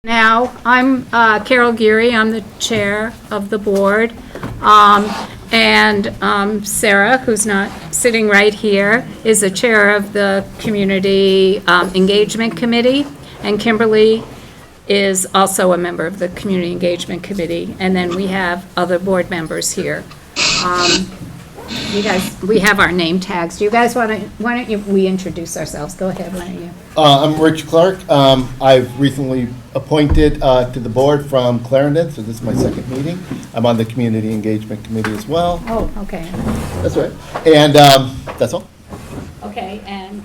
Now, I'm Carol Geary. I'm the chair of the board. Sarah, who's not sitting right here, is the chair of the Community Engagement Committee. And Kimberly is also a member of the Community Engagement Committee. And then we have other board members here. You guys, we have our name tags. Do you guys want to, why don't we introduce ourselves? Go ahead, why don't you? I'm Rich Clark. I've recently appointed to the board from Clarendon, so this is my second meeting. I'm on the Community Engagement Committee as well. Oh, okay. That's right. And that's all. Okay, and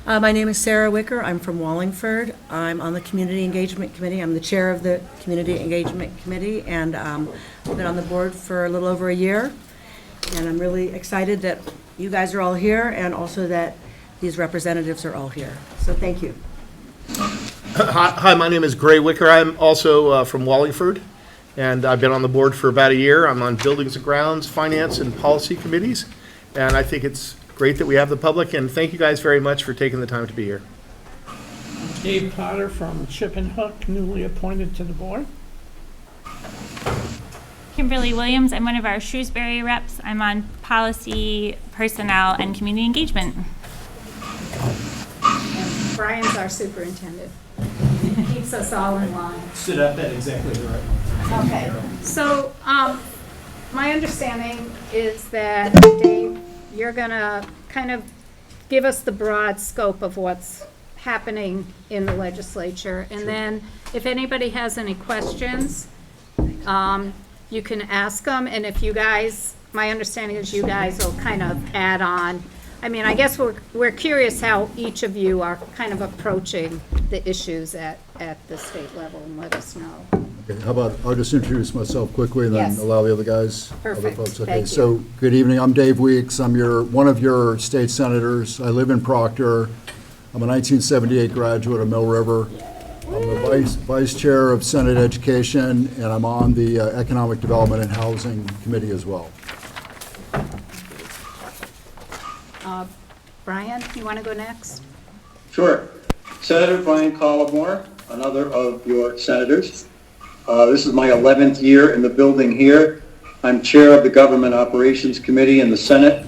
My name is Sarah Wicker. I'm from Wallingford. I'm on the Community Engagement Committee. I'm the chair of the Community Engagement Committee, and I've been on the board for a little over a year. And I'm really excited that you guys are all here, and also that these representatives are all here. So thank you. Hi, my name is Gray Wicker. I'm also from Wallingford, and I've been on the board for about a year. I'm on Buildings and Grounds, Finance, and Policy Committees, and I think it's great that we have the public, and thank you guys very much for taking the time to be here. Dave Potter from Chip and Hook, newly appointed to the board. Kimberly Williams, I'm one of our Shrewsbury reps. I'm on policy, personnel, and community engagement. and Brian's our superintendent. He keeps us all in line. Stood up at exactly the right moment. Okay, so my understanding is that, Dave, you're going to kind of give us the broad scope of what's happening in the legislature. And then if anybody has any questions, you can ask them. And if you guys, my understanding is you guys will kind of add on. I mean, I guess we're curious how each of you are kind of approaching the issues at the state level, and let us know. Okay, how about, I'll just introduce myself quickly and then Yes. allow the other guys, Perfect. other folks. Okay, Thank you. so, good evening, I'm Dave Weeks, I'm one of your state senators. I live in Proctor. I'm a 1978 graduate of Mill River. I'm the vice chair of Senate Education, and I'm on the Economic Development and Housing Committee as well. Brian, you want to go next? Sure. Senator Brian Collmore, another of your senators. This is my 11th year in the building here. I'm chair of the Government Operations Committee in the Senate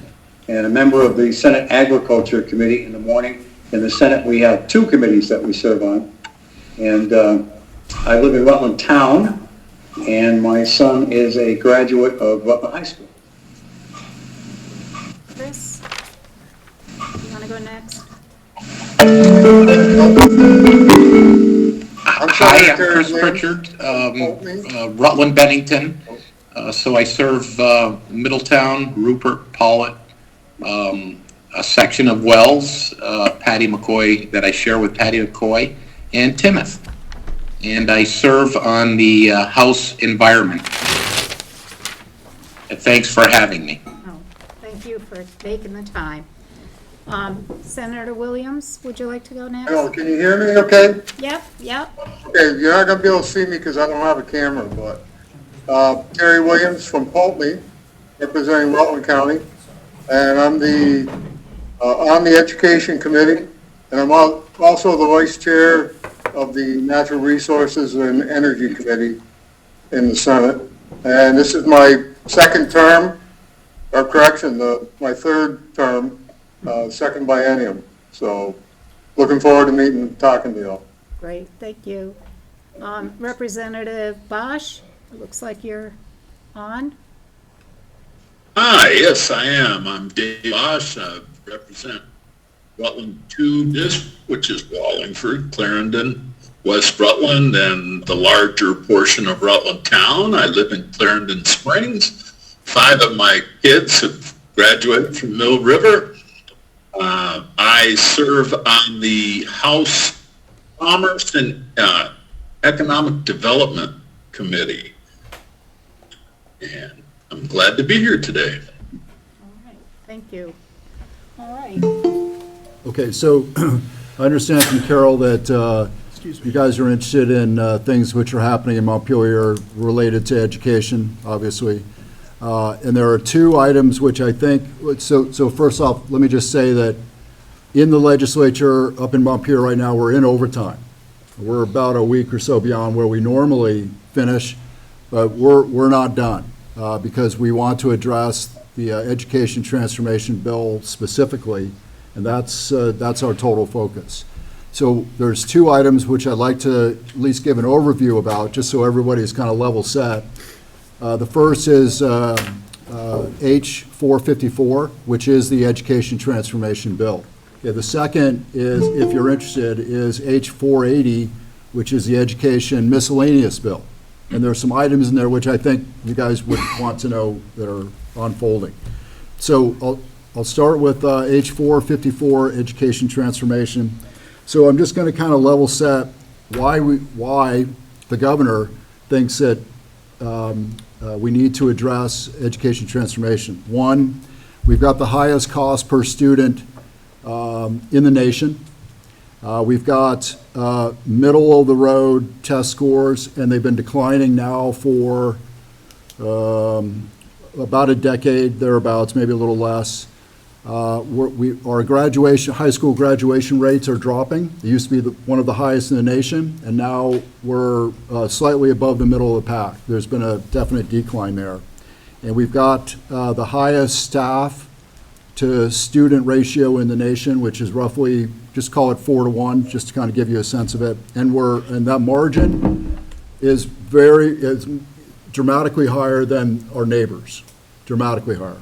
and a member of the Senate Agriculture Committee in the morning. In the Senate, we have two committees that we serve on. And I live in Rutland Town, and my son is a graduate of Rutland High School. Chris, you want to go next? Hi, I'm Chris Pritchard, Rutland Bennington. So I serve Middletown, Rupert, Pollitt, a section of Wells, Patty McCoy, that I share with Patty McCoy, and Timoth. And I serve on the House Environment. And thanks for having me. Oh, thank you for taking the time. Senator Williams, would you like to go next? Hello, can you hear me okay? Yep. Okay, you're not going to be able to see me because I don't have a camera, but Terry Williams from Pulteney, representing Rutland County, and I'm on the Education Committee, and I'm also the vice chair of the Natural Resources and Energy Committee in the Senate. And this is my second term, or correction, my third term, second biennium. So looking forward to meeting and talking to you all. Great, thank you. Representative Bosch, it looks like you're on. Hi, yes, I am. I'm Dave Bosch. I represent Rutland 2 District, which is Wallingford, Clarendon, West Rutland, and the larger portion of Rutland Town. I live in Clarendon Springs. 5 of my kids have graduated from Mill River. I serve on the House Commerce and Economic Development Committee. And I'm glad to be here today. All right, thank you. All right. Okay, so I understand from Carol that you guys are interested in things which are happening in Montpelier related to education, obviously. And there are 2 items which I think, so first off, let me just say that in the legislature up in Montpelier right now, we're in overtime. We're about a week or so beyond where we normally finish, but we're not done because we want to address the education transformation bill specifically, and that's our total focus. So there's two items which I'd like to at least give an overview about, just so everybody's kind of level set. The first is H454, which is the education transformation bill. Okay, the second is, if you're interested, is H480, which is the education miscellaneous bill. And there are some items in there which I think you guys would want to know that are unfolding. So I'll start with H454, education transformation. So I'm just going to kind of level set why the governor thinks that we need to address education transformation. One, we've got the highest cost per student in the nation. We've got middle-of-the-road test scores, and they've been declining now for about a decade, thereabouts, maybe a little less. Our high school graduation rates are dropping. It used to be one of the highest in the nation, and now we're slightly above the middle of the pack. There's been a definite decline there. And we've got the highest staff to student ratio in the nation, which is roughly, just call it 4-to-1, just to kind of give you a sense of it. And that margin is dramatically higher than our neighbors, dramatically higher.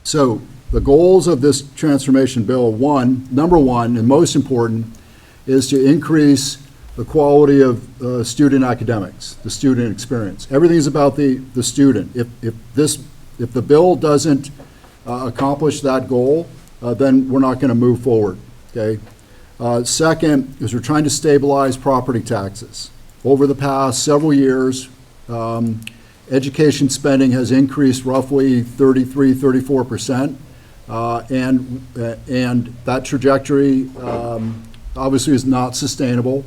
So the goals of this transformation bill, number one, and most important, is to increase the quality of student academics, the student experience. Everything's about the student. If the bill doesn't accomplish that goal, then we're not going to move forward, okay? Second is we're trying to stabilize property taxes. Over the past several years, education spending has increased roughly 34%, and that trajectory obviously is not sustainable,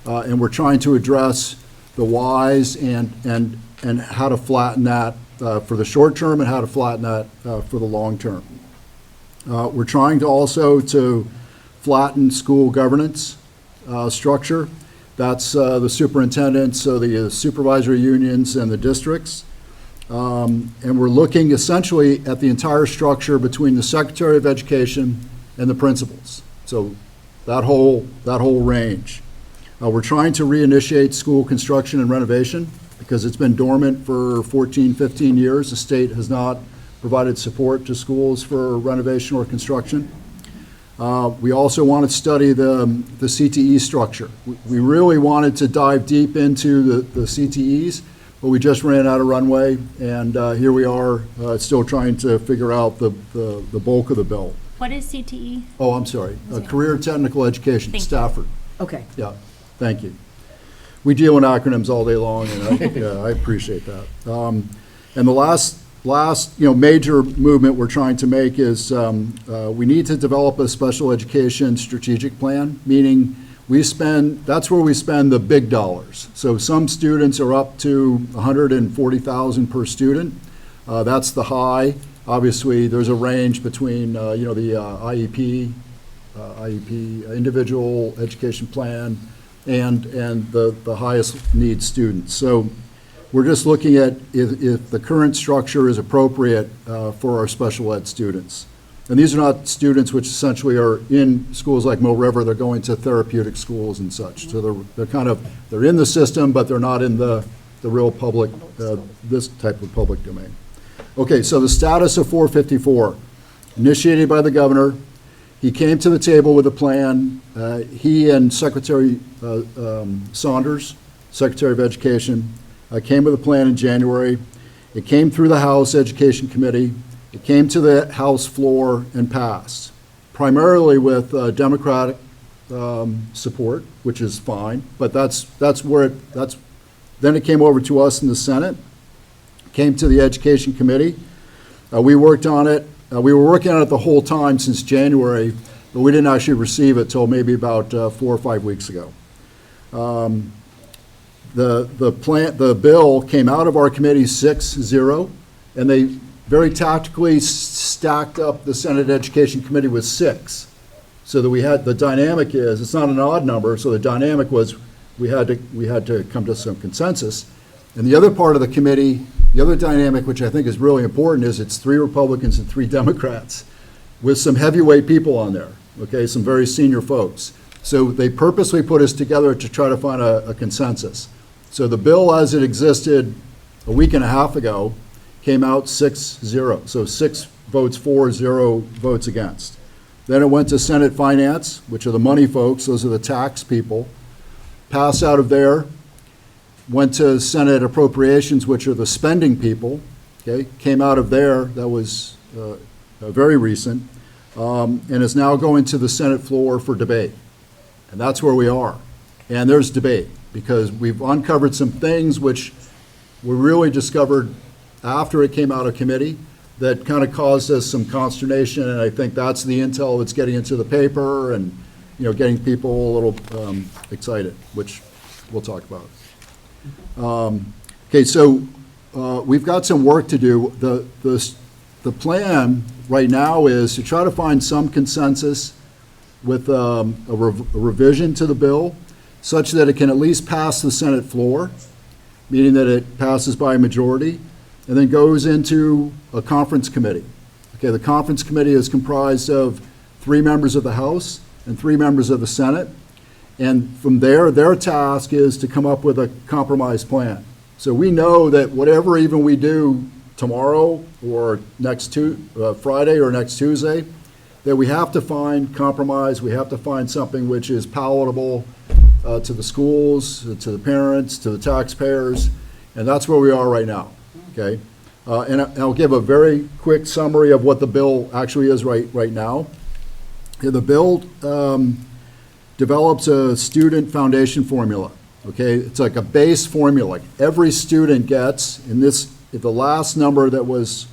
and we're trying to address the whys and how to flatten that for the short term and how to flatten that for the long term. We're trying to also flatten school governance structure. That's the superintendents, so the supervisory unions and the districts. And we're looking essentially at the entire structure between the Secretary of Education and the principals. So that whole range. We're trying to reinitiate school construction and renovation because it's been dormant for 14, 15 years. The state has not provided support to schools for renovation or construction. We also want to study the CTE structure. We really wanted to dive deep into the CTEs, but we just ran out of runway, and here we are still trying to figure out the bulk of the bill. What is CTE? Oh, I'm sorry. Career Technical Education, Thank you. Stafford. Okay. Yeah, thank you. We deal in acronyms all day long, and I appreciate that. And the last major movement we're trying to make is we need to develop a special education strategic plan, meaning that's where we spend the big dollars. So some students are up to $140,000 per student. That's the high. Obviously, there's a range between the IEP, individual education plan, and the highest need students. So we're just looking at if the current structure is appropriate for our special ed students. And these are not students which essentially are in schools like Mill River. They're going to therapeutic schools and such. So they're in the system, but they're not in the real public, this type of public domain. Okay, so the status of 454, initiated by the governor. He came to the table with a plan. He and Secretary Saunders, Secretary of Education, came with a plan in January. It came through the House Education Committee. It came to the House floor and passed, primarily with Democratic support, which is fine. But then it came over to us in the Senate. Came to the Education Committee. We worked on it. We were working on it the whole time since January, but we didn't actually receive it till maybe about 4 or 5 weeks ago. The bill came out of our committee 6-0, and they very tactically stacked up the Senate Education Committee with 6, so that we had, the dynamic is, it's not an odd number, so the dynamic was we had to come to some consensus. And the other part of the committee, the other dynamic, which I think is really important, is it's 3 Republicans and 3 Democrats with some heavyweight people on there, okay, some very senior folks. So they purposely put us together to try to find a consensus. So the bill as it existed a week and a half ago came out 6-0. So 6 votes for, 0 votes against. Then it went to Senate Finance, which are the money folks, those are the tax people. Passed out of there, went to Senate Appropriations, which are the spending people, okay? Came out of there, that was very recent, and is now going to the Senate floor for debate. And that's where we are. And there's debate, because we've uncovered some things which were really discovered after it came out of committee that kind of caused us some consternation, and I think that's the intel that's getting into the paper and, you know, getting people a little excited, which we'll talk about. Okay, so we've got some work to do. The plan right now is to try to find some consensus with a revision to the bill such that it can at least pass the Senate floor, meaning that it passes by a majority, and then goes into a conference committee. Okay, the conference committee is comprised of 3 members of the House and 3 members of the Senate. And from there, their task is to come up with a compromise plan. So we know that whatever even we do tomorrow or next Friday or next Tuesday, that we have to find compromise, we have to find something which is palatable to the schools, to the parents, to the taxpayers, and that's where we are right now, okay? And I'll give a very quick summary of what the bill actually is right now. The bill develops a student foundation formula, okay? It's like a base formula. Every student gets, the last number that was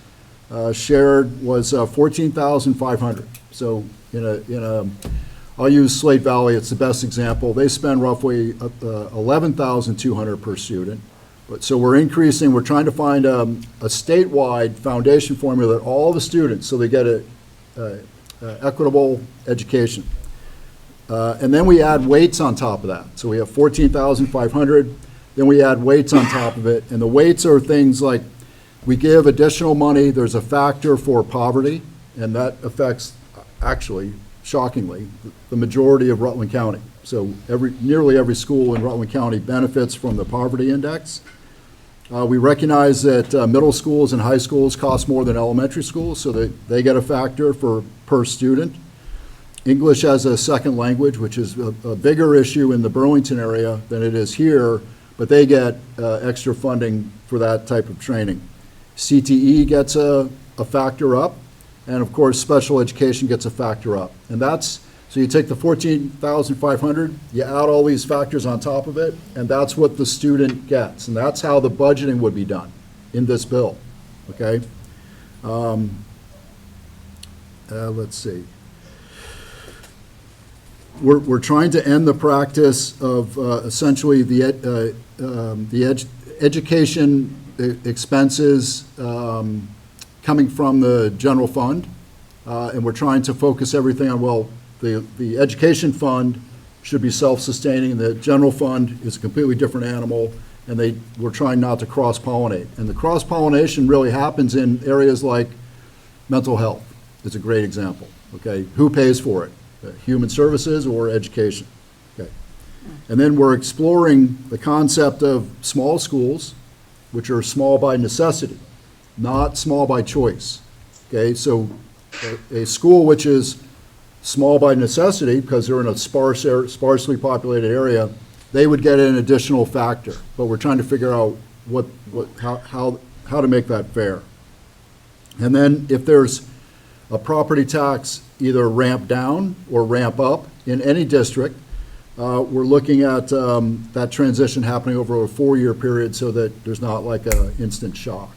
shared was 14,500. So I'll use Slate Valley, it's the best example. They spend roughly 11,200 per student. So we're trying to find a statewide foundation formula that all the students, so they get a equitable education. And then we add weights on top of that. So we have 14,500, then we add weights on top of it. And the weights are things like we give additional money, there's a factor for poverty, and that affects, actually, shockingly, the majority of Rutland County. So nearly every school in Rutland County benefits from the poverty index. We recognize that middle schools and high schools cost more than elementary schools, so they get a factor per student. English as a second language, which is a bigger issue in the Burlington area than it is here, but they get extra funding for that type of training. CTE gets a factor up, and of course, special education gets a factor up. And so you take the 14,500, you add all these factors on top of it, and that's what the student gets. And that's how the budgeting would be done in this bill, okay? Let's see. We're trying to end the practice of essentially the education expenses coming from the general fund, and we're trying to focus everything on, well, the education fund should be self-sustaining, and the general fund is a completely different animal, and we're trying not to cross-pollinate. And the cross-pollination really happens in areas like mental health. It's a great example, okay? Who pays for it? Human services or education, okay? And then we're exploring the concept of small schools, which are small by necessity, not small by choice, okay? So a school which is small by necessity, because they're in a sparsely populated area, they would get an additional factor. But we're trying to figure out how to make that fair. And then if there's a property tax either ramp down or ramp up in any district, we're looking at that transition happening over a 4-year period so that there's not like an instant shock.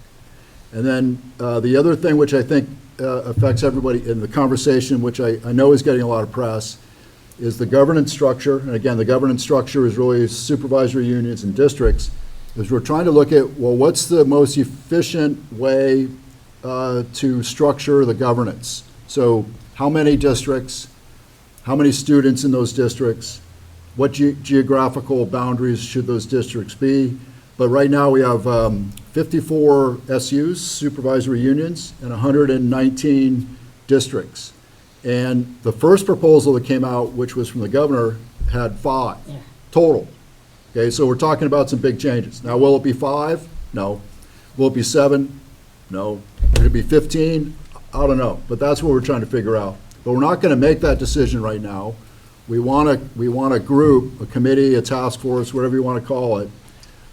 And then the other thing which I think affects everybody in the conversation, which I know is getting a lot of press, is the governance structure. And again, the governance structure is really supervisory unions and districts, is we're trying to look at, well, what's the most efficient way to structure the governance? So how many districts, how many students in those districts, what geographical boundaries should those districts be. But right now, we have 54 SUs, supervisory unions, and 119 districts. And the first proposal that came out, which was from the governor, had 5 total. Okay, so we're talking about some big changes. Now, will it be 5? No. Will it be 7? No. Will it be 15? I don't know, but that's what we're trying to figure out. But we're not going to make that decision right now. We want a group, a committee, a task force, whatever you want to call it,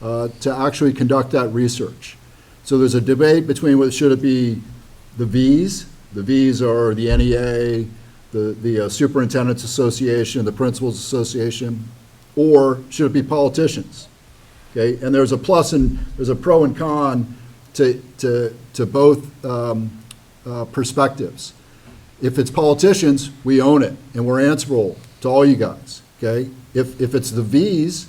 to actually conduct that research. So there's a debate between whether should it be the Vs. The Vs are the NEA, the Superintendent's Association, the Principals Association, or should it be politicians? Okay, and there's a pro and con to both perspectives. If it's politicians, we own it, and we're answerable to all you guys, okay? If it's the Vs,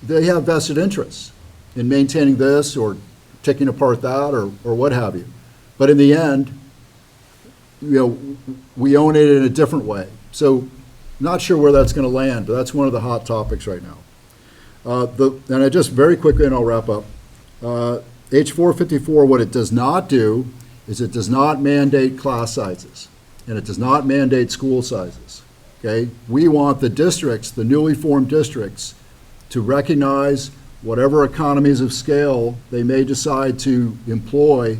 they have vested interests in maintaining this or taking apart that or what have you. But in the end, we own it in a different way. So not sure where that's going to land, but that's one of the hot topics right now. And I just very quickly, and I'll wrap up, H454, what it does not do is it does not mandate class sizes, and it does not mandate school sizes, okay? We want the districts, the newly formed districts, to recognize whatever economies of scale they may decide to employ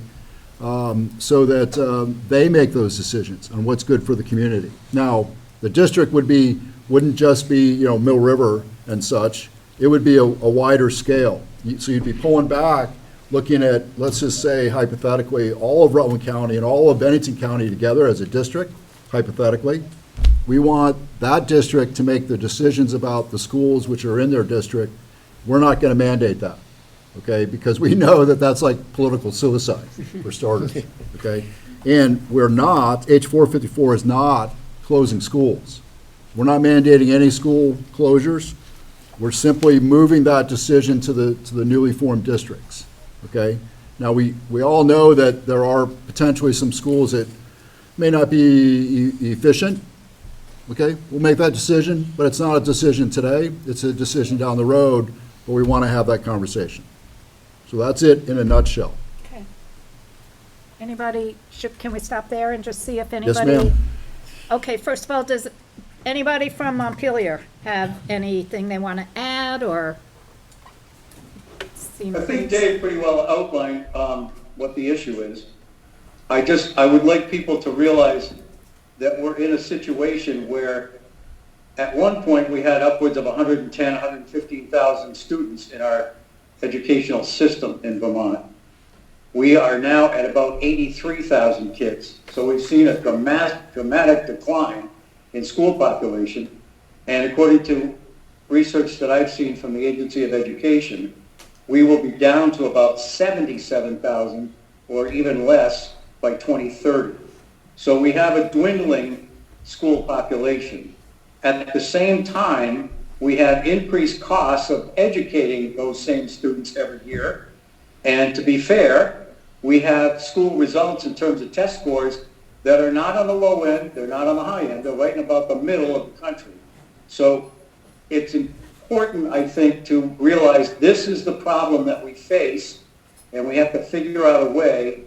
so that they make those decisions on what's good for the community. Now, the district wouldn't just be, Mill River and such. It would be a wider scale. So you'd be pulling back, looking at, let's just say hypothetically, all of Rutland County and all of Bennington County together as a district, hypothetically. We want that district to make the decisions about the schools which are in their district. We're not going to mandate that, okay? Because we know that that's like political suicide, for starters, okay? And we're not, H454 is not closing schools. We're not mandating any school closures. We're simply moving that decision to the newly formed districts, okay? Now, we all know that there are potentially some schools that may not be efficient, okay? We'll make that decision, but it's not a decision today. It's a decision down the road, but we want to have that conversation. So that's it in a nutshell. Okay. Anybody, can we stop there and just see if Yes, anybody? ma'am. Okay, first of all, does anybody from Montpelier have anything they want to add or? I think Dave pretty well outlined what the issue is. I would like people to realize that we're in a situation where at one point we had upwards of 110, 115,000 students in our educational system in Vermont. We are now at about 83,000 kids. So we've seen a dramatic decline in school population. And according to research that I've seen from the Agency of Education, we will be down to about 77,000 or even less by 2030. So we have a dwindling school population. At the same time, we have increased costs of educating those same students every year. And to be fair, we have school results in terms of test scores that are not on the low end, they're not on the high end, they're right in about the middle of the country. So it's important, I think, to realize this is the problem that we face, and we have to figure out a way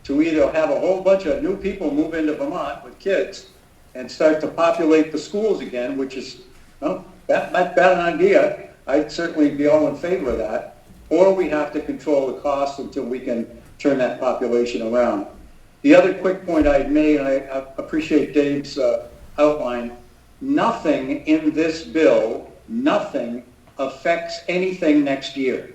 to either have a whole bunch of new people move into Vermont with kids and start to populate the schools again, which is not bad an idea. I'd certainly be all in favor of that. Or we have to control the costs until we can turn that population around. The other quick point I had made, and I appreciate Dave's outline, nothing in this bill, nothing affects anything next year.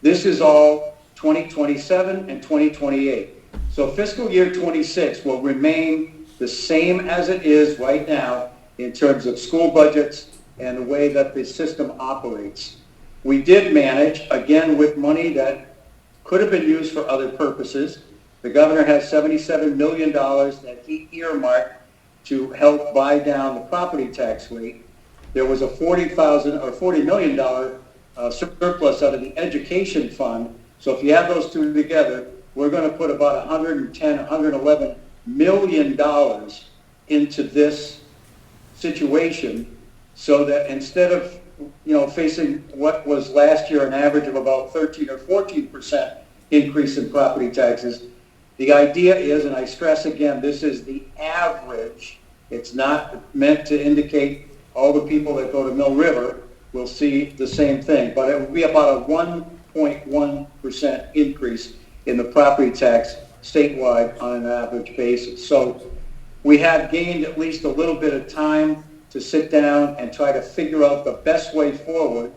This is all 2027 and 2028. So fiscal year 26 will remain the same as it is right now in terms of school budgets and the way that the system operates. We did manage, again, with money that could have been used for other purposes. The governor has $77 million that he earmarked to help buy down the property tax rate. There was a $40 million surplus out of the education fund. So if you add those two together, we're going to put about $110, $111 million into this situation so that instead of, facing what was last year an average of about 13 or 14% increase in property taxes, the idea is, and I stress again, this is the average. It's not meant to indicate all the people that go to Mill River will see the same thing, but it will be about a 1.1% increase in the property tax statewide on an average basis. So we have gained at least a little bit of time to sit down and try to figure out the best way forward.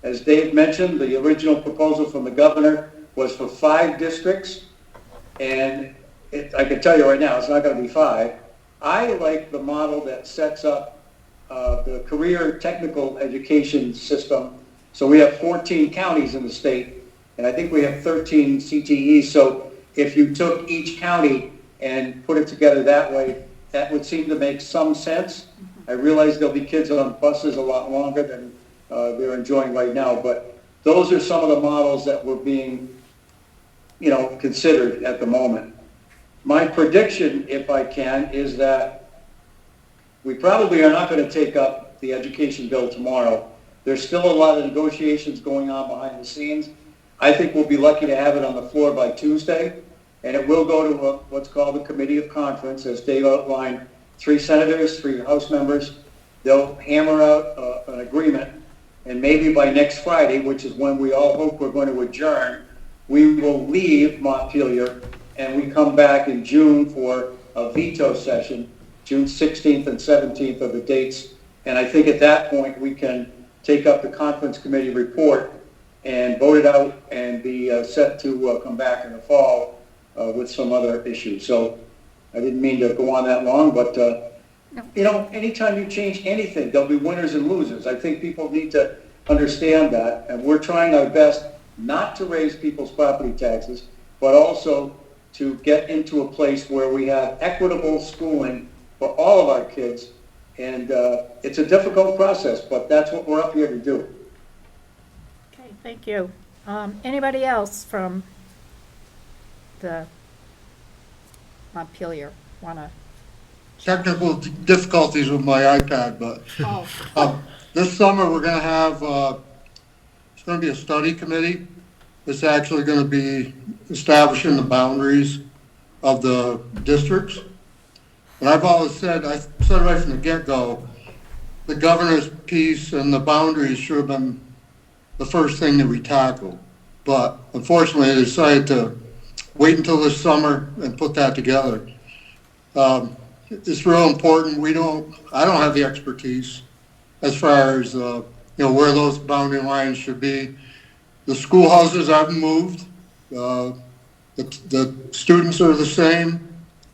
As Dave mentioned, the original proposal from the governor was for 5 districts, and I can tell you right now, it's not going to be 5. I like the model that sets up the career technical education system. So we have 14 counties in the state, and I think we have 13 CTEs. So if you took each county and put it together that way, that would seem to make some sense. I realize there'll be kids on buses a lot longer than they're enjoying right now, but those are some of the models that were being, considered at the moment. My prediction, if I can, is that we probably are not going to take up the education bill tomorrow. There's still a lot of negotiations going on behind the scenes. I think we'll be lucky to have it on the floor by Tuesday, and it will go to what's called the Committee of Conference, as Dave outlined. 3 senators, 3 House members. They'll hammer out an agreement, and maybe by next Friday, which is when we all hope we're going to adjourn, we will leave Montpelier, and we come back in June for a veto session. June 16th and 17th are the dates, and I think at that point we can take up the conference committee report and vote it out and be set to come back in the fall with some other issues. So I didn't mean to go on that long, but anytime you change anything, there'll be winners and losers. I think people need to understand that, and we're trying our best not to raise people's property taxes, but also to get into a place where we have equitable schooling for all of our kids. And it's a difficult process, but that's what we're up here to do. Okay, thank you. Anybody else from the Montpelier want to? Technical difficulties with my iPad, but this summer we're going to have, it's going to be a study committee. It's actually going to be establishing the boundaries of the districts. And I've always said, I said right from the get-go, the governor's piece and the boundaries should have been the first thing that we tackled. But unfortunately, I decided to wait until this summer and put that together. It's real important. I don't have the expertise as far as where those boundary lines should be. The schoolhouses haven't moved. The students are the same,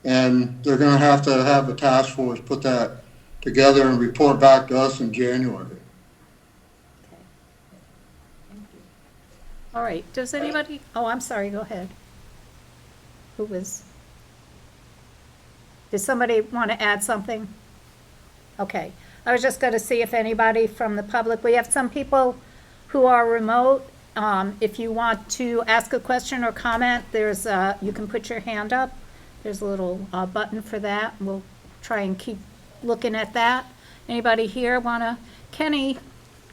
and they're going to have a task force put that together and report back to us in January. All right, does anybody, I'm sorry, go ahead. Does somebody want to add something? Okay, I was just going to see if anybody from the public, we have some people who are remote. If you want to ask a question or comment, you can put your hand up. There's a little button for that. We'll try and keep looking at that. Anybody here Kenny,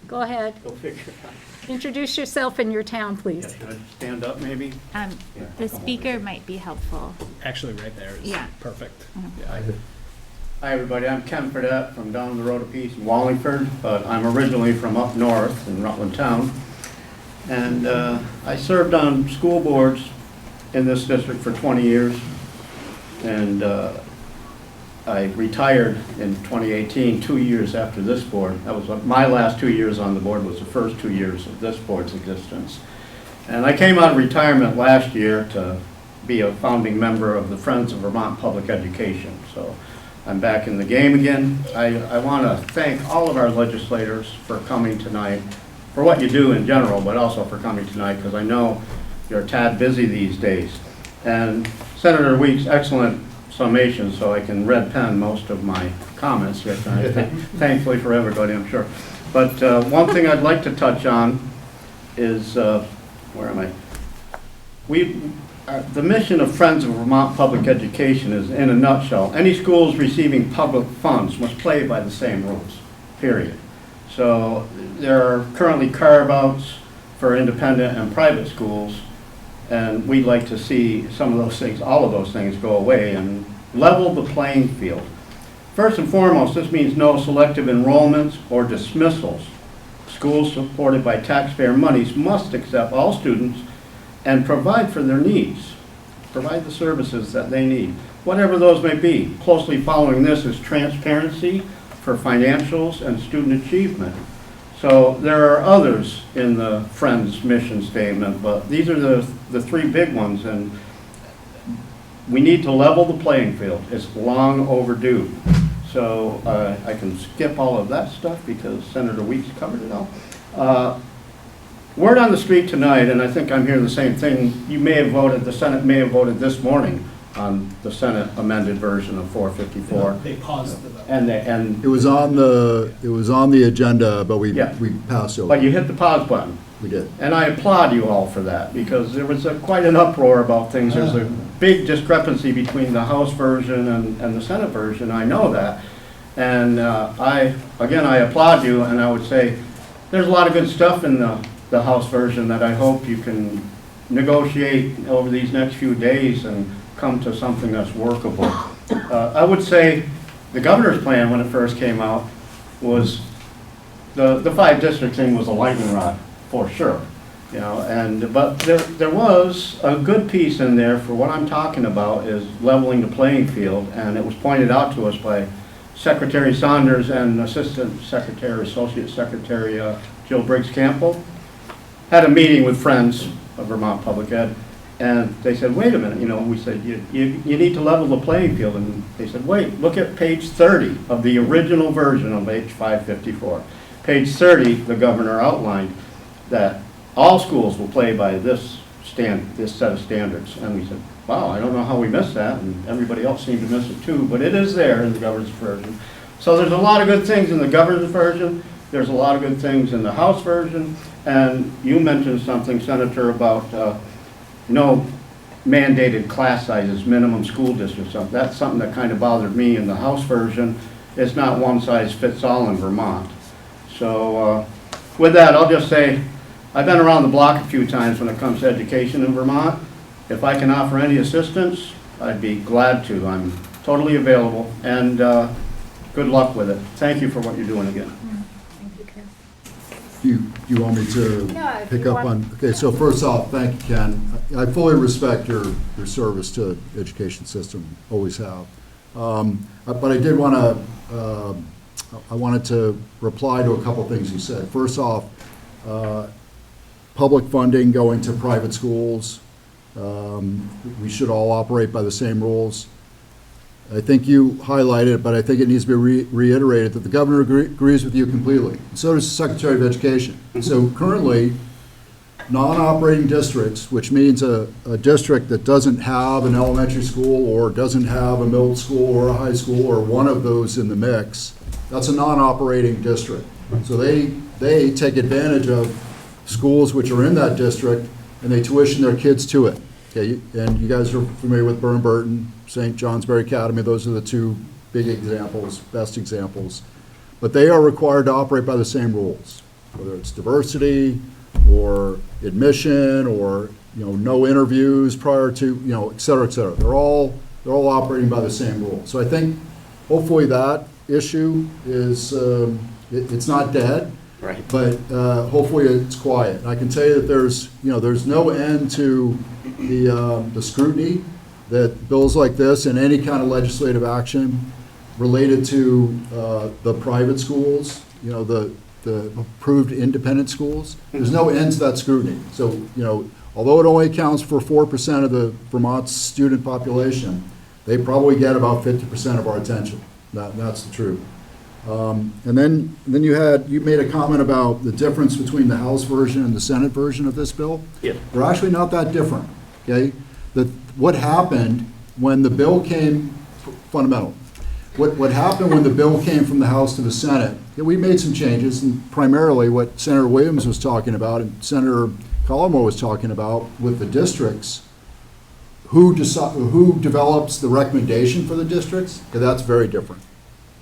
go ahead. Go figure. Introduce yourself and your town, please. Should I stand up maybe? The speaker might be helpful. Actually, right there is perfect. Yeah. Hi, everybody. I'm Ken Fredette from down the road a piece in Wallingford, but I'm originally from up north in Rutland Town. And I served on school boards in this district for 20 years. And I retired in 2018, 2 years after this board. That was my last 2 years on the board, was the first 2 years of this board's existence. And I came out of retirement last year to be a founding member of the Friends of Vermont Public Education. So I'm back in the game again. I want to thank all of our legislators for coming tonight, for what you do in general, but also for coming tonight, because I know you're a tad busy these days. And Senator Weeks' excellent summation, so I can red pen most of my comments, thankfully for everybody, I'm sure. But one thing I'd like to touch on is, where am I? The mission of Friends of Vermont Public Education is, in a nutshell, any schools receiving public funds must play by the same rules, period. So there are currently carve-outs for independent and private schools, and we'd like to see some of those things, all of those things go away and level the playing field. First and foremost, this means no selective enrollments or dismissals. Schools supported by taxpayer monies must accept all students and provide for their needs, provide the services that they need, whatever those may be. Closely following this is transparency for financials and student achievement. So there are others in the Friends mission statement, but these are the three big ones, and we need to level the playing field. It's long overdue. So I can skip all of that stuff because Senator Weeks covered it all. Word on the street tonight, and I think I'm hearing the same thing, you may have voted, the Senate may have voted this morning on the Senate amended version of 454. They paused the vote. And It was on the agenda, but we passed over. but you hit the pause button. We did. And I applaud you all for that, because there was quite an uproar about things. There's a big discrepancy between the House version and the Senate version, I know that. And I applaud you, and I would say there's a lot of good stuff in the House version that I hope you can negotiate over these next few days and come to something that's workable. I would say the governor's plan, when it first came out, was the 5 district thing was a lightning rod, for sure. You know, but there was a good piece in there for what I'm talking about, is leveling the playing field, and it was pointed out to us by Secretary Saunders and Associate Secretary Jill Briggs-Campbell. Had a meeting with Friends of Vermont Public Ed, and they said, wait a minute, you know, we said, you need to level the playing field, and they said, wait, look at page 30 of the original version of H554. Page 30, the governor outlined that all schools will play by this set of standards. And we said, wow, I don't know how we missed that, and everybody else seemed to miss it too, but it is there in the governor's version. So there's a lot of good things in the governor's version, there's a lot of good things in the House version, and you mentioned something, Senator, about no mandated class sizes, minimum school districts. That's something that kind of bothered me in the House version. It's not one size fits all in Vermont. So with that, I'll just say, I've been around the block a few times when it comes to education in Vermont. If I can offer any assistance, I'd be glad to. I'm totally available, and good luck with it. Thank you for what you're doing again. Do you want me to Yeah, if pick you up want. on, okay, so first off, thank you, Ken. I fully respect your service to the education system, always have. But I did want to, I wanted to reply to a couple things you said. First off, public funding going to private schools, we should all operate by the same rules. I think you highlighted it, but I think it needs to be reiterated that the governor agrees with you completely. And so does the Secretary of Education. So currently, non-operating districts, which means a district that doesn't have an elementary school or doesn't have a middle school or a high school or one of those in the mix, that's a non-operating district. So they take advantage of schools which are in that district, and they tuition their kids to it. Okay, and you guys are familiar with Burton, St. Johnsbury Academy. Those are the two big examples, best examples. But they are required to operate by the same rules, whether it's diversity or admission or, you know, no interviews prior to, you know, et cetera, et cetera. They're all operating by the same rules. So I think hopefully that issue is, it's not dead. Right. But hopefully it's quiet. And I can tell you that there's no end to the scrutiny that bills like this and any kind of legislative action related to the private schools, you know, the approved independent schools. There's no end to that scrutiny. So, you know, although it only accounts for 4% of the Vermont student population, they probably get about 50% of our attention. That's the truth. And then you made a comment about the difference between the House version and the Senate version of this bill. Yeah. They're actually not that different, okay? What happened when the bill came, fundamental, what happened when the bill came from the House to the Senate, we made some changes, and primarily what Senator Williams was talking about and Senator Collmore was talking about with the districts, who develops the recommendation for the districts, because that's very different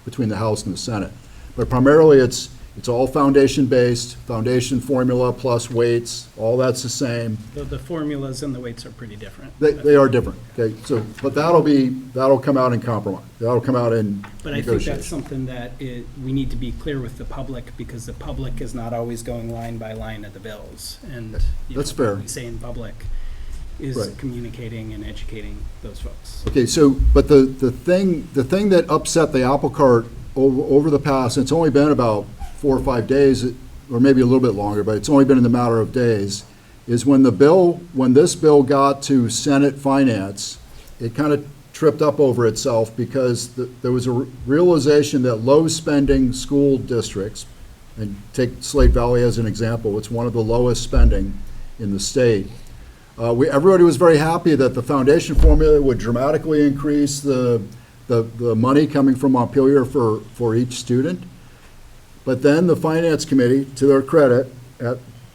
between the House and the Senate. But primarily it's It's all foundation-based, foundation formula plus weights, all that's the same. The formulas and the weights are pretty different. They are different, okay? So, but that'll come out in compromise. That'll come out in But I think negotiation. that's something that we need to be clear with the public, because the public is not always going line by line at the bills. And That's what fair. we say in public is Right. communicating and educating those folks. Okay, so, but the thing that upset the apple cart over the past, and it's only been about 4 or 5 days, or maybe a little bit longer, but it's only been in the matter of days, is when this bill got to Senate Finance, it kind of tripped up over itself because there was a realization that low-spending school districts, and take Slate Valley as an example, it's one of the lowest spending in the state. Everybody was very happy that the foundation formula would dramatically increase the money coming from Montpelier for each student. But then the Finance Committee, to their credit,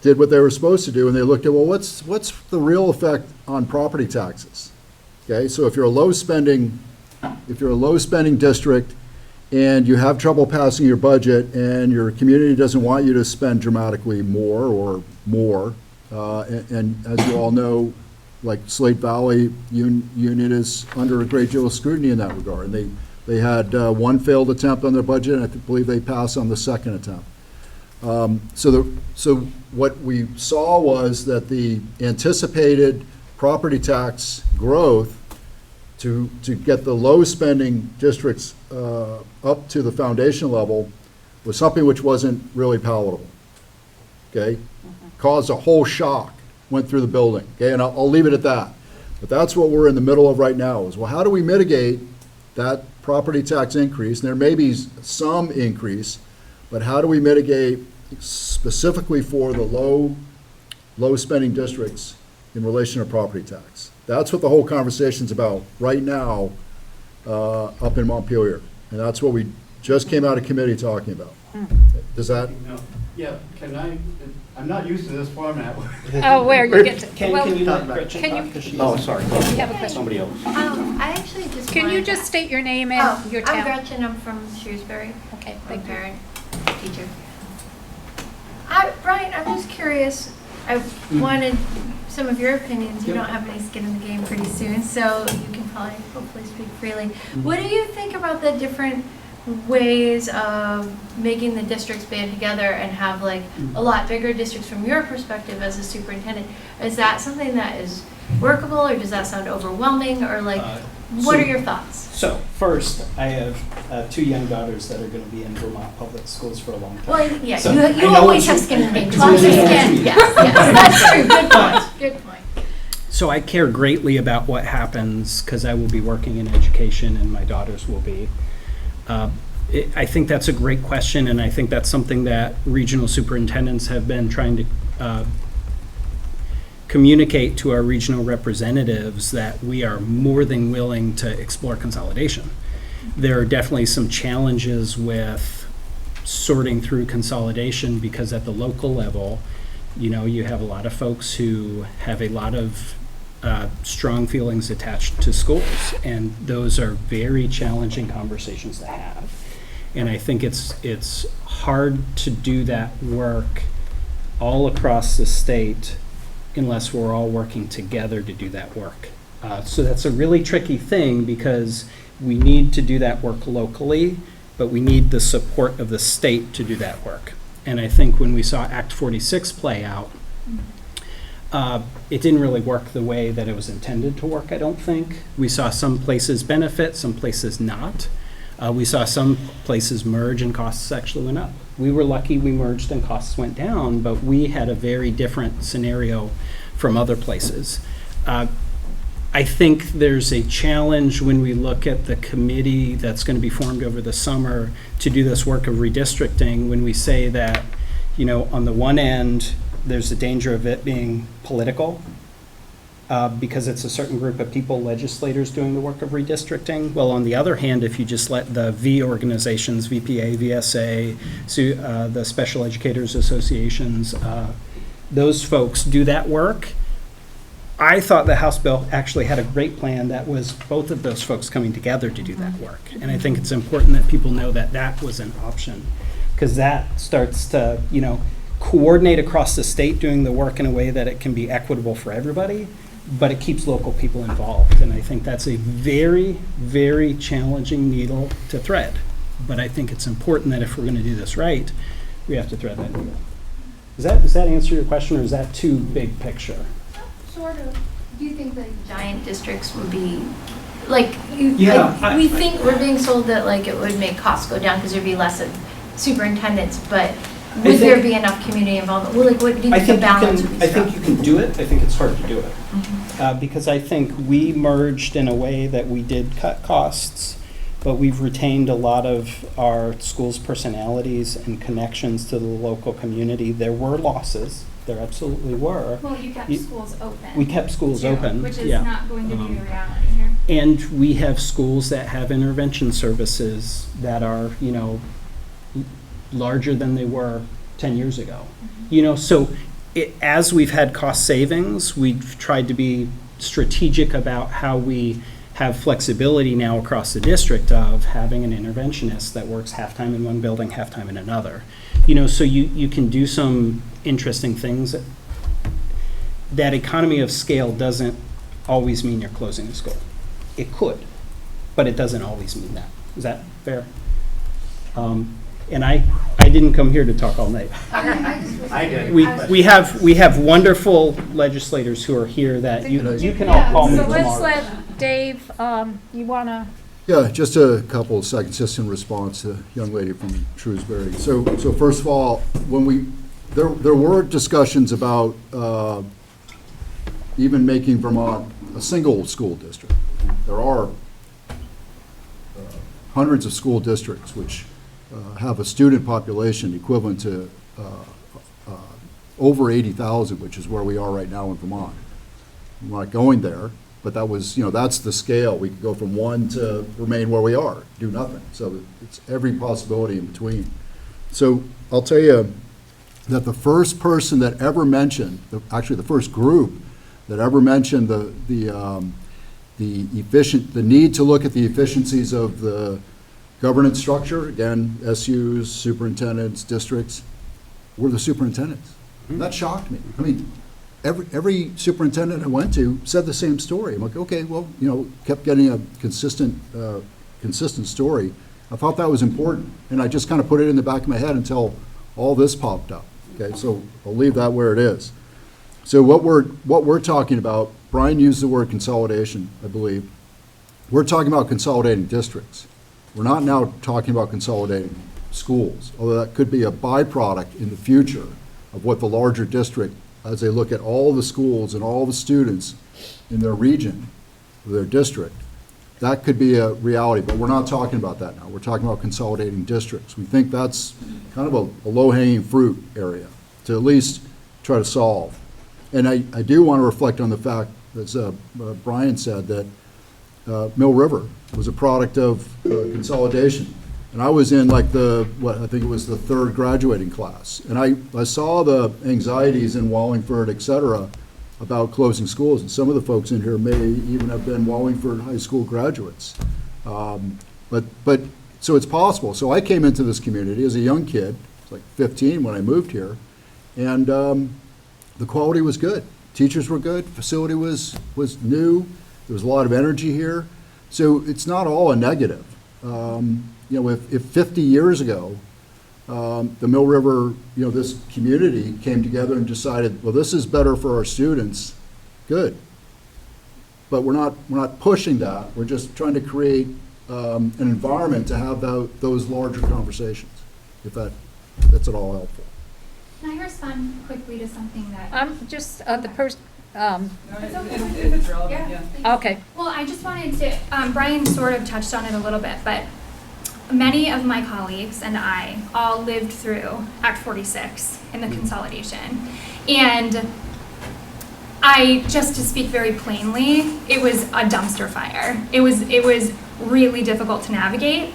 did what they were supposed to do, and they looked at, well, what's the real effect on property taxes? Okay, so if you're a low-spending district and you have trouble passing your budget and your community doesn't want you to spend dramatically more or more, and as you all know, like Slate Valley Union is under a great deal of scrutiny in that regard. And they had one failed attempt on their budget, and I believe they passed on the second attempt. So what we saw was that the anticipated property tax growth to get the low-spending districts up to the foundation level was something which wasn't really palatable, okay? Caused a whole shock, went through the building, okay? And I'll leave it at that. But that's what we're in the middle of right now is, well, how do we mitigate that property tax increase? And there may be some increase, but how do we mitigate specifically for the low-spending districts in relation to property tax? That's what the whole conversation's about right now up in Montpelier. And that's what we just came out of committee talking about. Does that? No. Yeah, I'm not used to this format. Oh, where you get to, Can you let Gretchen can talk? you- 'Cause she Oh, is- sorry. you have a question? Somebody else. I actually just Can you wanted just to- state your name and Oh, your I'm town? Gretchen, I'm from Shrewsbury. Okay, I'm a thank you. parent, teacher. Brian, I'm just curious, I wanted some of your opinions. You don't have any skin in the game pretty soon, so you can probably hopefully speak freely. What do you think about the different ways of making the districts band together and have like a lot bigger districts from your perspective as a superintendent? Is that something that is workable, or does that sound overwhelming, or like, what are your thoughts? So, first, I have 2 young daughters that are going to be in Vermont Public Schools for a long time. Well, yeah, So, you I know always what have you- skin in the game. It's Lots of really skin. nice. Yes, that's true. Good point. Good point. So I care greatly about what happens because I will be working in education and my daughters will be. I think that's a great question, and I think that's something that regional superintendents have been trying to communicate to our regional representatives, that we are more than willing to explore consolidation. There are definitely some challenges with sorting through consolidation because at the local level, you know, you have a lot of folks who have a lot of strong feelings attached to schools, and those are very challenging conversations to have. And I think it's hard to do that work all across the state unless we're all working together to do that work. So that's a really tricky thing because we need to do that work locally, but we need the support of the state to do that work. And I think when we saw Act 46 play out, it didn't really work the way that it was intended to work, I don't think. We saw some places benefit, some places not. We saw some places merge and costs actually went up. We were lucky we merged and costs went down, but we had a very different scenario from other places. I think there's a challenge when we look at the committee that's going to be formed over the summer to do this work of redistricting, when we say that, you know, on the one end, there's a danger of it being political because it's a certain group of people, legislators, doing the work of redistricting. Well, on the other hand, if you just let the V organizations, VPA, VSA, the Special Educators Associations, those folks do that work. I thought the House bill actually had a great plan that was both of those folks coming together to do that work. And I think it's important that people know that that was an option. because that starts to, coordinate across the state doing the work in a way that it can be equitable for everybody, but it keeps local people involved. And I think that's a very, very challenging needle to thread. But I think it's important that if we're going to do this right, we have to thread that needle. Does that answer your question, or is that too big picture? Sort of. Do you think that giant districts would be, like, we think we're being sold that, like, it would make costs go down because there'd be less of superintendents, but would there be enough community involvement? Well, like, what do you think the balance would be? I think you can do it. I think it's hard to do it. Because I think we merged in a way that we did cut costs, but we've retained a lot of our school's personalities and connections to the local community. There were losses. There absolutely were. Well, you kept schools open. We kept schools too, open. Which is yeah. not going to be the reality here. And we have schools that have intervention services that are, larger than they were 10 years ago. So as we've had cost savings, we've tried to be strategic about how we have flexibility now across the district of having an interventionist that works half-time in one building, half-time in another. So you can do some interesting things. That economy of scale doesn't always mean you're closing a school. It could, but it doesn't always mean that. Is that fair? And I didn't come here to talk all night. I did. We have wonderful legislators who are here that you can all call me So tomorrow. let's let Dave, you want to? Yeah, just a couple of seconds, just in response to the young lady from Shrewsbury. So first of all, when there were discussions about even making Vermont a single school district. There are hundreds of school districts which have a student population equivalent to over 80,000, which is where we are right now in Vermont. I'm not going there, but that was, that's the scale. We could go from one to remain where we are, do nothing. So it's every possibility in between. So I'll tell you that the first person that ever mentioned, actually the first group that ever mentioned the need to look at the efficiencies of the governance structure, again, SUs, superintendents, districts, were the superintendents. Mm-hmm. That shocked me. I mean, every superintendent I went to said the same story. I'm like, okay, well, kept getting a consistent story. I thought that was important, and I just kind of put it in the back of my head until all this popped up. Okay, so I'll leave that where it is. So what we're talking about, Brian used the word consolidation, I believe. We're talking about consolidating districts. We're not now talking about consolidating schools, although that could be a byproduct in the future of what the larger district, as they look at all the schools and all the students in their region, their district, that could be a reality, but we're not talking about that now. We're talking about consolidating districts. We think that's kind of a low-hanging fruit area to at least try to solve. And I do want to reflect on the fact, as Brian said, that Mill River was a product of consolidation. And I was in I think it was the third graduating class. And I saw the anxieties in Wallingford, et cetera, about closing schools. And some of the folks in here may even have been Wallingford high school graduates. But so it's possible. So I came into this community as a young kid, I was like 15 when I moved here, and the quality was good. Teachers were good, facility was new, there was a lot of energy here. So it's not all a negative. If 50 years ago, the Mill River, this community came together and decided, well, this is better for our students, good. But we're not pushing that. We're just trying to create an environment to have those larger conversations, if that's at all helpful. Can I respond quickly to something that? Just the person, It's okay. If it's relevant, yeah. Okay. Well, I just wanted to, Brian sort of touched on it a little bit, but many of my colleagues and I all lived through Act 46 in the consolidation. And just to speak very plainly, it was a dumpster fire. It was really difficult to navigate.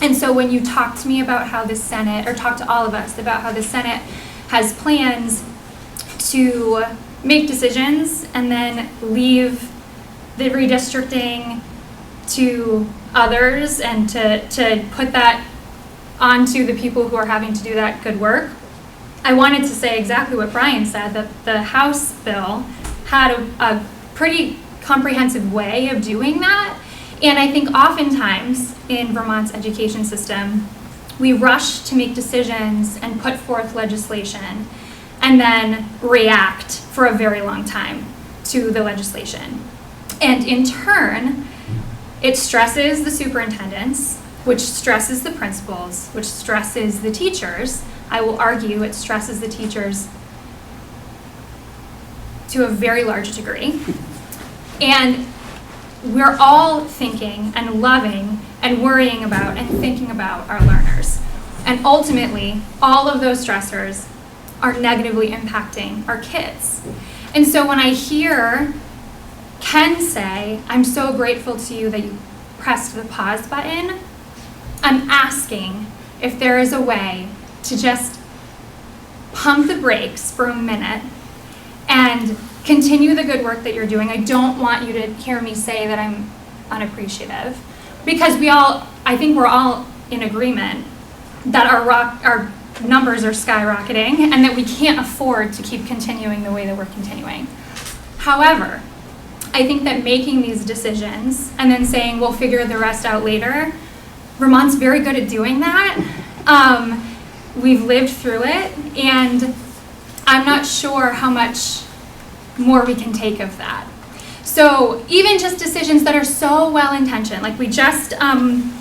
And so when you talk to me about how the Senate, or talk to all of us about how the Senate has plans to make decisions and then leave the redistricting to others and to put that onto the people who are having to do that good work. I wanted to say exactly what Brian said, that the House bill had a pretty comprehensive way of doing that. And I think oftentimes in Vermont's education system, we rush to make decisions and put forth legislation and then react for a very long time to the legislation. And in turn, it stresses the superintendents, which stresses the principals, which stresses the teachers. I will argue it stresses the teachers to a very large degree. And we're all thinking and loving and worrying about and thinking about our learners. And ultimately, all of those stressors are negatively impacting our kids. And so when I hear Ken say, I'm so grateful to you that you pressed the pause button, I'm asking if there is a way to just pump the brakes for a minute and continue the good work that you're doing. I don't want you to hear me say that I'm unappreciative, because I think we're all in agreement that our numbers are skyrocketing and that we can't afford to keep continuing the way that we're continuing. However, I think that making these decisions and then saying we'll figure the rest out later, Vermont's very good at doing that. We've lived through it, and I'm not sure how much more we can take of that. So even just decisions that are so well-intentioned, like we just had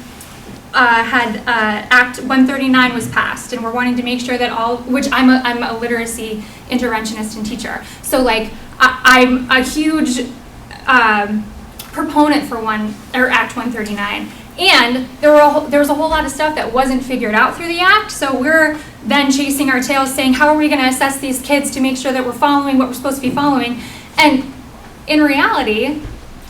Act 139 was passed, and we're wanting to make sure that which I'm a literacy interventionist and teacher. So like I'm a huge proponent for Act 139. And there was a whole lot of stuff that wasn't figured out through the act, so we're then chasing our tails saying, how are we going to assess these kids to make sure that we're following what we're supposed to be following? And in reality,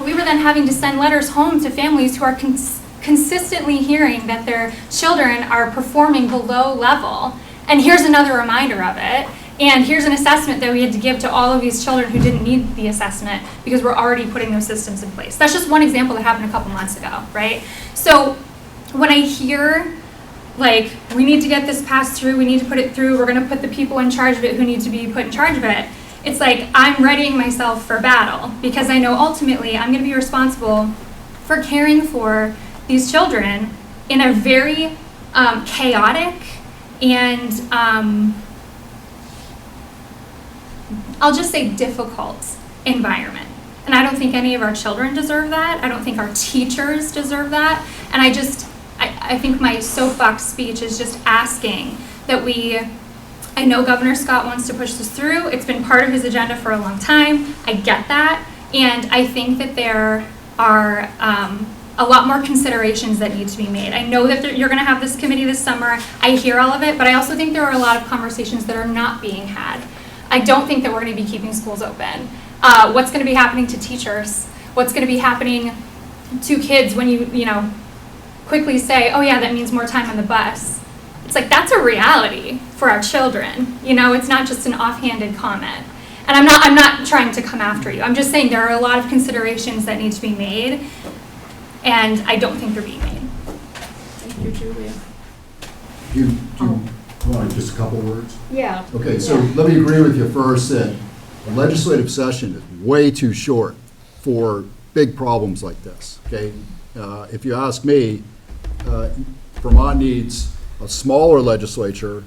we were then having to send letters home to families who are consistently hearing that their children are performing below level. And here's another reminder of it. And here's an assessment that we had to give to all of these children who didn't need the assessment because we're already putting those systems in place. That's just one example that happened a couple months ago, right? So when I hear, like, we need to get this passed through, we need to put it through, we're going to put the people in charge of it who need to be put in charge of it, it's like I'm readying myself for battle, because I know ultimately I'm going to be responsible for caring for these children in a very chaotic and I'll just say difficult environment. And I don't think any of our children deserve that. I don't think our teachers deserve that. And I think my soapbox speech is just asking that I know Governor Scott wants to push this through. It's been part of his agenda for a long time. I get that. And I think that there are a lot more considerations that need to be made. I know that you're going to have this committee this summer. I hear all of it, but I also think there are a lot of conversations that are not being had. I don't think that we're going to be keeping schools open. What's going to be happening to teachers? What's going to be happening to kids when you quickly say, oh yeah, that means more time on the bus? It's like, that's a reality for our children. It's not just an offhanded comment. And I'm not trying to come after you. I'm just saying there are a lot of considerations that need to be made, and I don't think they're being made. Thank you, Julia. Do you want just a couple words? Yeah. Okay, so let me agree with you first that a legislative session is way too short for big problems like this, okay? If you ask me, Vermont needs a smaller legislature,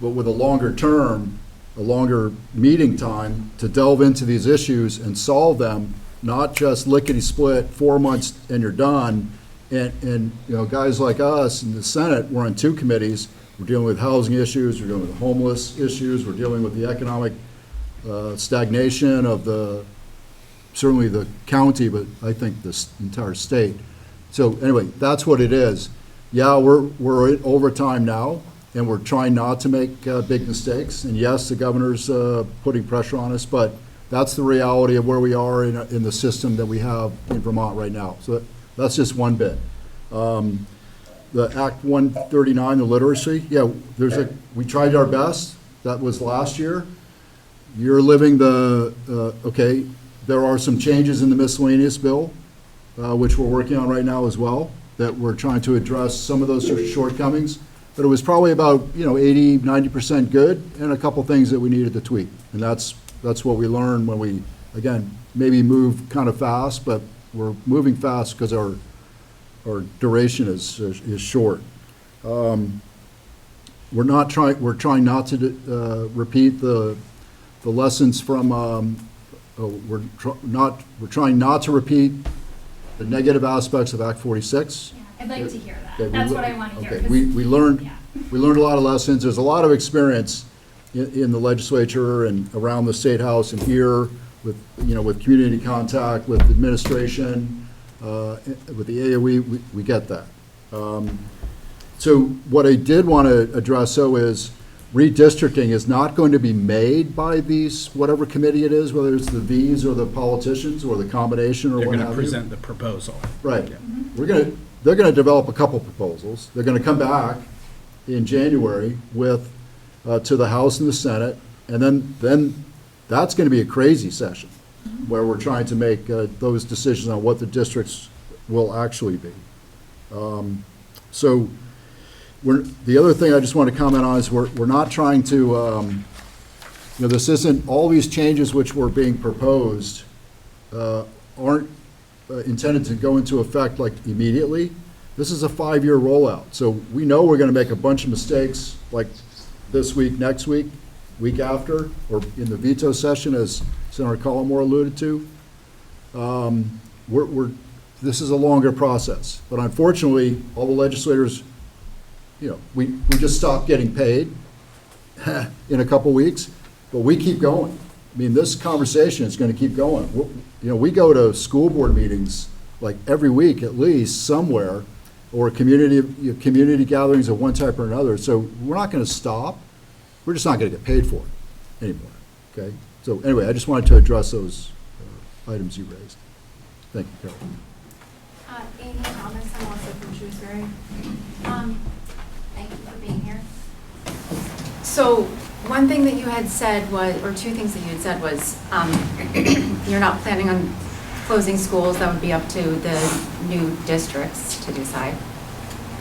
but with a longer term, a longer meeting time to delve into these issues and solve them, not just lickety-split, 4 months and you're done. And guys like us in the Senate, we're on 2 committees. We're dealing with housing issues, we're dealing with homeless issues, we're dealing with the economic stagnation of certainly the county, but I think this entire state. So anyway, that's what it is. Yeah, we're in overtime now, and we're trying not to make big mistakes. And yes, the governor's putting pressure on us, but that's the reality of where we are in the system that we have in Vermont right now. So that's just one bit. The Act 139, the literacy, yeah, we tried our best. That was last year. You're living okay, there are some changes in the miscellaneous bill, which we're working on right now as well, that we're trying to address some of those shortcomings. but it was probably about, 80, 90% good, and a couple things that we needed to tweak. And that's what we learned when we, again, maybe move kind of fast, but we're moving fast because our duration is short. We're trying not to repeat the lessons from, we're trying not to repeat the negative aspects of Act 46. Yeah, I'd like to hear that. Okay, That's what I want to hear. Okay, 'cause- we learned, yeah. we learned a lot of lessons. There's a lot of experience in the legislature and around the State House and here with, with community contact, with administration, with the AOE, we get that. So what I did want to address, though, is redistricting is not going to be made by these, whatever committee it is, whether it's the Vs or the politicians or the combination or They're what going to have you. present the proposal. Right. They're going to develop a couple proposals. They're going to come back in January with, to the House and the Senate, and then that's going to be a crazy session where we're trying to make those decisions on what the districts will actually be. So the other thing I just want to comment on is we're not trying to, this isn't, all these changes which were being proposed aren't intended to go into effect like immediately. This is a 5-year rollout. So we know we're going to make a bunch of mistakes like this week, next week, week after, or in the veto session, as Senator Collmore alluded to. This is a longer process. But unfortunately, all the legislators, we just stopped getting paid in a couple weeks, but we keep going. I mean, this conversation is going to keep going. We go to school board meetings like every week at least somewhere, or community gatherings of one type or another. So we're not going to stop. We're just not going to get paid for it anymore. Okay. So anyway, I just wanted to address those items you raised. Thank you, Carol. Amy Thomas, I'm also from Shrewsbury. Thank you for being here. So one thing that you had said was, or two things that you had said was, you're not planning on closing schools. That would be up to the new districts to decide.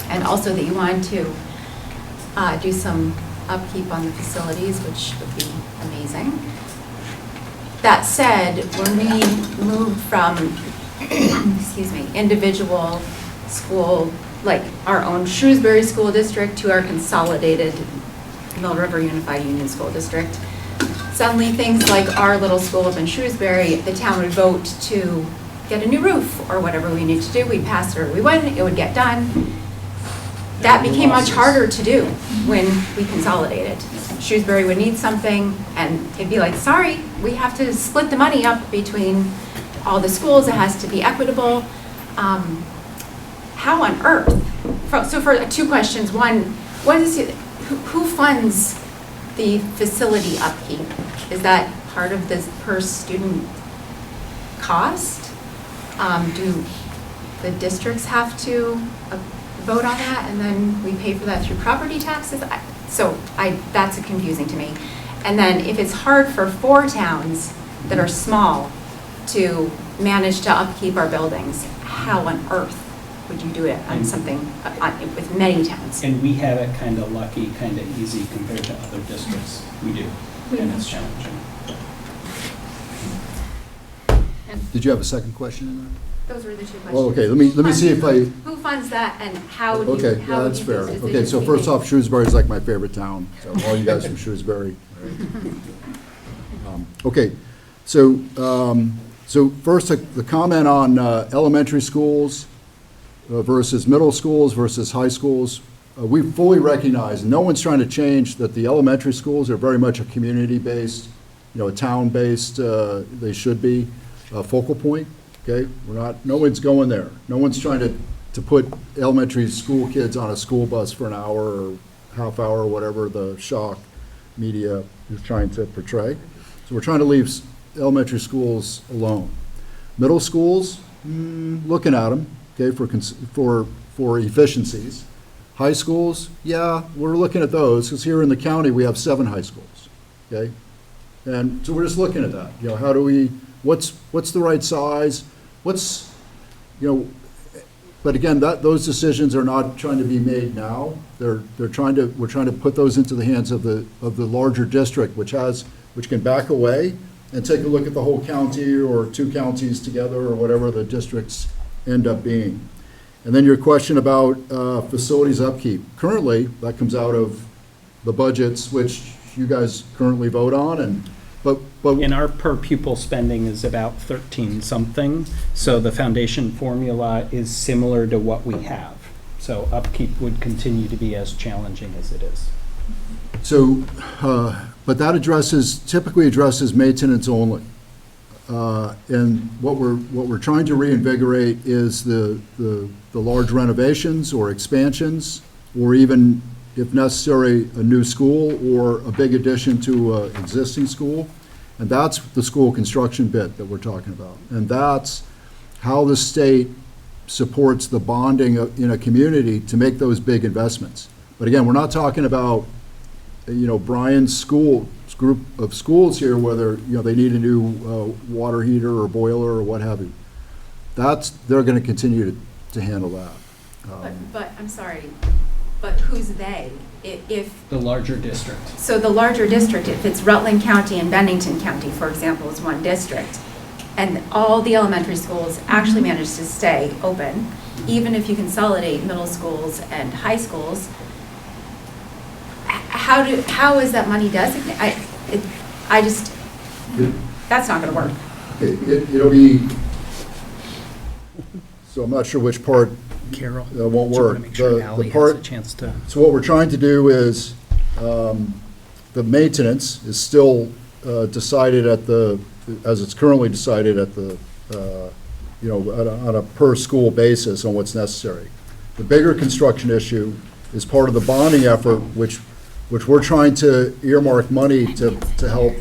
And also that you wanted to do some upkeep on the facilities, which would be amazing. That said, when we moved from, excuse me, individual school, like our own Shrewsbury School District to our consolidated Mill River Unified Union School District, suddenly things like our little school up in Shrewsbury, the town would vote to get a new roof or whatever we need to do. We'd pass it or we wouldn't, it would get done. That became much harder to do when we consolidated. Shrewsbury would need something and it'd be like, sorry, we have to split the money up between all the schools. It has to be equitable. How on earth? So for two questions. One, who funds the facility upkeep? Is that part of the per student cost? Do the districts have to vote on that and then we pay for that through property taxes? That's confusing to me. And then if it's hard for 4 towns that are small to manage to upkeep our buildings, how on earth would you do it on something with many towns? And we have it kind of lucky, kind of easy compared to other districts. We do, and it's challenging. Did you have a second question in there? Those were the two questions. Well, okay, let me see if I. Who funds that and how do you, Okay, yeah, that's fair. Okay, so first off, Shrewsbury is like my favorite town, so all you guys from Shrewsbury. Okay, so first, the comment on elementary schools versus middle schools versus high schools. We fully recognize, and no one's trying to change, that the elementary schools are very much a community-based, a town-based, they should be, focal point. Okay, no one's going there. No one's trying to put elementary school kids on a school bus for an hour or half hour or whatever the shock media is trying to portray. So we're trying to leave elementary schools alone. Middle schools, looking at them, okay, for efficiencies. High schools, yeah, we're looking at those, because here in the county we have 7 high schools, okay? And so we're just looking at that. How do we, what's the right size? but again, those decisions are not trying to be made now. We're trying to put those into the hands of the larger district, which can back away and take a look at the whole county or two counties together or whatever the districts end up being. And then your question about facilities upkeep. Currently, that comes out of the budgets, which you guys currently vote on, but And our per pupil spending is about 13 something, so the foundation formula is similar to what we have. So upkeep would continue to be as challenging as it is. So, but that typically addresses maintenance only. And what we're trying to reinvigorate is the large renovations or expansions, or even, if necessary, a new school or a big addition to an existing school. And that's the school construction bit that we're talking about. And that's how the state supports the bonding in a community to make those big investments. But again, we're not talking about, Brian's group of schools here, whether, they need a new water heater or boiler or what have you. They're going to continue to handle that. But, I'm sorry, but who's they? If The larger district. So the larger district, if it's Rutland County and Bennington County, for example, is one district, and all the elementary schools actually manage to stay open, even if you consolidate middle schools and high schools, how is that money designated? That's not going to work. It'll be, so I'm not sure which part Carol, won't do you work. wanna make sure Ally has a chance to? So what we're trying to do is, the maintenance is still decided as it's currently decided at the, on a per school basis on what's necessary. The bigger construction issue is part of the bonding effort, which we're trying to earmark money to help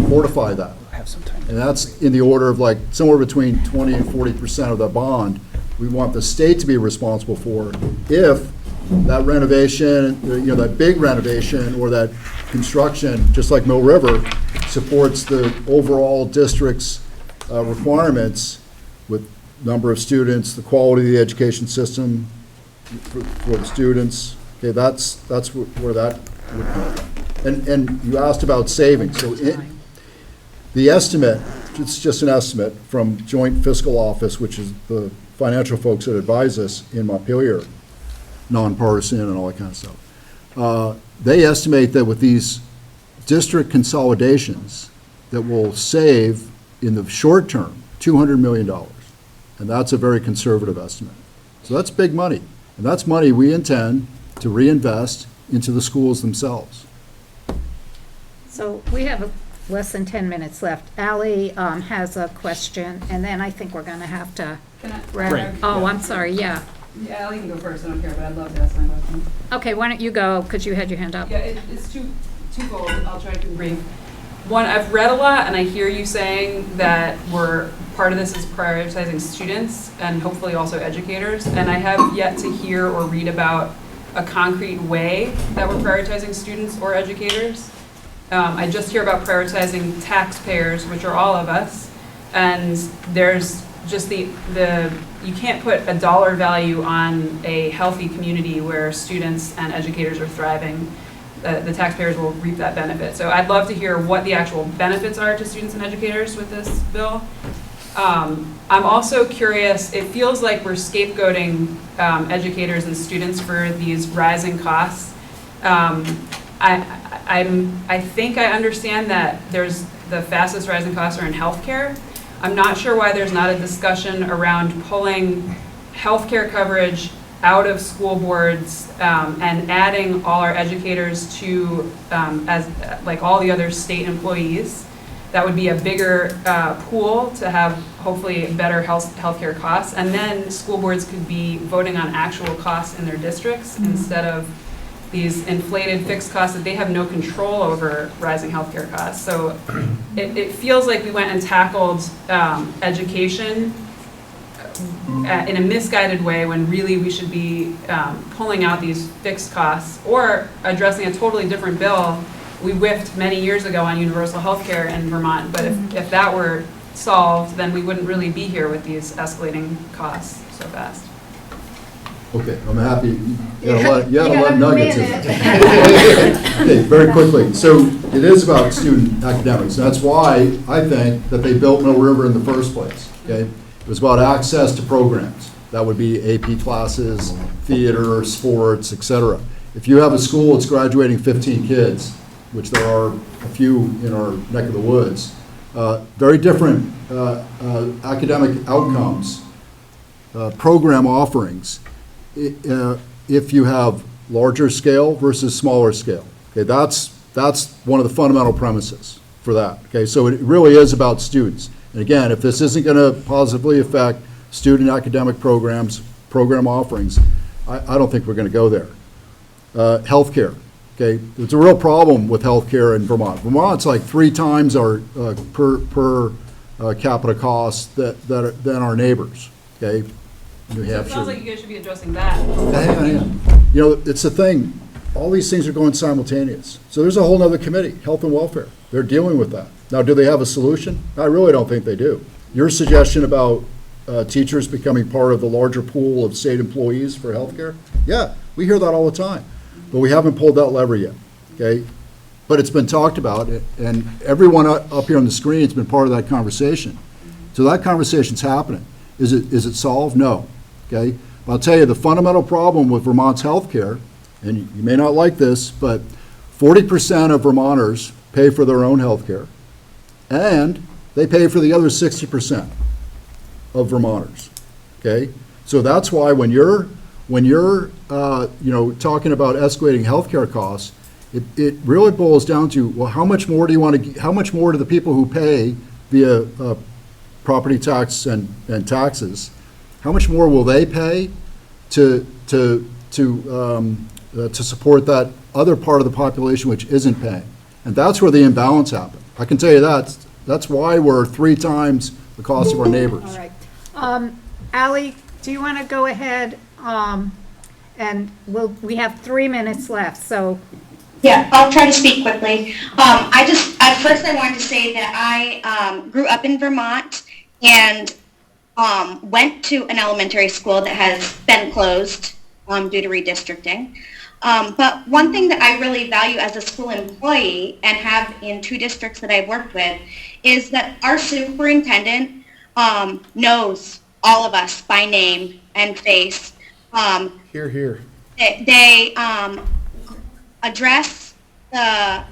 fortify that. Have some time. And that's in the order of like somewhere between 20 and 40% of the bond we want the state to be responsible for if that renovation, that big renovation or that construction, just like Mill River, supports the overall district's requirements with number of students, the quality of the education system for the students. Okay, that's where that would go. And you asked about savings. So the estimate, it's just an estimate from Joint Fiscal Office, which is the financial folks that advise us in Montpelier, nonpartisan and all that kind of stuff. They estimate that with these district consolidations that will save in the short term $200 million. And that's a very conservative estimate. So that's big money. And that's money we intend to reinvest into the schools themselves. So we have less than 10 minutes left. Ally has a question, and then I think we're going to have to wrap. Right. Oh, I'm sorry, yeah. Yeah, Ally can go first, I don't care, but I'd love to ask my question. Okay, why don't you go, because you had your hand up. Yeah, it's twofold, I'll try to be brief. One, I've read a lot, and I hear you saying that part of this is prioritizing students and hopefully also educators, and I have yet to hear or read about a concrete way that we're prioritizing students or educators. I just hear about prioritizing taxpayers, which are all of us, and there's just you can't put a dollar value on a healthy community where students and educators are thriving. The taxpayers will reap that benefit. So I'd love to hear what the actual benefits are to students and educators with this bill. I'm also curious, it feels like we're scapegoating educators and students for these rising costs. I think I understand that there's the fastest rising costs are in healthcare. I'm not sure why there's not a discussion around pulling healthcare coverage out of school boards and adding all our educators to, as like all the other state employees. That would be a bigger pool to have hopefully better healthcare costs. And then school boards could be voting on actual costs in their districts instead of these inflated fixed costs that they have no control over rising healthcare costs. So it feels like we went and tackled education in a misguided way when really we should be pulling out these fixed costs or addressing a totally different bill. We whiffed many years ago on universal health care in Vermont, but if that were solved, then we wouldn't really be here with these escalating costs. so fast. Okay, I'm happy. You had a You lot got of a nuggets in minute. it. Okay, very quickly. So it is about student academics. That's why I think that they built Mill River in the first place, okay? It was about access to programs. That would be AP classes, theater, sports, et cetera. If you have a school that's graduating 15 kids, which there are a few in our neck of the woods, very different academic outcomes, program offerings, if you have larger scale versus smaller scale. Okay, that's one of the fundamental premises for that. Okay, so it really is about students. And again, if this isn't going to positively affect student academic programs, program offerings, I don't think we're going to go there. Healthcare. Okay, there's a real problem with healthcare in Vermont. Vermont's like 3 times our per capita costs than our neighbors. Okay, New So it Hampshire. sounds like you guys should be addressing that. Hang on. You know, it's the thing. All these things are going simultaneous. So there's a whole other committee, health and welfare. They're dealing with that. Now, do they have a solution? I really don't think they do. Your suggestion about teachers becoming part of the larger pool of state employees for healthcare, yeah, we hear that all the time. But we haven't pulled that lever yet, okay? But it's been talked about, and everyone up here on the screen has been part of that conversation. So that conversation's happening. Is it solved? No, okay? But I'll tell you, the fundamental problem with Vermont's healthcare, and you may not like this, but 40% of Vermonters pay for their own healthcare, and they pay for the other 60% of Vermonters, okay? So that's why when you're talking about escalating healthcare costs, it really boils down to, well, how much more do the people who pay via property tax and taxes, how much more will they pay to support that other part of the population which isn't paying? And that's where the imbalance happened. I can tell you that's why we're 3 times the cost of our neighbors. All right. Ally, do you want to go ahead? And we have 3 minutes left, so. Yeah, I'll try to speak quickly. First I wanted to say that I grew up in Vermont and went to an elementary school that has been closed due to redistricting. But one thing that I really value as a school employee and have in 2 districts that I've worked with is that our superintendent knows all of us by name and face. Hear, hear. They address the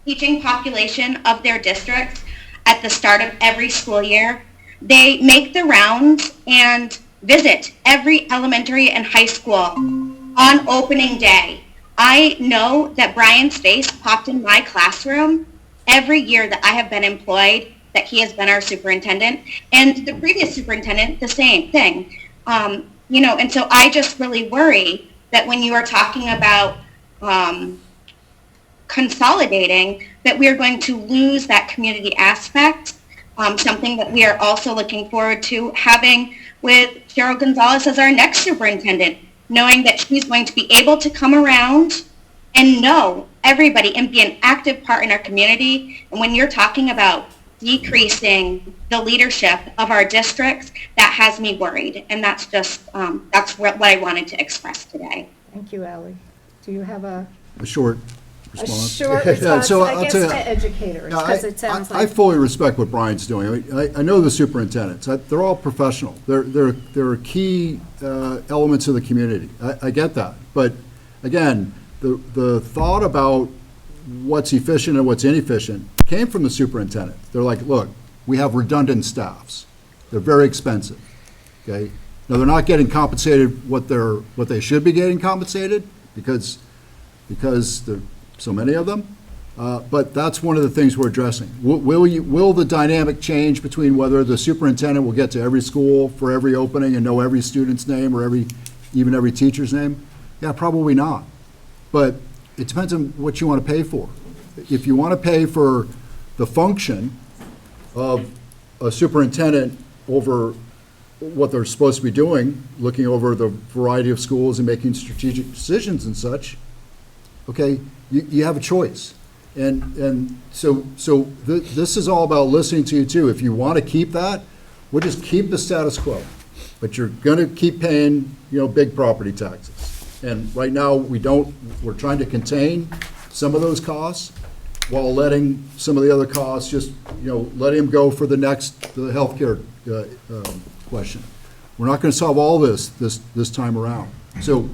teaching population of their district at the start of every school year. They make the rounds and visit every elementary and high school on opening day. I know that Brian's face popped in my classroom every year that I have been employed, that he has been our superintendent, and the previous superintendent, the same thing. And so I just really worry that when you are talking about consolidating, that we are going to lose that community aspect, something that we are also looking forward to having with Cheryl Gonzalez as our next superintendent, knowing that she's going to be able to come around and know everybody and be an active part in our community. And when you're talking about decreasing the leadership of our districts, that has me worried. And that's just, that's what I wanted to express today. Thank you, Ally. Do you have a short response? A short response, So I I'll guess, tell you, to educators, because it sounds I like. fully respect what Brian's doing. I know the superintendents. They're all professional. They're key elements of the community. I get that. But again, the thought about what's efficient and what's inefficient came from the superintendent. They're like, look, we have redundant staffs. They're very expensive, okay? Now, they're not getting compensated what they should be getting compensated because there are so many of them. But that's one of the things we're addressing. Will the dynamic change between whether the superintendent will get to every school for every opening and know every student's name or even every teacher's name? Yeah, probably not. But it depends on what you want to pay for. If you want to pay for the function of a superintendent over what they're supposed to be doing, looking over the variety of schools and making strategic decisions and such, okay, you have a choice. And so this is all about listening to you too. If you want to keep that, we'll just keep the status quo. but you're going to keep paying, big property taxes. And right now, we're trying to contain some of those costs while letting some of the other costs just, letting them go for the healthcare question. We're not going to solve all this time around. So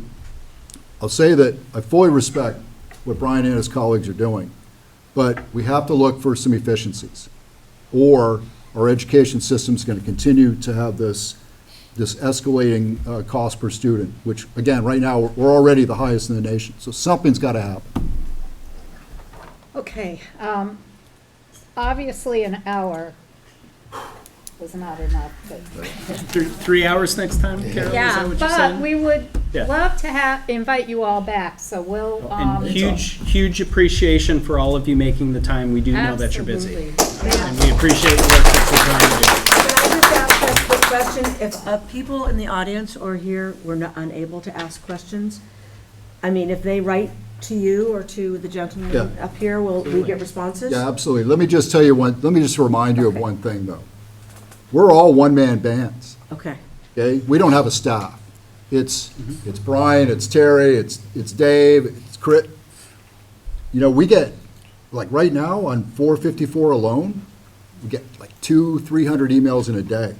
I'll say that I fully respect what Brian and his colleagues are doing, but we have to look for some efficiencies, or our education system is going to continue to have this escalating cost per student, which, again, right now, we're already the highest in the nation. So something's got to happen. Okay, obviously an hour was not enough, but. 3 hours next time, Carol? Is that Yeah, what you but said? we would Yeah. love to invite you all back, so we'll. And huge appreciation for all of you making the time. We do know that you're busy. Absolutely. And we appreciate the work that you're trying to do. Can I just ask a quick question? If people in the audience or here were unable to ask questions, I mean, if they write to you or to the gentleman Yeah. up here, will we get responses? Yeah, absolutely. Let me just remind you of one thing, though. We're all one-man bands, Okay. okay? We don't have a staff. It's Brian, it's Terry, it's Dave, it's Chris. We get, like right now on 454 alone, we get like 200-300 emails in a day.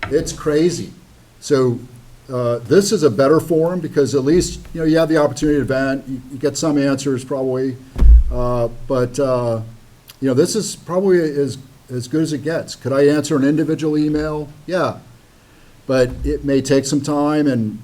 It's crazy. So this is a better forum because at least, you have the opportunity to vent, you get some answers probably. But this is probably as good as it gets. Could I answer an individual email? Yeah. But it may take some time, and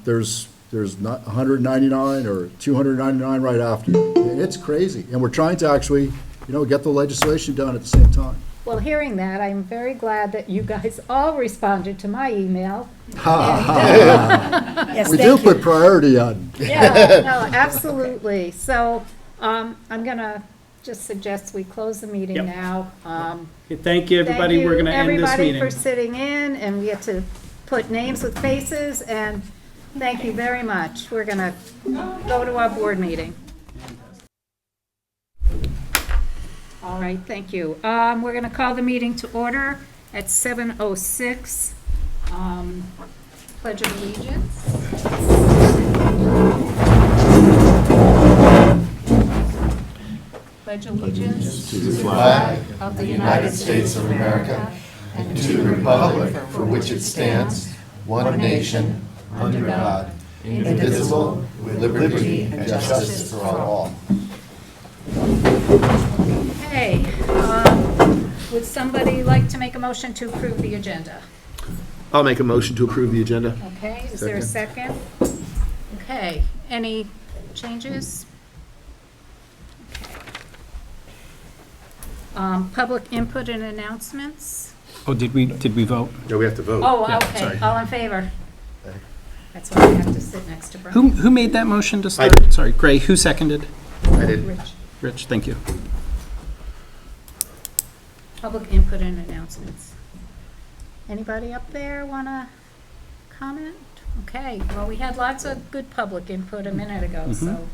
there's not 199 or 299 right after you. It's crazy. And we're trying to actually, get the legislation done at the same time. Well, hearing that, I'm very glad that you guys all responded to my email. Yes, We thank do put priority on. Yeah, no, absolutely. So I'm going to just suggest we close the meeting Yep. now. Okay, thank you, everybody. We're going to end this Everybody meeting. for sitting in, and we get to put names with faces, and thank you very much. We're going to go to our board meeting. All right, thank you. We're going to call the meeting to order at 7:06. Pledge of Allegiance. Pledge allegiance To the flag of the United States of America and to the republic for which it stands, one nation, under God, indivisible, with liberty and justice for all. Okay, would somebody like to make a motion to approve the agenda? I'll make a motion to approve the agenda. Okay, is there a second? Okay, any changes? Okay. Public input and announcements? Oh, did we vote? No, we have to vote. Oh, Yeah, okay, sorry. all in favor? That's why I have to sit next to Brian. Who made that motion to I start? did. Sorry, Gray, who seconded? I did. Rich. Rich, thank you. Public input and announcements. Anybody up there want to comment? Okay, well, we had lots of good public input a minute ago, so.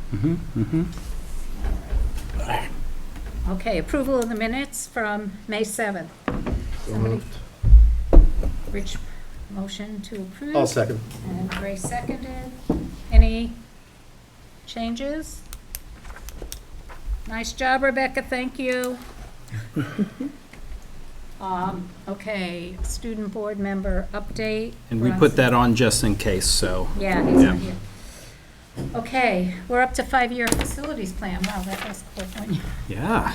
Okay, approval of the minutes from May 7th. Somebody, Rich, motion to approve. I'll second. And Ray seconded. Any changes? Nice job, Rebecca, thank you. Okay, student board member update. And we put that on just in case, so. Yeah, he's not here. Okay, we're up to 5-year facilities plan. Wow, that was quick, wasn't it? Yeah.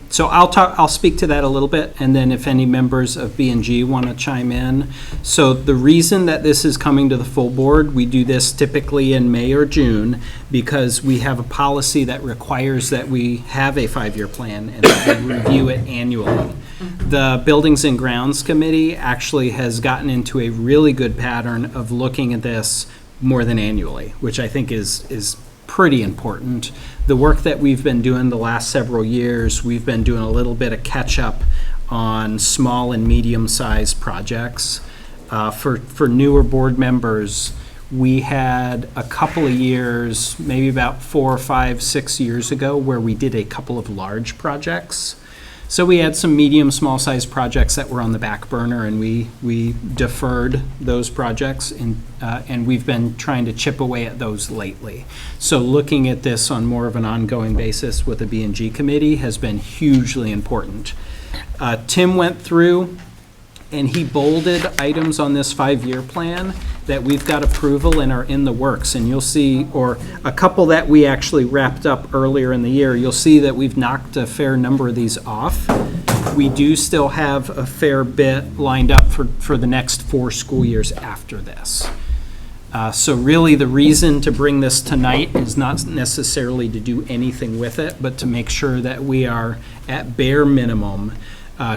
So I'll speak to that a little bit, and then if any members of B&G want to chime in. So the reason that this is coming to the full board, we do this typically in May or June, because we have a policy that requires that we have a 5-year plan and that we review it annually. The Buildings and Grounds Committee actually has gotten into a really good pattern of looking at this more than annually, which I think is pretty important. The work that we've been doing the last several years, we've been doing a little bit of catch-up on small and medium-sized projects. For newer board members, we had a couple of years, maybe about 4 or 5, 6 years ago, where we did a couple of large projects. So we had some medium, small-sized projects that were on the back burner, and we deferred those projects, and we've been trying to chip away at those lately. So looking at this on more of an ongoing basis with the B&G committee has been hugely important. Tim went through and he bolded items on this 5-year plan that we've got approval and are in the works. And you'll see, or a couple that we actually wrapped up earlier in the year, you'll see that we've knocked a fair number of these off. We do still have a fair bit lined up for the next 4 school years after this. So really the reason to bring this tonight is not necessarily to do anything with it, but to make sure that we are at bare minimum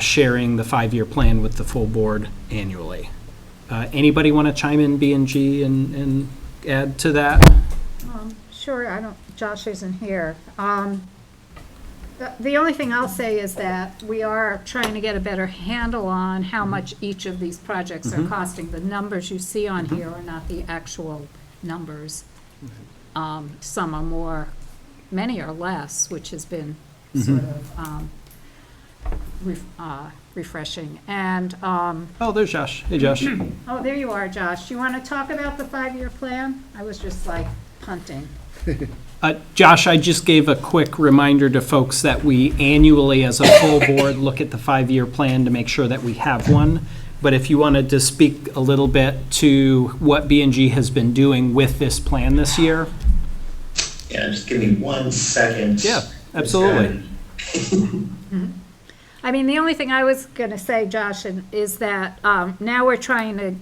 sharing the 5-year plan with the full board annually. Anybody want to chime in, B&G, and add to that? Sure, Josh isn't here. The only thing I'll say is that we are trying to get a better handle on how much each of these projects are costing. The numbers you see on here are not the actual numbers. Some are more, many are less, which has been sort of refreshing. And oh, there's Josh. Hey, Josh. oh, there you are, Josh. You want to talk about the 5-year plan? I was just like punting. Josh, I just gave a quick reminder to folks that we annually, as a full board, look at the 5-year plan to make sure that we have one. But if you wanted to speak a little bit to what B&G has been doing with this plan this year. Yeah, just give me 1 second. Yeah, absolutely. I mean, the only thing I was going to say, Josh, is that now we're trying to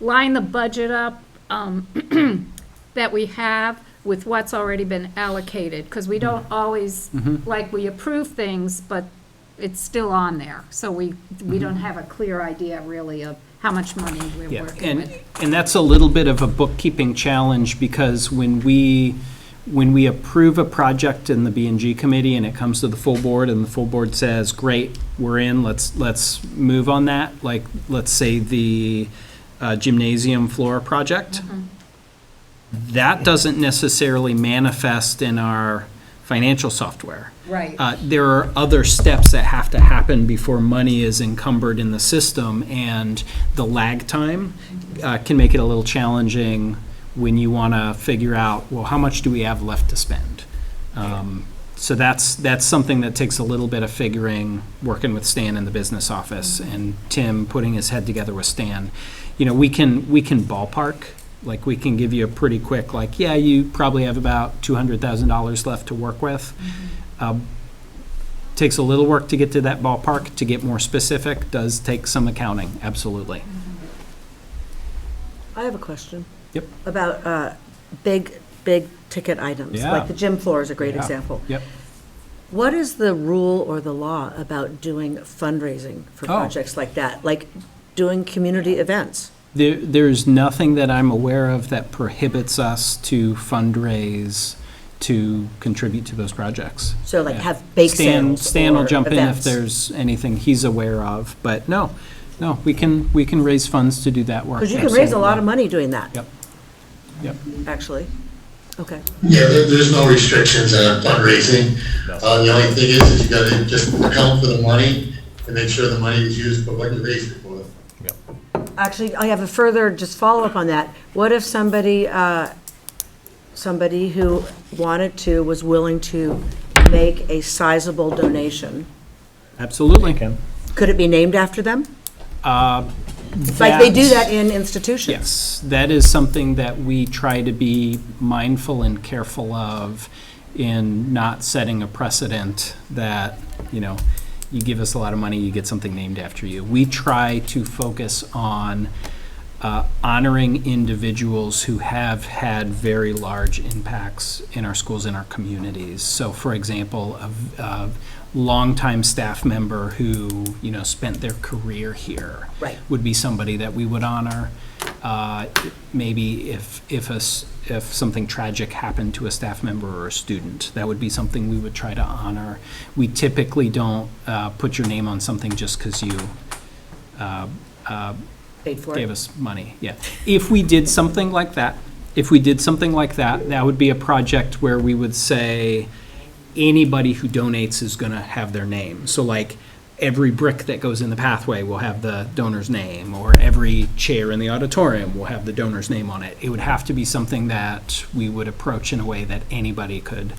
line the budget up that we have with what's already been allocated, because we don't always, like, we approve things, but it's still on there. So we don't have a clear idea, really, of how much money we're working with. And that's a little bit of a bookkeeping challenge, because when we approve a project in the B&G committee and it comes to the full board and the full board says, great, we're in, let's move on that. Like, let's say the gymnasium floor project. That doesn't necessarily manifest in our financial software. Right. There are other steps that have to happen before money is encumbered in the system, and the lag time can make it a little challenging when you want to figure out, well, how much do we have left to spend? So that's something that takes a little bit of figuring, working with Stan in the business office and Tim putting his head together with Stan. You know, we can ballpark, like we can give you a pretty quick, like, yeah, you probably have about $200,000 left to work with. Takes a little work to get to that ballpark. To get more specific does take some accounting, absolutely. I have a question. Yep. About big ticket items. Yeah. Like the gym floor is a great Yeah. example. Yep. What is the rule or the law about doing fundraising for projects like that? Like doing community events? There's nothing that I'm aware of that prohibits us to fundraise to contribute to those projects. So like have bake sales Stan will or jump events. in if there's anything he's aware of, but no, we can raise funds to do that work. Because you can raise a lot of money doing that. Yep. Actually. Okay. Yeah, there's no restrictions on fundraising. The only thing is you gotta just account for the money and make sure the money is used for what you raised it for. Actually, I have a further just follow-up on that. What if somebody who wanted to, was willing to make a sizable donation? Absolutely. Could it be named after them? Like they do that in institutions. Yes, that is something that we try to be mindful and careful of in not setting a precedent that, you give us a lot of money, you get something named after you. We try to focus on honoring individuals who have had very large impacts in our schools and our communities. So, for example, a longtime staff member who, spent their career here would be somebody that we would honor. Maybe if something tragic happened to a staff member or a student, that would be something we would try to honor. We typically don't put your name on something just because you paid for gave us money. Yeah. If we did something like that, that would be a project where we would say, anybody who donates is going to have their name. So like every brick that goes in the pathway will have the donor's name, or every chair in the auditorium will have the donor's name on it. It would have to be something that we would approach in a way that anybody could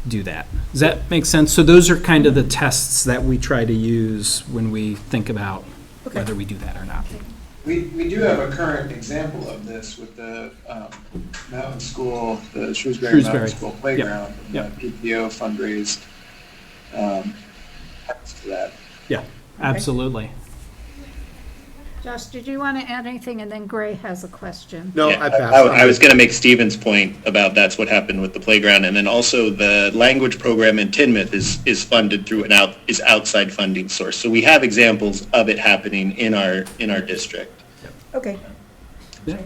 do that. Does that make sense? So those are kind of the tests that we try to use when we think about whether we do that or not. We do have a current example of this with the Mountain School, the Shrewsbury Mountain School playground. Yep. The PTO fundraised to that. Yeah, absolutely. Josh, did you want to add anything? And then Gray has a question. No, Yeah, I passed. I was going to make Stephen's point about that's what happened with the playground, and then also the language program in Tinmouth is funded through is outside funding source. So we have examples of it happening in our district. Okay. And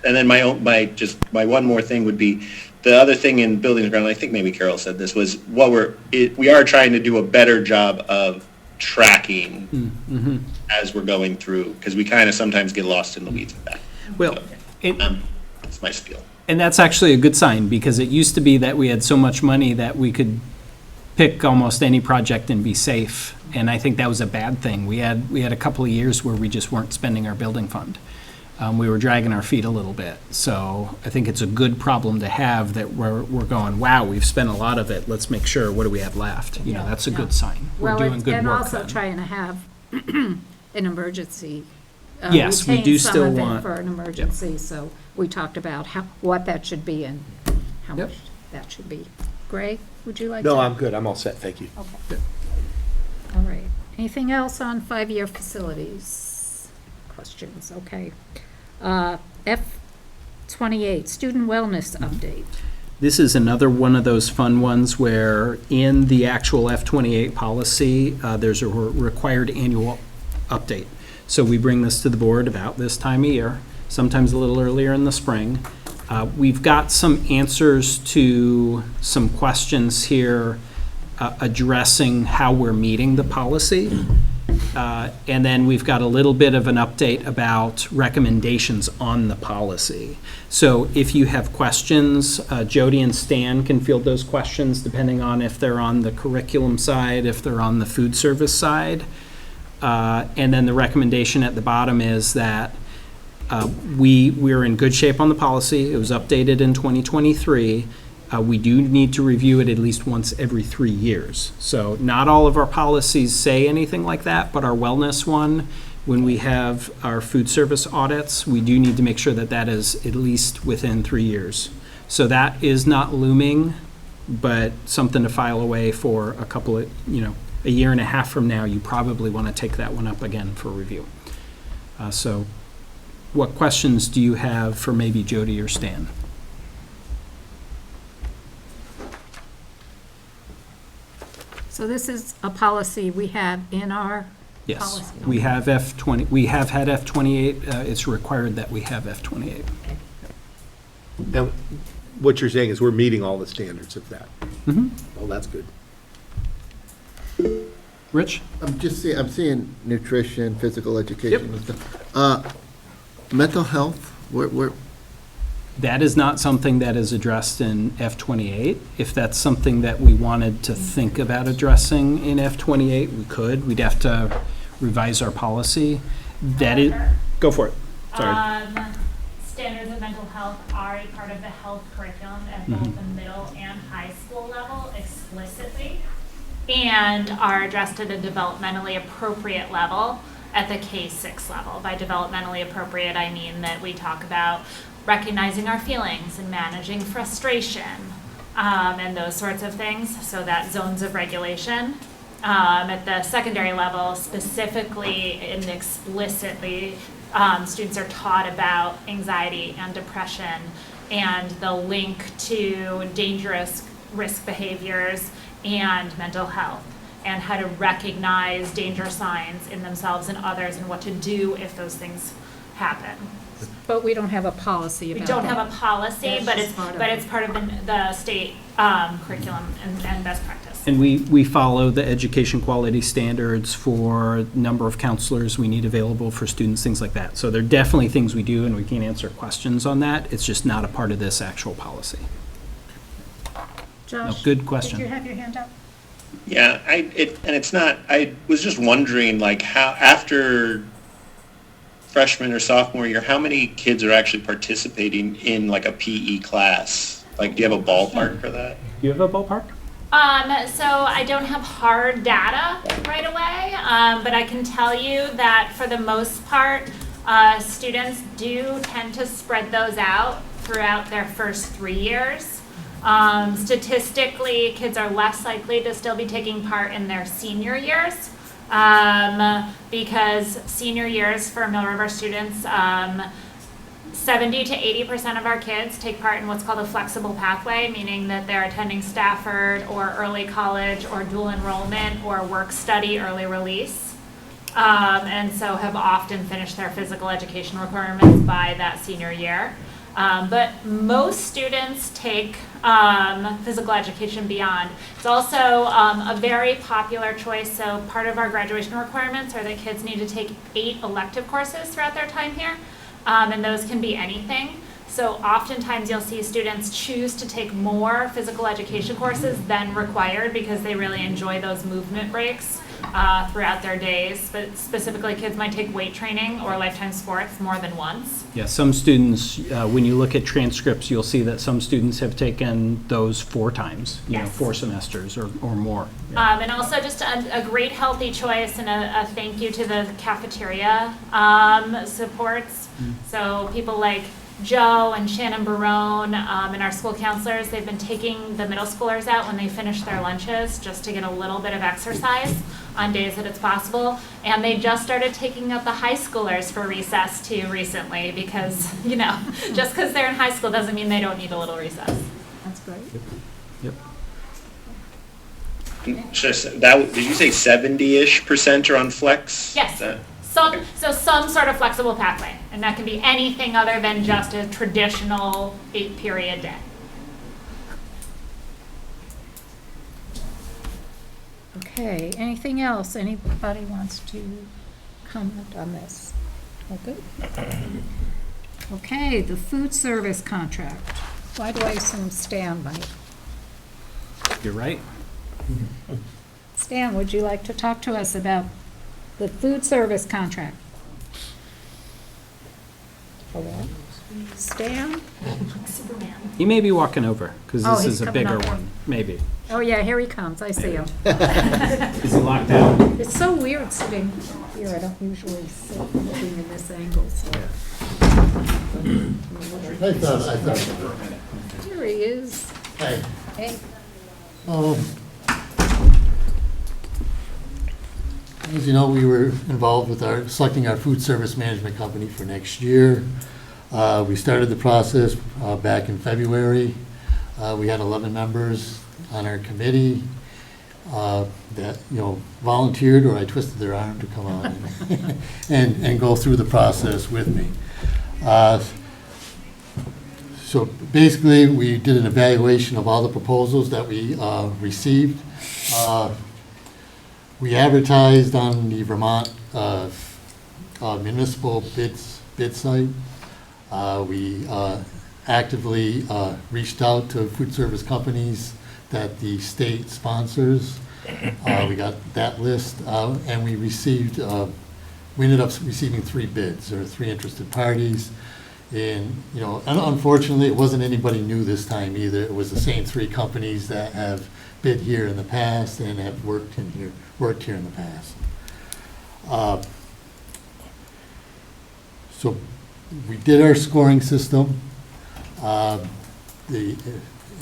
then my one more thing would be the other thing in buildings and ground. I think maybe Carol said this was we are trying to do a better job of tracking as we're going through, because we kind of sometimes get lost in the weeds with that. Well, that's my spiel. And that's actually a good sign, because it used to be that we had so much money that we could pick almost any project and be safe. And I think that was a bad thing. We had a couple of years where we just weren't spending our building fund. We were dragging our feet a little bit. So I think it's a good problem to have, that we're going, wow, we've spent a lot of it. Let's make sure, what do we have left? You know, that's a good sign. We're doing good and work also then. trying to have an emergency. Yes, we do retain some still of it want- for an emergency. So we talked about what that should be and how Yep. much that should be. Gray, would you like to? No, I'm good. I'm all set. Thank you. Okay. All right. Anything else on 5-year facilities? Questions? Okay. F28 Student Wellness update. This is another one of those fun ones where in the actual F28 policy, there's a required annual update. So we bring this to the board about this time of year, sometimes a little earlier in the spring. We've got some answers to some questions here addressing how we're meeting the policy. And then we've got a little bit of an update about recommendations on the policy. So if you have questions, Jody and Stan can field those questions depending on if they're on the curriculum side, if they're on the food service side. And then the recommendation at the bottom is that we're in good shape on the policy. It was updated in 2023. We do need to review it at least once every 3 years. So not all of our policies say anything like that, but our wellness one, when we have our food service audits, we do need to make sure that that is at least within 3 years. So that is not looming, but something to file away for a couple of, a year and a half from now, you probably want to take that one up again for review. So what questions do you have for maybe Jody or Stan? So this is a policy we have in our Yes, policy. we have F20, we have had F28, it's required that we have F28. Now, what you're saying is we're meeting all the standards of that. Mhm. Well, that's good. Rich? I'm seeing nutrition, physical education and stuff. Mental health, where? That is not something that is addressed in F28. If that's something that we wanted to think about addressing in F28, we could. We'd have to revise our policy. That is, go for it. Sorry. Standards of mental health are a part of the health curriculum at both the middle and high school level explicitly, and are addressed at a developmentally appropriate level at the K-6 level. By developmentally appropriate, I mean that we talk about recognizing our feelings and managing frustration and those sorts of things, so that zones of regulation. At the secondary level, specifically and explicitly, students are taught about anxiety and depression and the link to dangerous risk behaviors and mental health, and how to recognize danger signs in themselves and others and what to do if those things happen. But we don't have a policy about We that. don't have a policy, That's but just it's part of but it. it's part of the state curriculum and best practice. And we follow the education quality standards for number of counselors we need available for students, things like that. So there are definitely things we do, and we can answer questions on that. It's just not a part of this actual policy. Josh? good question. Did you have your hand up? Yeah, I was just wondering, like, how, after freshman or sophomore year, how many kids are actually participating in like a PE class? Like, do you have a ballpark for that? Do you have a ballpark? So I don't have hard data right away, but I can tell you that for the most part, students do tend to spread those out throughout their first 3 years. Statistically, kids are less likely to still be taking part in their senior years, because senior years for Mill River students, 70 to 80% of our kids take part in what's called a flexible pathway, meaning that they're attending Stafford or early college or dual enrollment or work study early release, and so have often finished their physical education requirements by that senior year. But most students take physical education beyond. It's also a very popular choice. So part of our graduation requirements are that kids need to take 8 elective courses throughout their time here, and those can be anything. So oftentimes you'll see students choose to take more physical education courses than required because they really enjoy those movement breaks throughout their days. But specifically, kids might take weight training or lifetime sports more than once. Yeah, some students, when you look at transcripts, you'll see that some students have taken those 4 times, you know, 4 semesters or more. Yeah. And also just a great healthy choice, and a thank you to the cafeteria supports. So people like Joe and Shannon Barone and our school counselors, they've been taking the middle schoolers out when they finish their lunches just to get a little bit of exercise on days that it's possible. And they just started taking out the high schoolers for recess too recently because, you know, just because they're in high school doesn't mean they don't need a little recess. That's great. Yep. Did you say 70-ish% are on flex? Yes. Some sort of flexible pathway, and that can be anything other than just a traditional 8-period day. Okay, anything else? Anybody wants to comment on this? All good? Okay, the food service contract. Why do I assume Stan might? You're right. Stan, would you like to talk to us about the food service contract? Hello? Stan? Superman. He may be walking over because Oh, this he's is a coming bigger up. one, maybe. Oh, yeah, here he comes. I see him. Is he locked out? It's so weird sitting here. I don't usually sit looking in this angle, so. I thought. Here he is. Hey. Hey. As you know, we were involved with selecting our food service management company for next year. We started the process back in February. We had 11 members on our committee that, volunteered, or I twisted their arm to come on and go through the process with me. So basically, we did an evaluation of all the proposals that we received. We advertised on the Vermont municipal bid site. We actively reached out to food service companies that the state sponsors. We got that list, and we ended up receiving 3 bids, or 3 interested parties. And, unfortunately, it wasn't anybody new this time either. It was the same 3 companies that have bid here in the past and have worked here in the past. So we did our scoring system.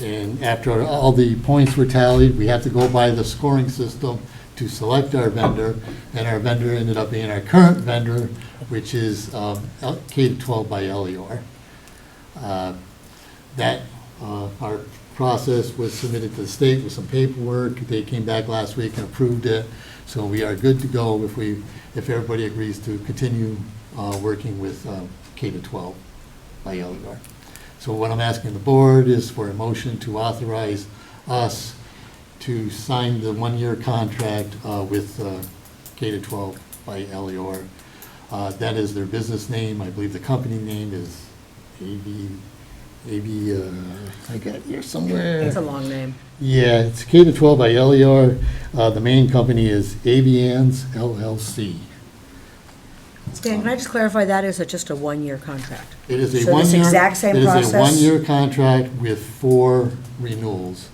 And after all the points were tallied, we had to go by the scoring system to select our vendor, and our vendor ended up being our current vendor, which is K-12 by Elior. Our process was submitted to the state with some paperwork. They came back last week and approved it, so we are good to go if everybody agrees to continue working with K-12 by Elior. So what I'm asking the board is for a motion to authorize us to sign the 1-year contract with K-12 by Elior. That is their business name. I believe the company name is maybe, I got it here somewhere. It's a long name. Yeah, it's K-12 by LER. The main company is Avians LLC. Stan, can I just clarify, that is just a one-year contract? It is a So one-year. this exact same process? It is a one-year contract with 4 renewals.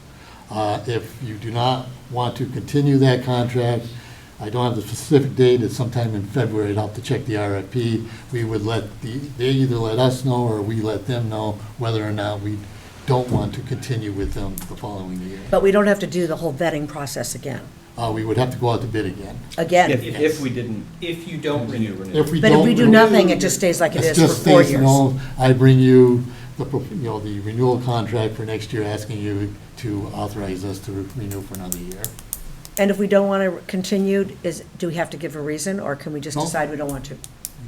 If you do not want to continue that contract, I don't have the specific date, it's sometime in February, I'd have to check the RFP. We would they either let us know or we let them know whether or not we don't want to continue with them the following year. But we don't have to do the whole vetting process again? We would have to go out to bid again. Again? If you don't renew. But if we do nothing, it just stays like it is for 4 years? I bring you the renewal contract for next year, asking you to authorize us to renew for another year. And if we don't want to continue, do we have to give a reason, or can we just No. decide we don't want to? You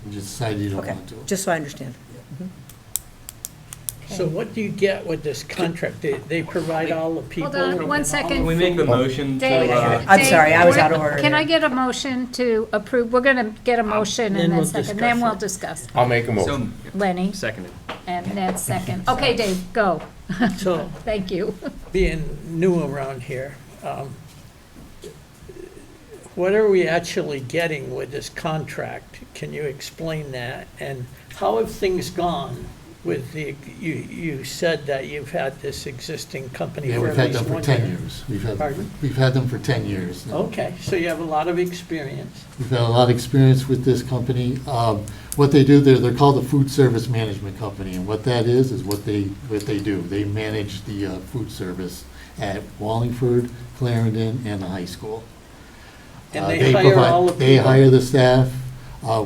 can just decide you don't Okay, want to. just so I understand. So what do you get with this contract? They provide all the people? Hold on, one second. Can we make the motion Dave, to, I'm sorry, I was Dave, out of order Can there. I get a motion to approve? We're going to get a motion Then and then we'll second, discuss then we'll it. discuss. I'll make a motion. Lenny, Seconded. and Ned second. Okay, Dave, go. So, Thank you. being new around here, what are we actually getting with this contract? Can you explain that? And how have things gone with you said that you've had this existing company Yeah, for we've at had least them for 1 10 year? years. Pardon? We've had them for 10 years. now. Okay, so you have a lot of experience. We've had a lot of experience with this company. What they do, they're called the Food Service Management Company, and what that is what they do. They manage the food service at Wallingford, Clarendon, and the high school. And they hire all the people? They hire the staff.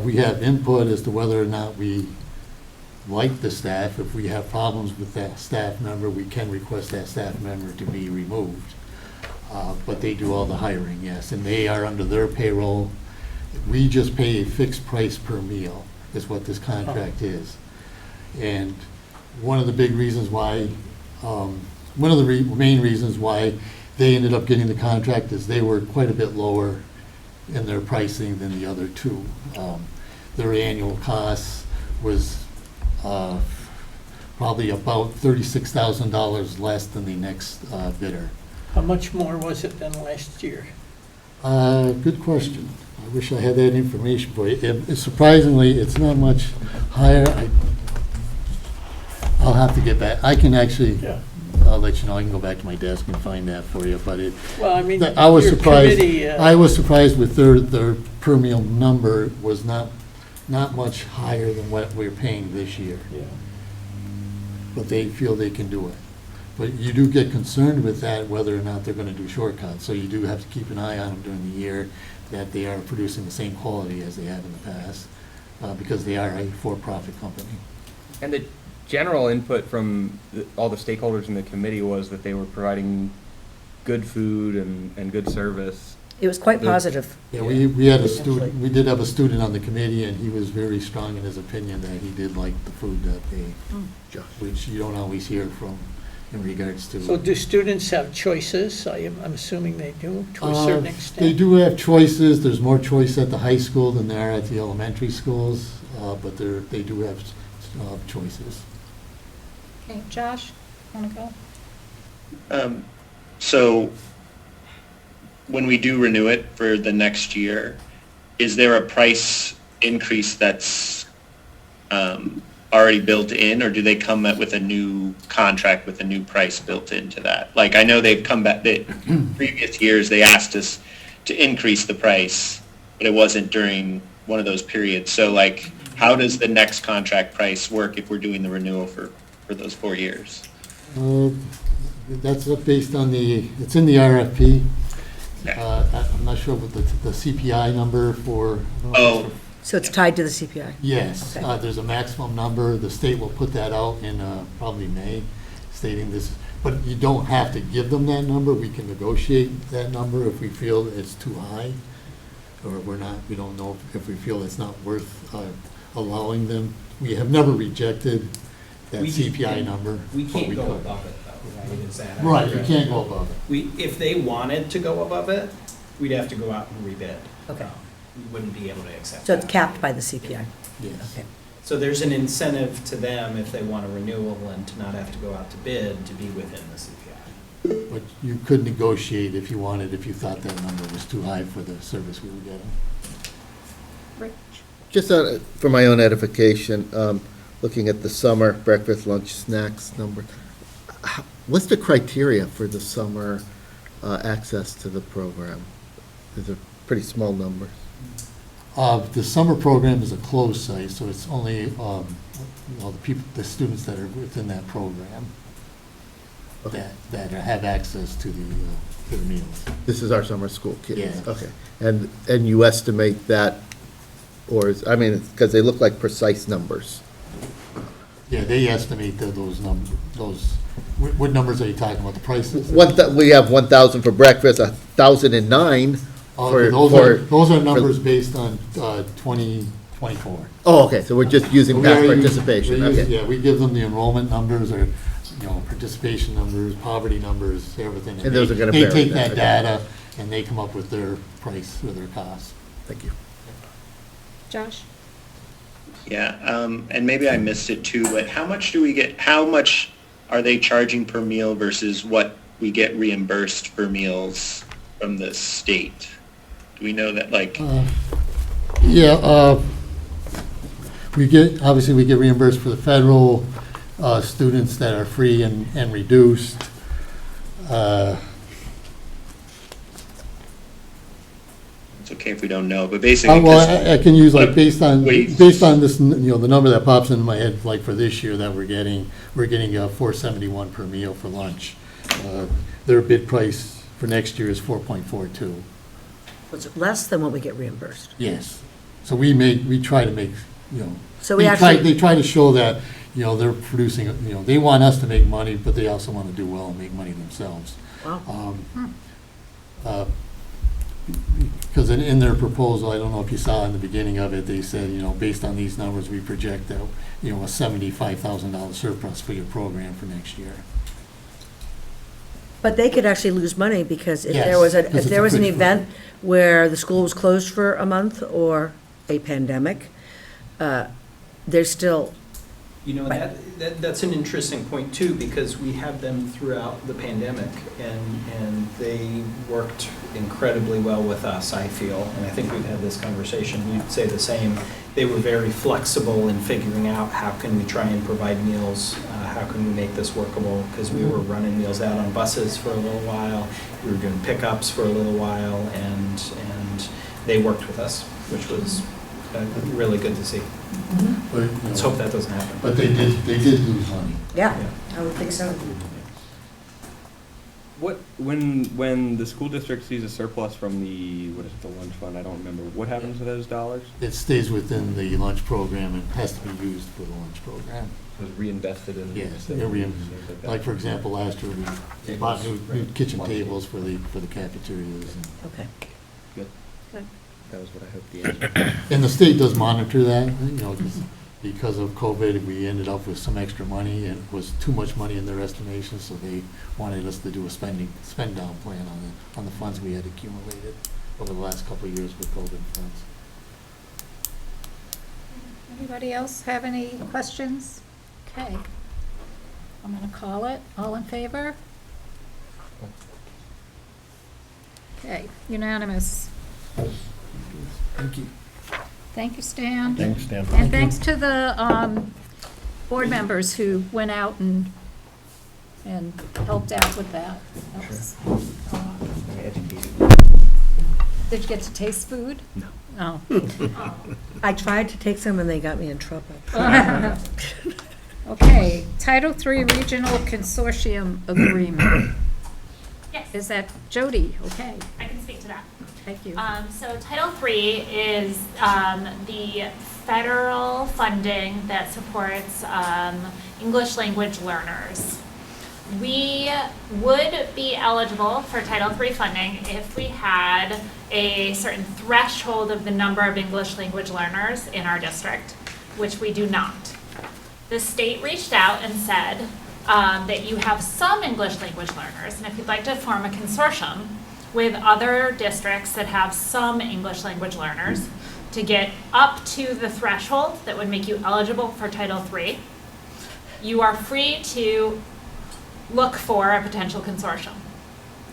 We have input as to whether or not we like the staff. If we have problems with that staff member, we can request that staff member to be removed. But they do all the hiring, yes, and they are under their payroll. We just pay a fixed price per meal, is what this contract is. And one of the big reasons why, one of the main reasons why they ended up getting the contract is they were quite a bit lower in their pricing than the other two. Their annual cost was probably about $36,000 less than the next bidder. How much more was it than last year? Good question. I wish I had that information for you. Surprisingly, it's not much higher. I'll have to get back. I can actually, Yeah. I'll let you know. I can go back to my desk and find that for you, but Well, I mean, I was your surprised. committee, I was surprised with their per meal number was not much higher than what we're paying this year. Yeah. But they feel they can do it. But you do get concerned with that, whether or not they're gonna do shortcuts. So you do have to keep an eye on them during the year, that they are producing the same quality as they have in the past, because they are a for-profit company. And the general input from all the stakeholders in the committee was that they were providing good food and good service. It was quite positive. Yeah, we had a student, we did have a student on the committee, and he was very strong in his opinion that he did like the food that they, which you don't always hear from in regards to. So do students have choices? I'm assuming they do, to a certain extent? They do have choices. There's more choice at the high school than there are at the elementary schools, but they do have choices. Okay, Josh, want to go? So when we do renew it for the next year, is there a price increase that's already built in, or do they come up with a new contract with a new price built into that? Like, I know they've come back, previous years, they asked us to increase the price, but it wasn't during one of those periods. So like, how does the next contract price work if we're doing the renewal for those 4 years? That's based on it's in the RFP. I'm not sure what the CPI number for. Oh. So it's tied to the CPI? Yes, Okay. there's a maximum number. The state will put that out in probably May, stating this. But you don't have to give them that number. We can negotiate that number if we feel it's too high, or we don't know if we feel it's not worth allowing them. We have never rejected that CPI number. We but can't go could. above it, though, right? Is that Right, you accurate? can't go above it. If they wanted to go above it, we'd have to go out and rebid. Okay. We wouldn't be able to accept So that. it's capped by the CPI? Yes. Okay. So there's an incentive to them if they want a renewal and to not have to go out to bid to be within the CPI. But you could negotiate if you wanted, if you thought that number was too high for the service we were getting. Rich? Just for my own edification, looking at the summer breakfast, lunch, snacks number, what's the criteria for the summer access to the program? Is it pretty small numbers? The summer program is a closed site, so it's only the students that are within that program that have access to the meals. This is our summer school kids? Yes. Okay. And you estimate that, because they look like precise numbers. Yeah, they estimate those numbers, what numbers are you talking about, the prices? We have 1,000 for breakfast, 1,009 for. Those are numbers based on 2024. Oh, okay, so we're just using past participation, okay. Yeah, we give them the enrollment numbers or, participation numbers, poverty numbers, everything. And those are gonna They vary take then, that okay. data and they come up with their price or their cost. Thank you. Josh? Yeah, and maybe I missed it too, but how much are they charging per meal versus what we get reimbursed for meals from the state? Do we know that, Obviously we get reimbursed for the federal students that are free and reduced. It's okay if we don't know, but basically. I can use based on this, the number that pops into my head, like for this year that we're getting $4.71 per meal for lunch. Their bid price for next year is $4.42. Was less than what we get reimbursed? Yes. So we try to make, So they try to show that, they're producing, they want us to make money, but they also want to do well and make money themselves. Wow. Because in their proposal, I don't know if you saw in the beginning of it, they said, based on these numbers, we project that, a $75,000 surplus for your program for next year. But they could actually lose money because if Yes, there was because it's a an bridge event where the school was closed for a month or a pandemic, there's still. That's an interesting point too, because we had them throughout the pandemic and they worked incredibly well with us, I feel, and I think we've had this conversation, you'd say the same. They were very flexible in figuring out how can we try and provide meals, how can we make this workable, because we were running meals out on buses for a little while, we were doing pickups for a little while, and they worked with us, which was really good to see. But, Let's hope that doesn't happen. But they did lose money. Yeah, I would think so. When the school district sees a surplus from the lunch fund, I don't remember, what happens to those dollars? It stays within the lunch program and has to be used for the lunch program. It was reinvested in? Yes, like for example, last year we bought new kitchen tables for the cafeterias. Okay. Good. Good. That was what I hoped the answer. And the state does monitor that, because of COVID, we ended up with some extra money and it was too much money in their estimation, so they wanted us to do a spend down plan on the funds we had accumulated over the last couple of years with COVID funds. Anybody else have any questions? Okay. I'm going to call it. All in favor? Okay, unanimous. Thank you. Thank you, Stan. Thanks, Stan. And thanks to the board members who went out and helped out with that. That was, did you get to taste food? No. Oh. I tried to take some and they got me in trouble. Okay, Title III Regional Consortium Agreement. Yes. Is that Jody? Okay. I can speak to that. Thank you. So Title III is the federal funding that supports English language learners. We would be eligible for Title III funding if we had a certain threshold of the number of English language learners in our district, which we do not. The state reached out and said that you have some English language learners, and if you'd like to form a consortium with other districts that have some English language learners, to get up to the threshold that would make you eligible for Title III, you are free to look for a potential consortium.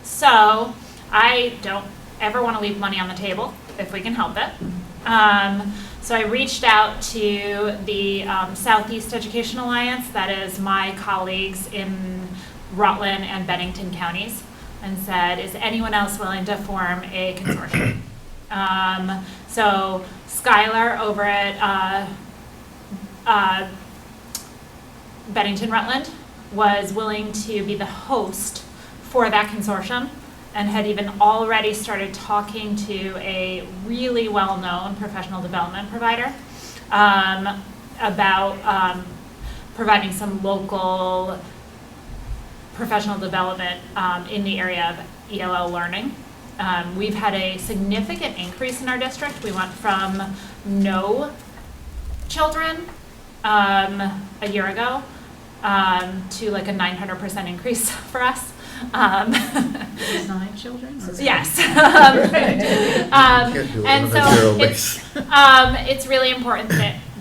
So I don't ever want to leave money on the table if we can help it. So I reached out to the Southeast Education Alliance, that is my colleagues in Rutland and Bennington counties, and said, is anyone else willing to form a consortium? So Skylar over at Bennington Rutland was willing to be the host for that consortium, and had even already started talking to a really well-known professional development provider about providing some local professional development in the area of ELL learning. We've had a significant increase in our district. We went from no children a year ago to like a 900% increase for us. 9 children? Yes. And so it's really important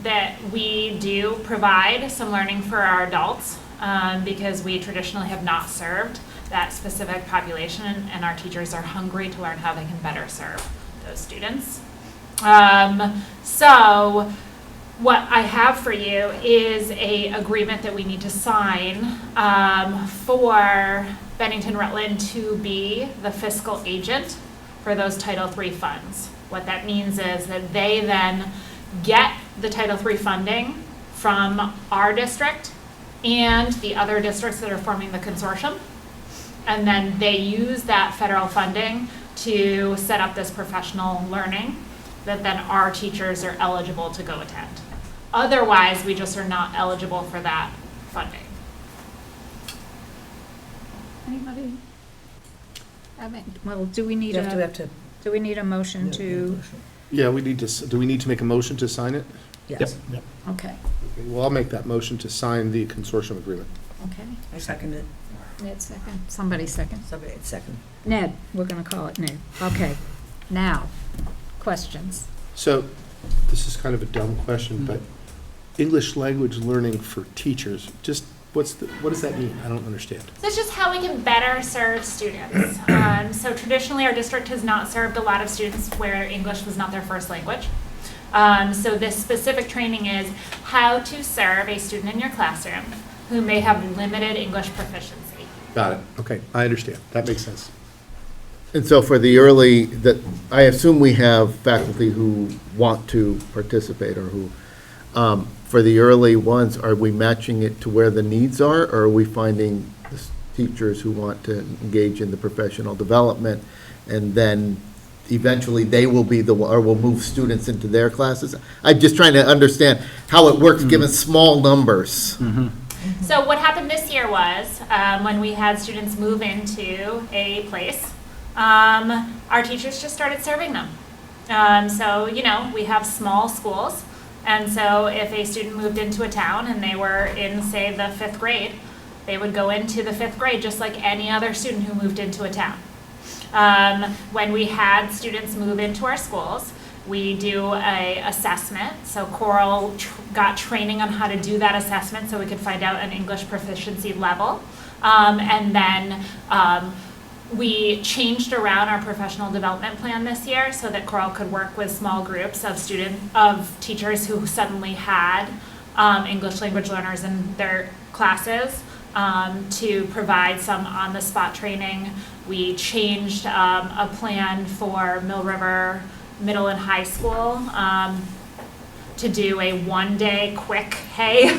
that we do provide some learning for our adults because we traditionally have not served that specific population, and our teachers are hungry to learn how they can better serve those students. So what I have for you is a agreement that we need to sign for Bennington Rutland to be the fiscal agent for those Title III funds. What that means is that they then get the Title III funding from our district and the other districts that are forming the consortium, and then they use that federal funding to set up this professional learning that then our teachers are eligible to go attend. Otherwise, we just are not eligible for that funding. Anybody? Well, do we need You have to- do we need a motion to? Yeah, we need to, do we need to make a motion to sign it? Yes. Yep. Okay, Okay, well, I'll make that motion to sign the consortium agreement. okay. I second it. Ned second. Somebody second. Somebody second. Ned, we're gonna call it Ned. Okay. Now, questions. So, this is kind of a dumb question, but English language learning for teachers, just what does that mean? I don't understand. So it's just how we can better serve students. So traditionally, our district has not served a lot of students where English was not their first language. So this specific training is how to serve a student in your classroom who may have limited English proficiency. Got it. Okay, I understand. That makes sense. And so for the early, I assume we have faculty who want to participate or who, for the early ones, are we matching it to where the needs are, or are we finding the teachers who want to engage in the professional development, and then eventually they will be or will move students into their classes? I'm just trying to understand how it works given small numbers. So what happened this year was when we had students move into a place, our teachers just started serving them. So, we have small schools. And so if a student moved into a town and they were in, say, the 5th grade, they would go into the 5th grade just like any other student who moved into a town. When we had students move into our schools, we do a assessment. So Coral got training on how to do that assessment so we could find out an English proficiency level. And then we changed around our professional development plan this year so that Coral could work with small groups of teachers who suddenly had English language learners in their classes to provide some on-the-spot training. We changed a plan for Mill River Middle and High School to do a one-day quick, hey,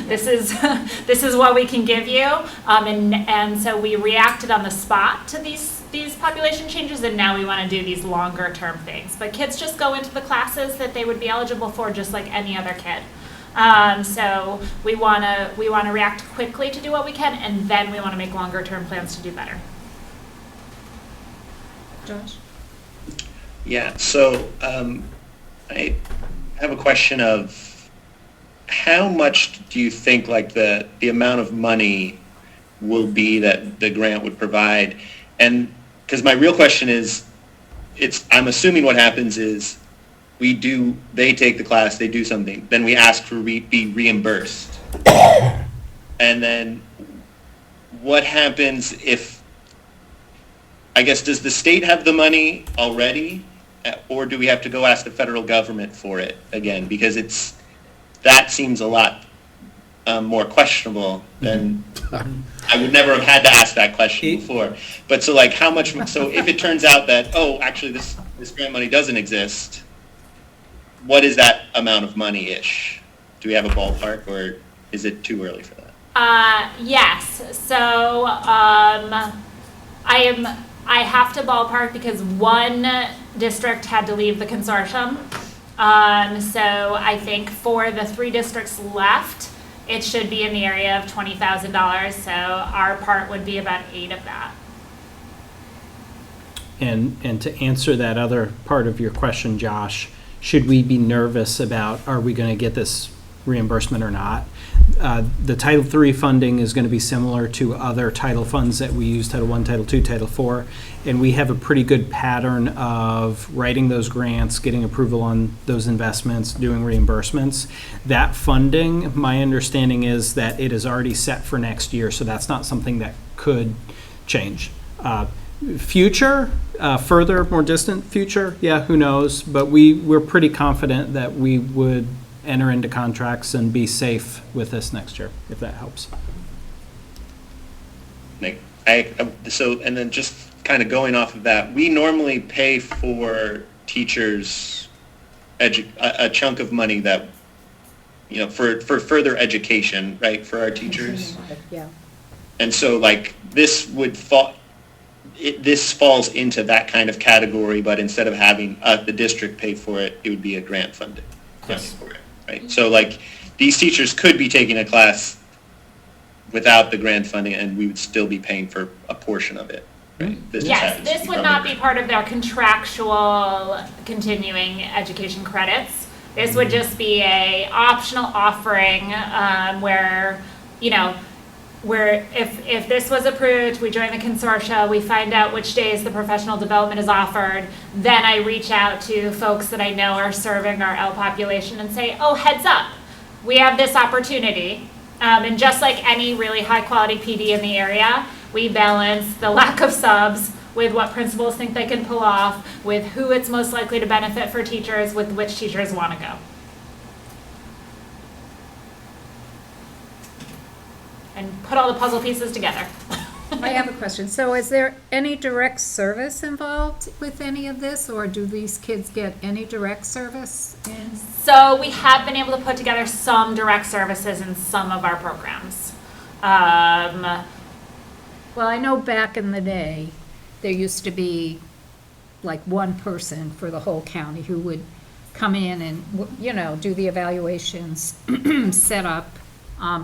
this is what we can give you, and so we reacted on the spot to these population changes, and now we want to do these longer-term things. But kids just go into the classes that they would be eligible for, just like any other kid. So we want to react quickly to do what we can, and then we want to make longer-term plans to do better. Josh? Yeah, so I have a question of how much do you think like the amount of money will be that the grant would provide? And because my real question is, I'm assuming what happens is they take the class, they do something, then we ask for be reimbursed. And then what happens if, I guess, does the state have the money already? Or do we have to go ask the federal government for it again? Because that seems a lot more questionable than, I would never have had to ask that question before. But so like how much, so if it turns out that, oh, actually this grant money doesn't exist, what is that amount of money-ish? Do we have a ballpark, or is it too early for that? Yes, so I have to ballpark because one district had to leave the consortium. So I think for the 3 districts left, it should be in the area of $20,000. So our part would be about 8 of that. And to answer that other part of your question, Josh, should we be nervous about, are we going to get this reimbursement or not? The Title III funding is going to be similar to other title funds that we use, Title I, Title II, Title IV, and we have a pretty good pattern of writing those grants, getting approval on those investments, doing reimbursements. That funding, my understanding is that it is already set for next year, so that's not something that could change. Future, further, more distant future, yeah, who knows? But we're pretty confident that we would enter into contracts and be safe with this next year, if that helps. Nick, so, and then just kind of going off of that, we normally pay for teachers a chunk of money that, you know, for further education, right, for our teachers. Yeah. And so like this would this falls into that kind of category, but instead of having the district pay for it, it would be a grant funded for it, right? So like these teachers could be taking a class without the grant funding, and we would still be paying for a portion of it, right? Yes, this would not be part of their contractual continuing education credits. This would just be a optional offering where, you know, where if this was approved, we join the consortia, we find out which days the professional development is offered, then I reach out to folks that I know are serving our L population and say, oh, heads up, we have this opportunity. And just like any really high quality PD in the area, we balance the lack of subs with what principals think they can pull off, with who it's most likely to benefit for teachers, with which teachers want to go. And put all the puzzle pieces together. I have a question. So is there any direct service involved with any of this, or do these kids get any direct service? So we have been able to put together some direct services in some of our programs. Well, I know back in the day, there used to be like one person for the whole county who would come in and, you know, do the evaluations, set up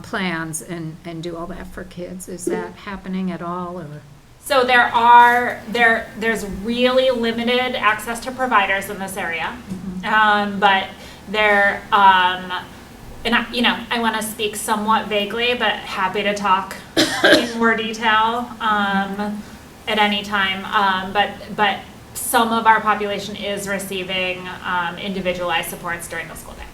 plans and do all that for kids. Is that happening at all, or? So there's really limited access to providers in this area, but there, and I want to speak somewhat vaguely, but happy to talk in more detail at any time. But some of our population is receiving individualized supports during the school day.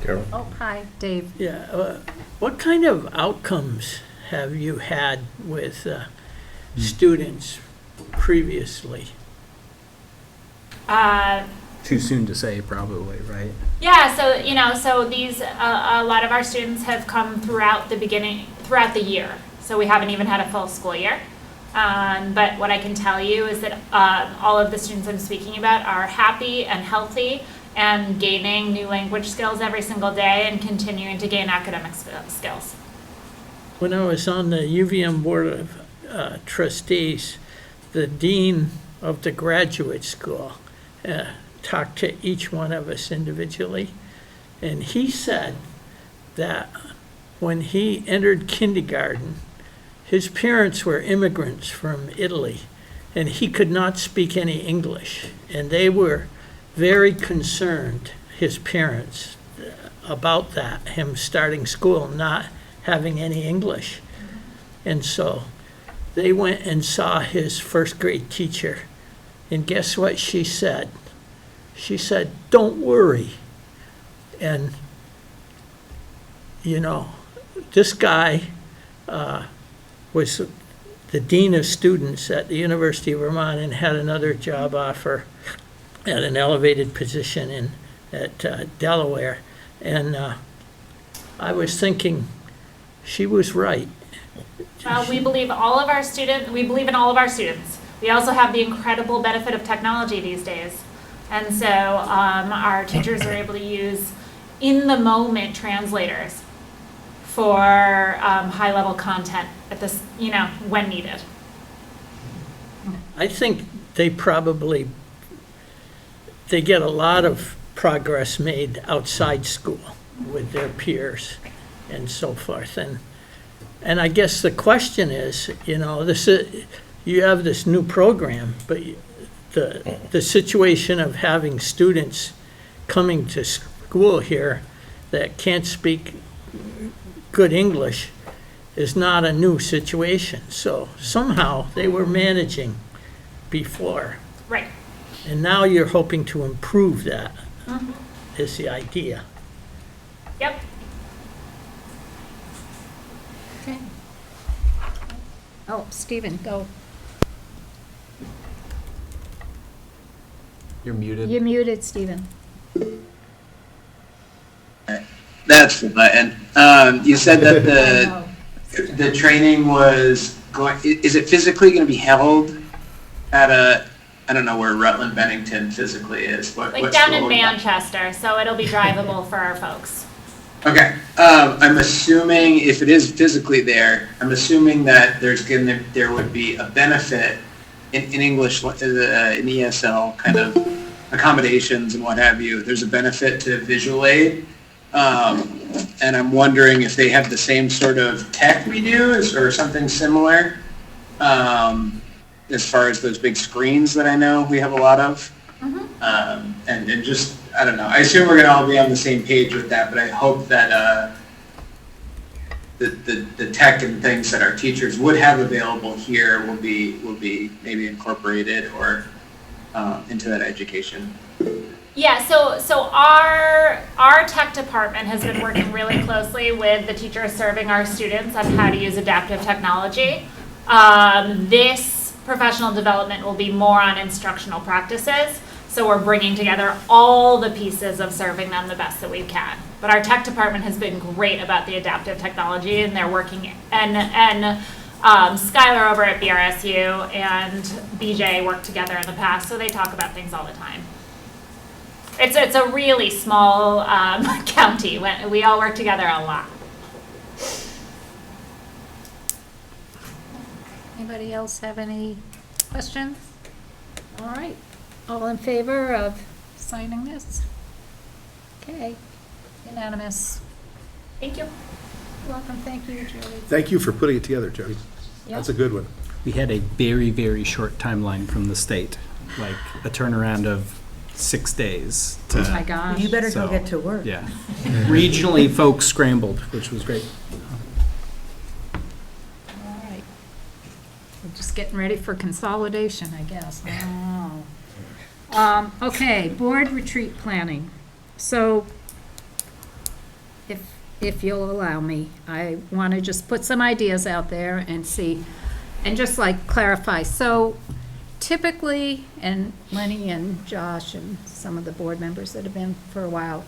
Carol? Oh, hi, Dave. Yeah, what kind of outcomes have you had with students previously? Too soon to say, probably, right? Yeah, so these a lot of our students have come throughout the year. So we haven't even had a full school year. But what I can tell you is that all of the students I'm speaking about are happy and healthy and gaining new language skills every single day and continuing to gain academic skills. When I was on the UVM Board of Trustees, the dean of the graduate school talked to each one of us individually, and he said that when he entered kindergarten, his parents were immigrants from Italy, and he could not speak any English, and they were very concerned, his parents, about that, him starting school not having any English. And so they went and saw his first grade teacher And guess what she said? She said, "Don't worry." And, you know, this guy was the dean of students at the University of Vermont and had another job offer at an elevated position at Delaware. And I was thinking, she was right. We believe all of our students, we believe in all of our students. We also have the incredible benefit of technology these days. And so our teachers are able to use in-the-moment translators for high-level content at this, you know, when needed. I think they get a lot of progress made outside school with their peers and so forth. And I guess the question is, you know, you have this new program, but the situation of having students coming to school here that can't speak good English is not a new situation. So somehow they were managing before. Right. And now you're hoping to improve that, Mhm. is the idea. Yep. Okay. Oh, Stephen, go. You're muted. You're muted, Stephen. That's the button. You said that the training was going, is it physically going to be held at I don't know where Rutland Bennington physically is. Like what down school in is that? Manchester, so it'll be drivable for our folks. Okay. I'm assuming if it is physically there, I'm assuming that there would be a benefit in English, in ESL kind of accommodations and what have you. There's a benefit to visual aid. And I'm wondering if they have the same sort of tech we do or something similar, as far as those big screens that I know we have a lot of. And just, I don't know, I assume we're going to all be on the same page with that, but I hope that the tech and things that our teachers would have available here will be maybe incorporated or into that education. Yeah, so our tech department has been working really closely with the teachers serving our students on how to use adaptive technology. This professional development will be more on instructional practices, so we're bringing together all the pieces of serving them the best that we can. But our tech department has been great about the adaptive technology, and they're working, and Skylar over at BRSU and BJ worked together in the past, so they talk about things all the time. It's a really small county. We all work together a lot. Anybody else have any questions? All right. All in favor of signing this? Okay. Unanimous. Thank you. You're welcome. Thank you, Julie. Thank you for putting it together, Jody. That's a good one. We had a very, very short timeline from the state, like a turnaround of 6 days. Oh my gosh. You better go So, get to work. Yeah. Regionally, folks scrambled, which was great. All right. We're just getting ready for consolidation, I guess. Oh. Okay, board retreat planning. So if you'll allow me, I want to just put some ideas out there and see, and just like clarify. So typically, and Lenny and Josh and some of the board members that have been for a while,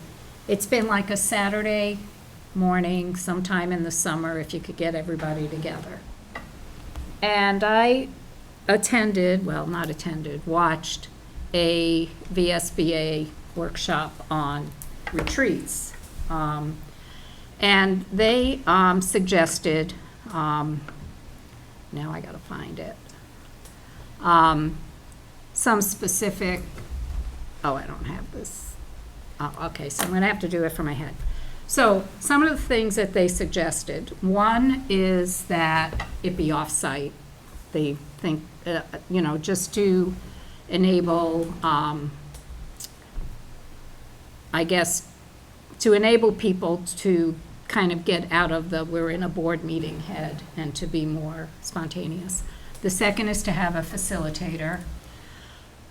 it's been like a Saturday morning sometime in the summer if you could get everybody together. And I watched a VSBA workshop on retreats. And they suggested, now I gotta find it, some specific, I don't have this. Oh, okay, so I'm gonna have to do it from my head. So some of the things that they suggested, one is that it be off-site. They think, just to enable, I guess, to enable people to kind of get out of the we're in a board meeting head and to be more spontaneous. The second is to have a facilitator.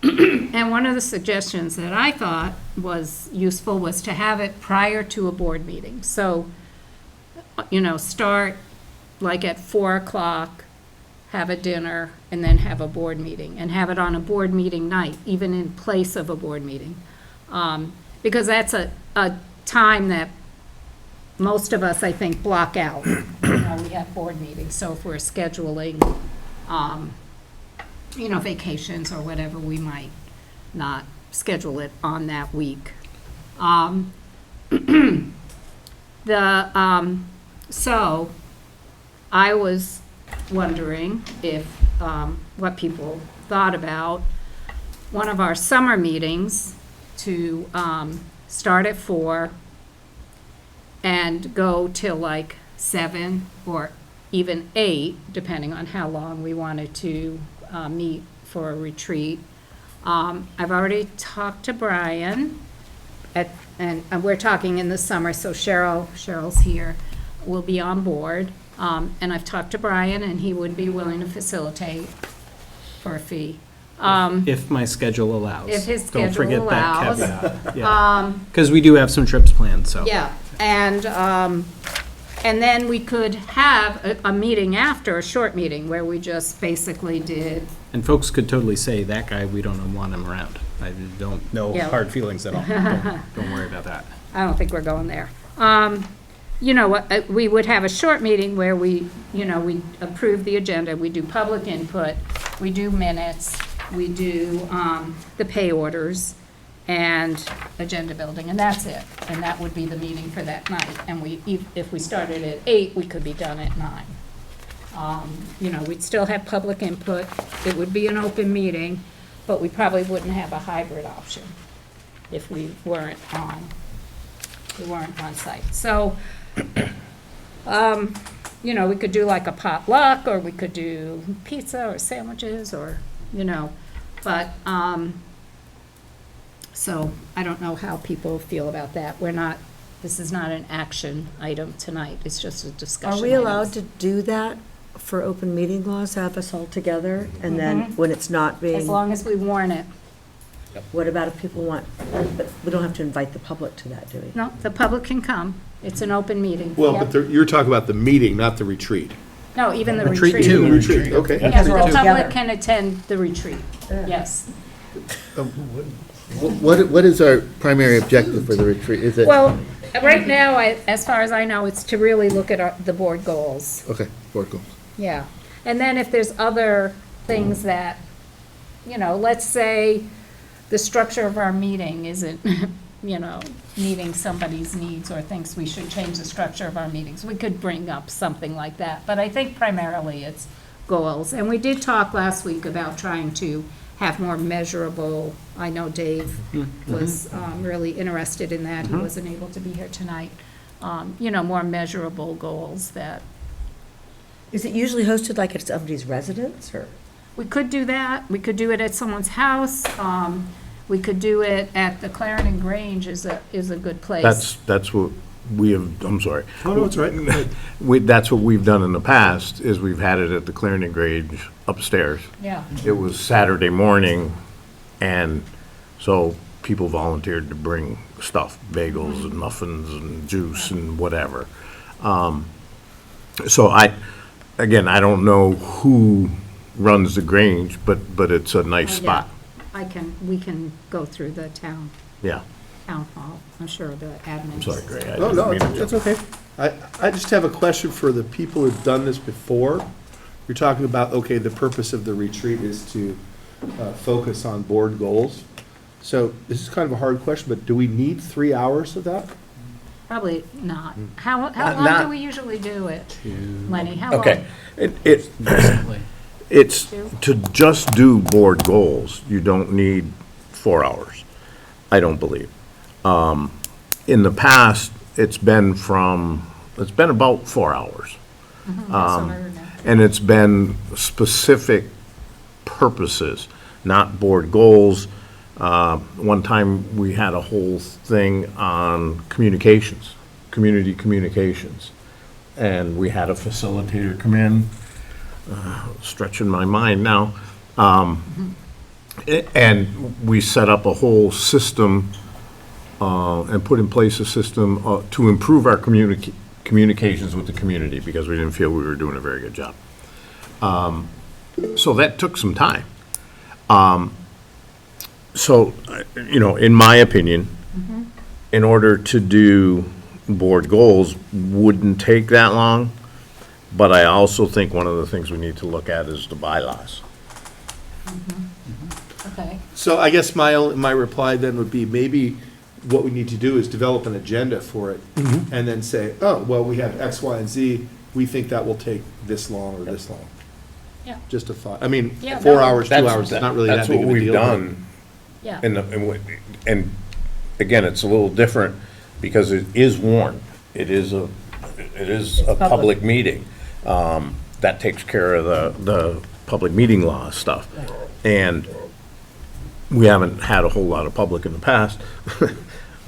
And one of the suggestions that I thought was useful was to have it prior to a board meeting. So, start like at 4 o'clock, have a dinner, and then have a board meeting, and have it on a board meeting night, even in place of a board meeting. Because that's a time that most of us, I think, block out. We have board meetings, so if we're scheduling, vacations or whatever, we might not schedule it on that week. So I was wondering if, what people thought about one of our summer meetings to start at 4 and go till like 7 or even 8, depending on how long we wanted to meet for a retreat. I've already talked to Brian, and we're talking in the summer, so Cheryl's here, will be on board. And I've talked to Brian, and he would be willing to facilitate for a fee. If my schedule allows. If his Don't schedule forget allows. that caveat. Yeah. Because we do have some trips planned, so. Yeah, and then we could have a meeting after, a short meeting, where we just basically did. And folks could totally say, that guy, we don't want him around. I don't know Yeah. hard feelings at all. Don't worry about that. I don't think we're going there. We would have a short meeting where we approve the agenda, we do public input, we do minutes, we do the pay orders and agenda building, and that's it. And that would be the meeting for that night. And if we started at 8, we could be done at 9. We'd still have public input. It would be an open meeting, but we probably wouldn't have a hybrid option if we weren't on site. So, we could do like a potluck, or we could do pizza or sandwiches, or, but, so I don't know how people feel about that. This is not an action item tonight. It's just a discussion. Are we allowed to do that for open meeting laws, have us all together, and then when it's not being? As long as we warn it. What about if people want, but we don't have to invite the public to that, do we? No, the public can come. It's an open meeting. Well, Yep. but you're talking about the meeting, not the retreat. No, even the Retreat retreat. too. Retreat, okay. Yes, the Together. public can attend the retreat, yes. What is our primary objective for the retreat? Is it? Well, right now, as far as I know, it's to really look at the board goals. Okay, board goals. Yeah. And then if there's other things that, let's say the structure of our meeting isn't, meeting somebody's needs or thinks we should change the structure of our meetings, we could bring up something like that. But I think primarily it's goals. And we did talk last week about trying to have more measurable, I know Dave was really interested in that. He wasn't able to be here tonight. More measurable goals that. Is it usually hosted like at somebody's residence, or? We could do that. We could do it at someone's house. We could do it at the Clarendon Grange is a good place. That's what we have, I'm sorry. Oh, no, it's right. That's what we've done in the past, is we've had it at the Clarendon Grange upstairs. Yeah. It was Saturday morning, and so people volunteered to bring stuff, bagels and muffins and juice and whatever. So I don't know who runs the Grange, but it's a nice spot. We can go through the town hall. I'm sure the admin. I'm sorry, Greg. No, it's okay. I just have a question for the people who've done this before. You're talking about, okay, the purpose of the retreat is to focus on board goals. So this is kind of a hard question, but do we need 3 hours of that? Probably not. How long do we usually do it, Lenny? How long? Okay. It's to just do board goals, you don't need 4 hours, I don't believe. In the past, it's been about 4 hours. And it's been specific purposes, not board goals. One time, we had a whole thing on communications, community communications. And we had a facilitator come in, stretching my mind now. And we set up a whole system and put in place a system to improve our communications with the community, because we didn't feel we were doing a very good job. So that took some time. So, in my opinion, in order to do board goals wouldn't take that long, but I also think one of the things we need to look at is the bylaws. Okay. So I guess my reply then would be, maybe what we need to do is develop an agenda for it, and then say, oh, well, we have X, Y, and Z, we think that will take this long or this long. Yeah. Just a thought. I mean, Yeah, 4 no. hours, 2 hours, it's not really that big of a deal. That's what we've done. Yeah. And again, it's a little different because it is warned. It is a public meeting. That takes care of the public meeting law stuff. And we haven't had a whole lot of public in the past. But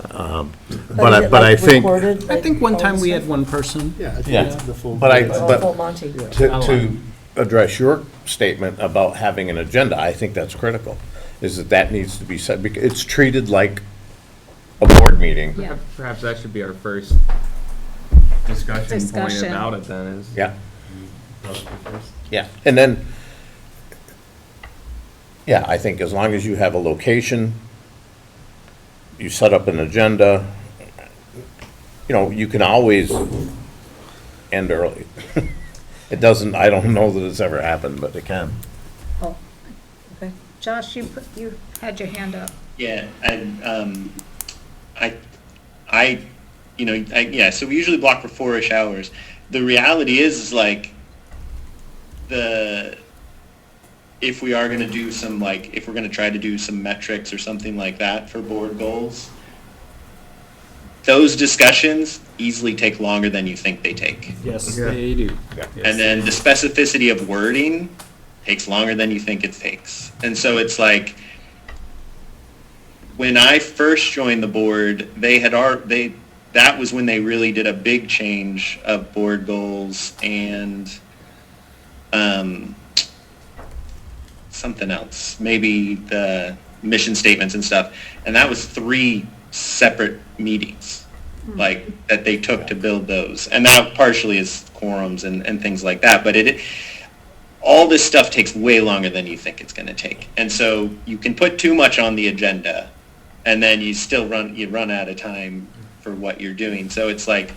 I think. I think one time we had one person. Yeah. I think Yeah, that's the full. but Monty. to address your statement about having an agenda, I think that's critical, is that needs to be set, because it's treated like a board meeting. Yeah. Perhaps that should be our first discussion point Discussion. about it then is. Yeah. Yeah, and then, yeah, I think as long as you have a location, you set up an agenda, you can always end early. It doesn't, I don't know that it's ever happened, but it can. Oh, okay. Josh, you had your hand up. Yeah, so we usually block for 4-ish hours. The reality is like, if we are gonna do some, if we're gonna try to do some metrics or something like that for board goals, those discussions easily take longer than you think they take. Yes, they do. And then the specificity of wording takes longer than you think it takes. And so it's like, when I first joined the board, that was when they really did a big change of board goals and something else, maybe the mission statements and stuff. And that was 3 separate meetings, that they took to build those. And that partially is quorums and things like that. But all this stuff takes way longer than you think it's going to take. And so you can put too much on the agenda, and then you still run out of time for what you're doing. So it's like,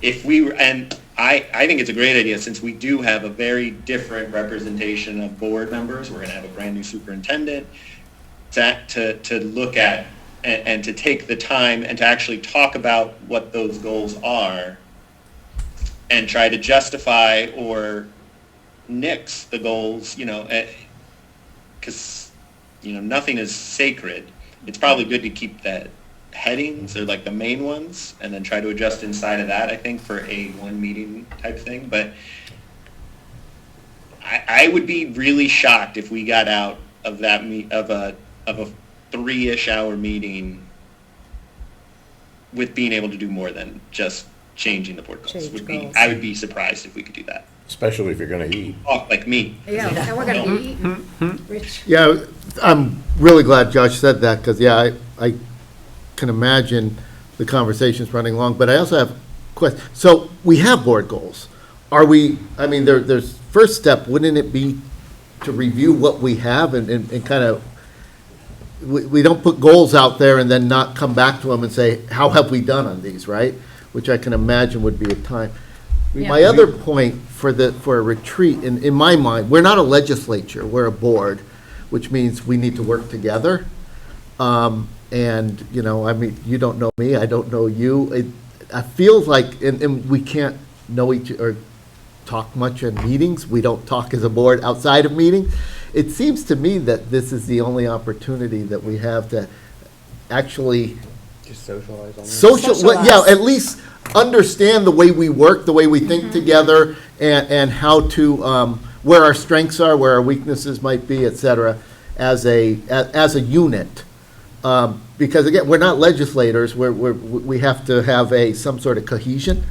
I think it's a great idea, since we do have a very different representation of board members. We're going to have a brand new superintendent to look at and to take the time and to actually talk about what those goals are and try to justify or nix the goals, because, nothing is sacred. It's probably good to keep that headings or the main ones and then try to adjust inside of that, I think, for a one meeting type thing. But I would be really shocked if we got out of that of a 3-ish hour meeting with being able to do more than just changing the board goals. I would be surprised if we could do that. Especially if you're gonna eat. Oh, like me. Yeah, and we're gonna be eating. Rich? Yeah, I'm really glad Josh said that, because, I can imagine the conversations running long, but I also have questions. So we have board goals. There's first step, wouldn't it be to review what we have and kind of, we don't put goals out there and then not come back to them and say, how have we done on these, right? Which I can imagine would be a time. Yeah. My other point for a retreat, in my mind, we're not a legislature, we're a board, which means we need to work together. And, you don't know me, I don't know you. It feels like, and we can't know or talk much in meetings. We don't talk as a board outside of meetings. It seems to me that this is the only opportunity that we have to actually Just socialize on at least understand the way we work, the way we think together, and how to, where our strengths are, where our weaknesses might be, et cetera, as a unit. Because again, we're not legislators, we have to have some sort of cohesion.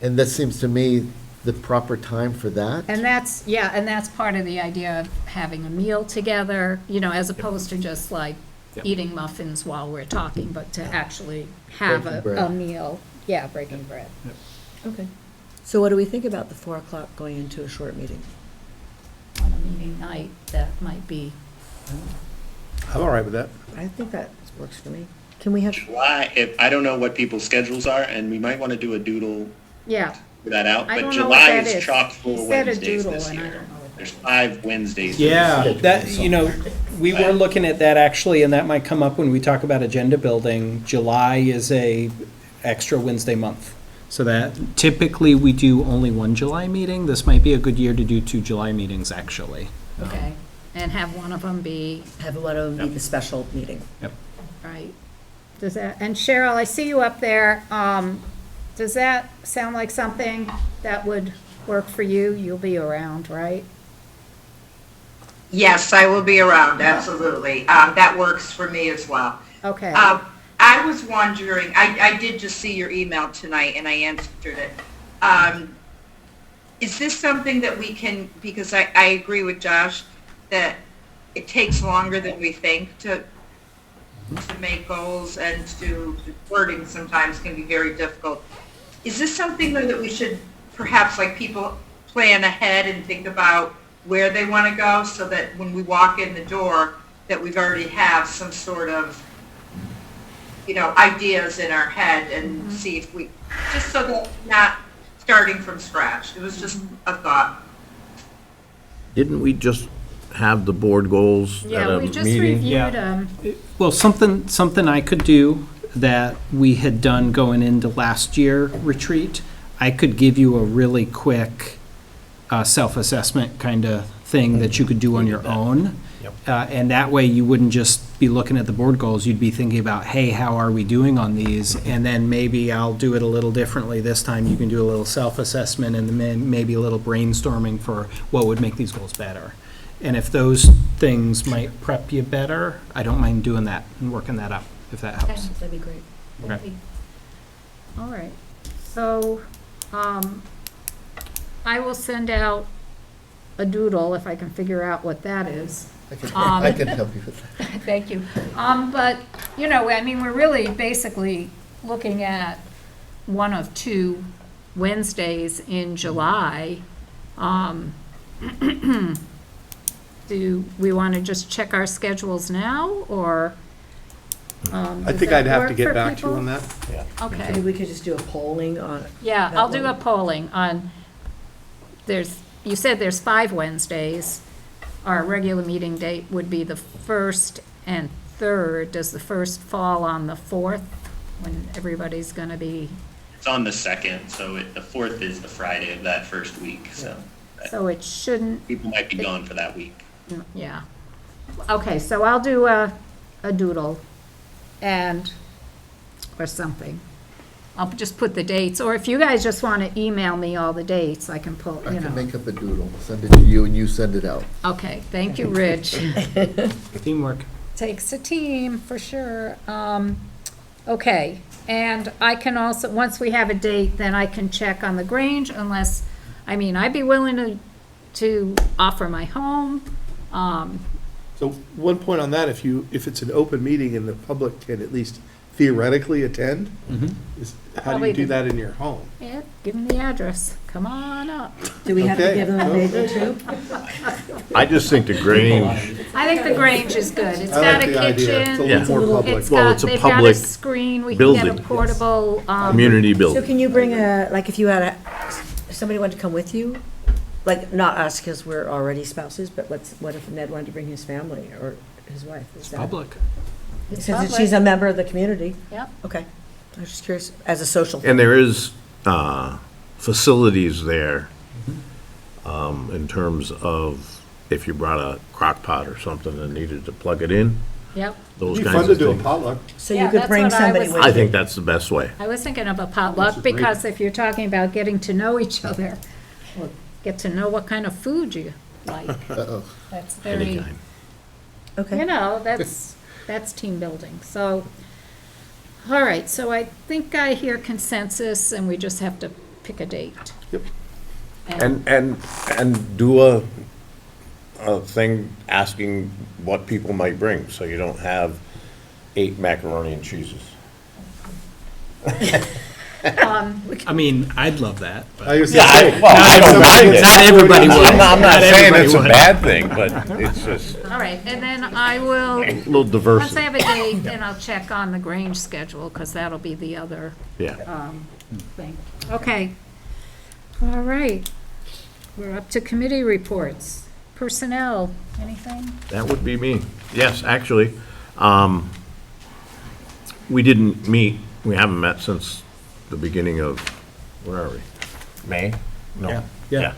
And this seems to me the proper time for that? And that's, yeah, and that's part of the idea of having a meal together, you know, as opposed to just like eating muffins while we're talking, but to actually have Breaking a bread. meal. Yeah, breaking bread. Okay. So what do we think about the 4 o'clock going into a short meeting? On a meeting night, that might be. I'm all right with that. I think that works for me. Can we have, I don't know what people's schedules are, and we might want to do a doodle Yeah. for that out, I but don't know what July that is is. chock He full of said a Wednesdays doodle, this and I year. don't know what There's 5 Wednesdays. Yeah, that, you know, we were looking at that actually, and that might come up when we talk about agenda building. July is a extra Wednesday month. So that typically we do only one July meeting. This might be a good year to do 2 July meetings, actually. Okay, and have one of them be. have one of them be the special meeting? Yep. Right. Does that, and Cheryl, I see you up there. Does that sound like something that would work for you? You'll be around, right? Yes, I will be around, absolutely. That works for me as well. Okay. I was wondering, I did just see your email tonight and I answered it. Is this something that we can, because I agree with Josh, that it takes longer than we think to make goals, and to wording sometimes can be very difficult. Is this something though that we should perhaps, like, people plan ahead and think about where they want to go, so that when we walk in the door that we've already have some sort of, you know, ideas in our head, and see if we, just so that we're not starting from scratch. It was just a thought. Didn't we just have the board goals at Yeah, a we just meeting? reviewed them. Well, something I could do that we had done going into last year retreat, I could give you a really quick self-assessment kind of thing that you could do on your own. And that way you wouldn't just be looking at the board goals, you'd be thinking about, hey, how are we doing on these? And then maybe I'll do it a little differently this time. You can do a little self-assessment and then maybe a little brainstorming for what would make these goals better. And if those things might prep you better, I don't mind doing that and working that up, if that helps. That'd be great. Okay. All right. So, I will send out a doodle if I can figure out what that is. I can help you with that. Thank you. But, you know, I mean, we're really basically looking at one of 2 Wednesdays in July. Do we want to just check our schedules now, or? I think I'd have to get back to you on that. Okay. Maybe we could just do a polling on. Yeah, that I'll do one. a polling on, you said there's 5 Wednesdays. Our regular meeting date would be the 1st and 3rd. Does the 1st fall on the 4th, when everybody's going to be? It's on the 2nd, so the 4th is the Friday of that first week, so. So it shouldn't, People might be gone for that week. yeah. Okay, so I'll do a doodle or something. I'll just put the dates, or if you guys just want to email me all the dates, I can pull, I you can know. make up a doodle, send it to you, and you send it out. Okay, thank you, Rich. Teamwork. Takes a team, for sure. Okay, and I can also, once we have a date, then I can check on the Grange, unless, I mean, I'd be willing to offer my home. So one point on that, if it's an open meeting and the public can at least theoretically attend, how do you do that in your home? Yeah, give them the address. Come on up. Do we have to Okay. give them a label too? I just think the Grange, I think the Grange is good. It's I got like a the idea. It's a kitchen. little more public. It's Well, got, it's a they've got a public screen. We can get a building. portable. community So building. can you bring like if you had somebody wanted to come with you? Like, not us, because we're already spouses, but what if Ned wanted to bring his family or his wife? Is It's that- public. It's Since public. she's a member of the community? Yep. Okay. I was just curious, as a social. And there is facilities there in terms of if you brought a crock pot or something and needed to plug it in, Yep. those It'd be kinds fun to of do a things. potluck. So Yeah, you could that's bring what I somebody was with I you. think that's the best way. I was thinking of a This potluck is great. because if you're talking about getting to know each other, get to know what kind of food you like. Uh-oh. That's Any very, kind. Okay. you know, that's team building. So, all right, so I think I hear consensus and we just have to pick a date. Yep. And do a thing asking what people might bring, so you don't have 8 macaroni and cheeses. I mean, I'd love that. But Not everybody would. I'm not Not saying everybody it's a would. bad thing, but it's just All right, and then I will, a little once diversity. I have a date, then I'll check on the Grange schedule, because that'll be the other Yeah. thing. Okay. All right. We're up to committee reports. Personnel, anything? That would be me. Yes, actually, we didn't meet, we haven't met since the beginning of, where are we? May? No. Yeah,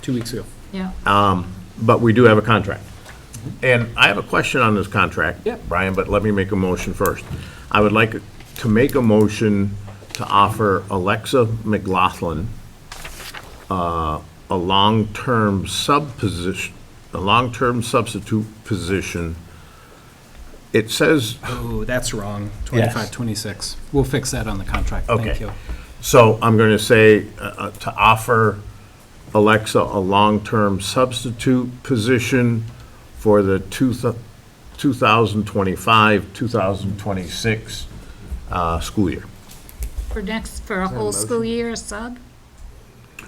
2 weeks ago. Yeah. But we do have a contract. And I have a question on this contract, Brian, but let me make a motion first. I would like to make a motion to offer Alexa McLaughlin a long-term substitute position. It says. Oh, that's wrong. 25, 26. We'll fix that on the contract. Thank Okay. you. So I'm going to say to offer Alexa a long-term substitute position for the 2025, 2026 school year. For a whole school year sub?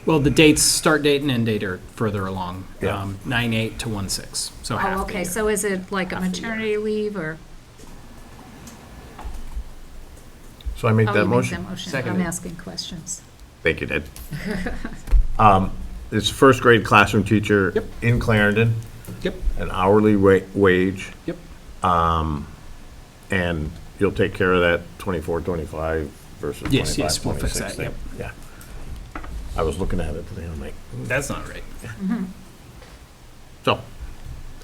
Well, the dates, start date and end date are further along. Yeah. 9/8 to 1/6, so half Oh, the okay, year. so is it like a maternity leave, or? So I make Oh, that you make motion? that motion. Second. I'm asking questions. Thank you, Ed. It's first grade classroom teacher in Clarendon. Yep. An hourly wage. Yep. And you'll take care of that 24, 25 versus 25, Yes, we'll fix 26 that, thing. Yeah. I was looking at it today, I'm like, That's not right. so,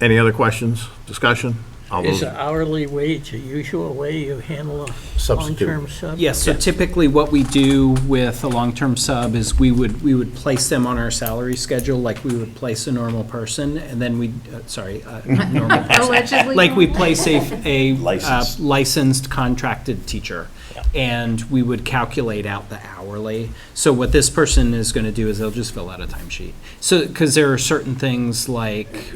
any other questions, discussion? All Is those- an hourly wage a usual way you handle a Substitute. long-term sub? Yes, so typically what we do with a long-term sub is we would place them on our salary schedule like we would place a normal person, and then we, normal person. Allegedly. Like we place a Licensed. licensed contracted teacher, and we would calculate out the hourly. So what this person is going to do is they'll just fill out a timesheet. So, because there are certain things like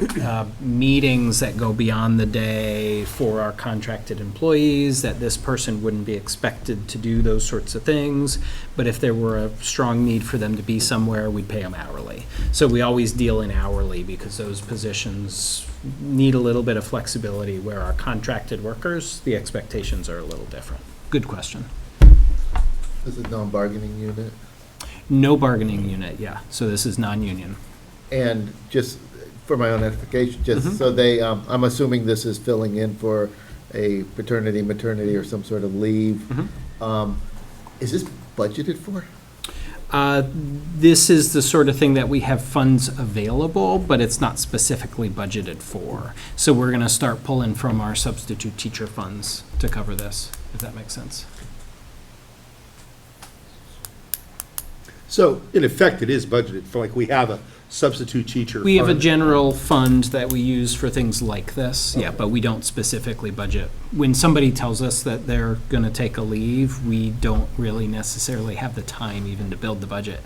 meetings that go beyond the day for our contracted employees, that this person wouldn't be expected to do those sorts of things. But if there were a strong need for them to be somewhere, we'd pay them hourly. So we always deal in hourly because those positions need a little bit of flexibility, where our contracted workers, the expectations are a little different. Good question. This is non-bargaining unit. No bargaining unit, yeah. So this is non-union. And just for my own edification, just so they, I'm assuming this is filling in for a paternity, maternity, or some sort of leave. Is this budgeted for? This is the sort of thing that we have funds available, but it's not specifically budgeted for. So we're going to start pulling from our substitute teacher funds to cover this, if that makes sense. So in effect, it is budgeted for, like, we have a substitute teacher. We have a fund. general fund that we use for things like this, yeah, but we don't specifically budget. When somebody tells us that they're going to take a leave, we don't really necessarily have the time even to build the budget.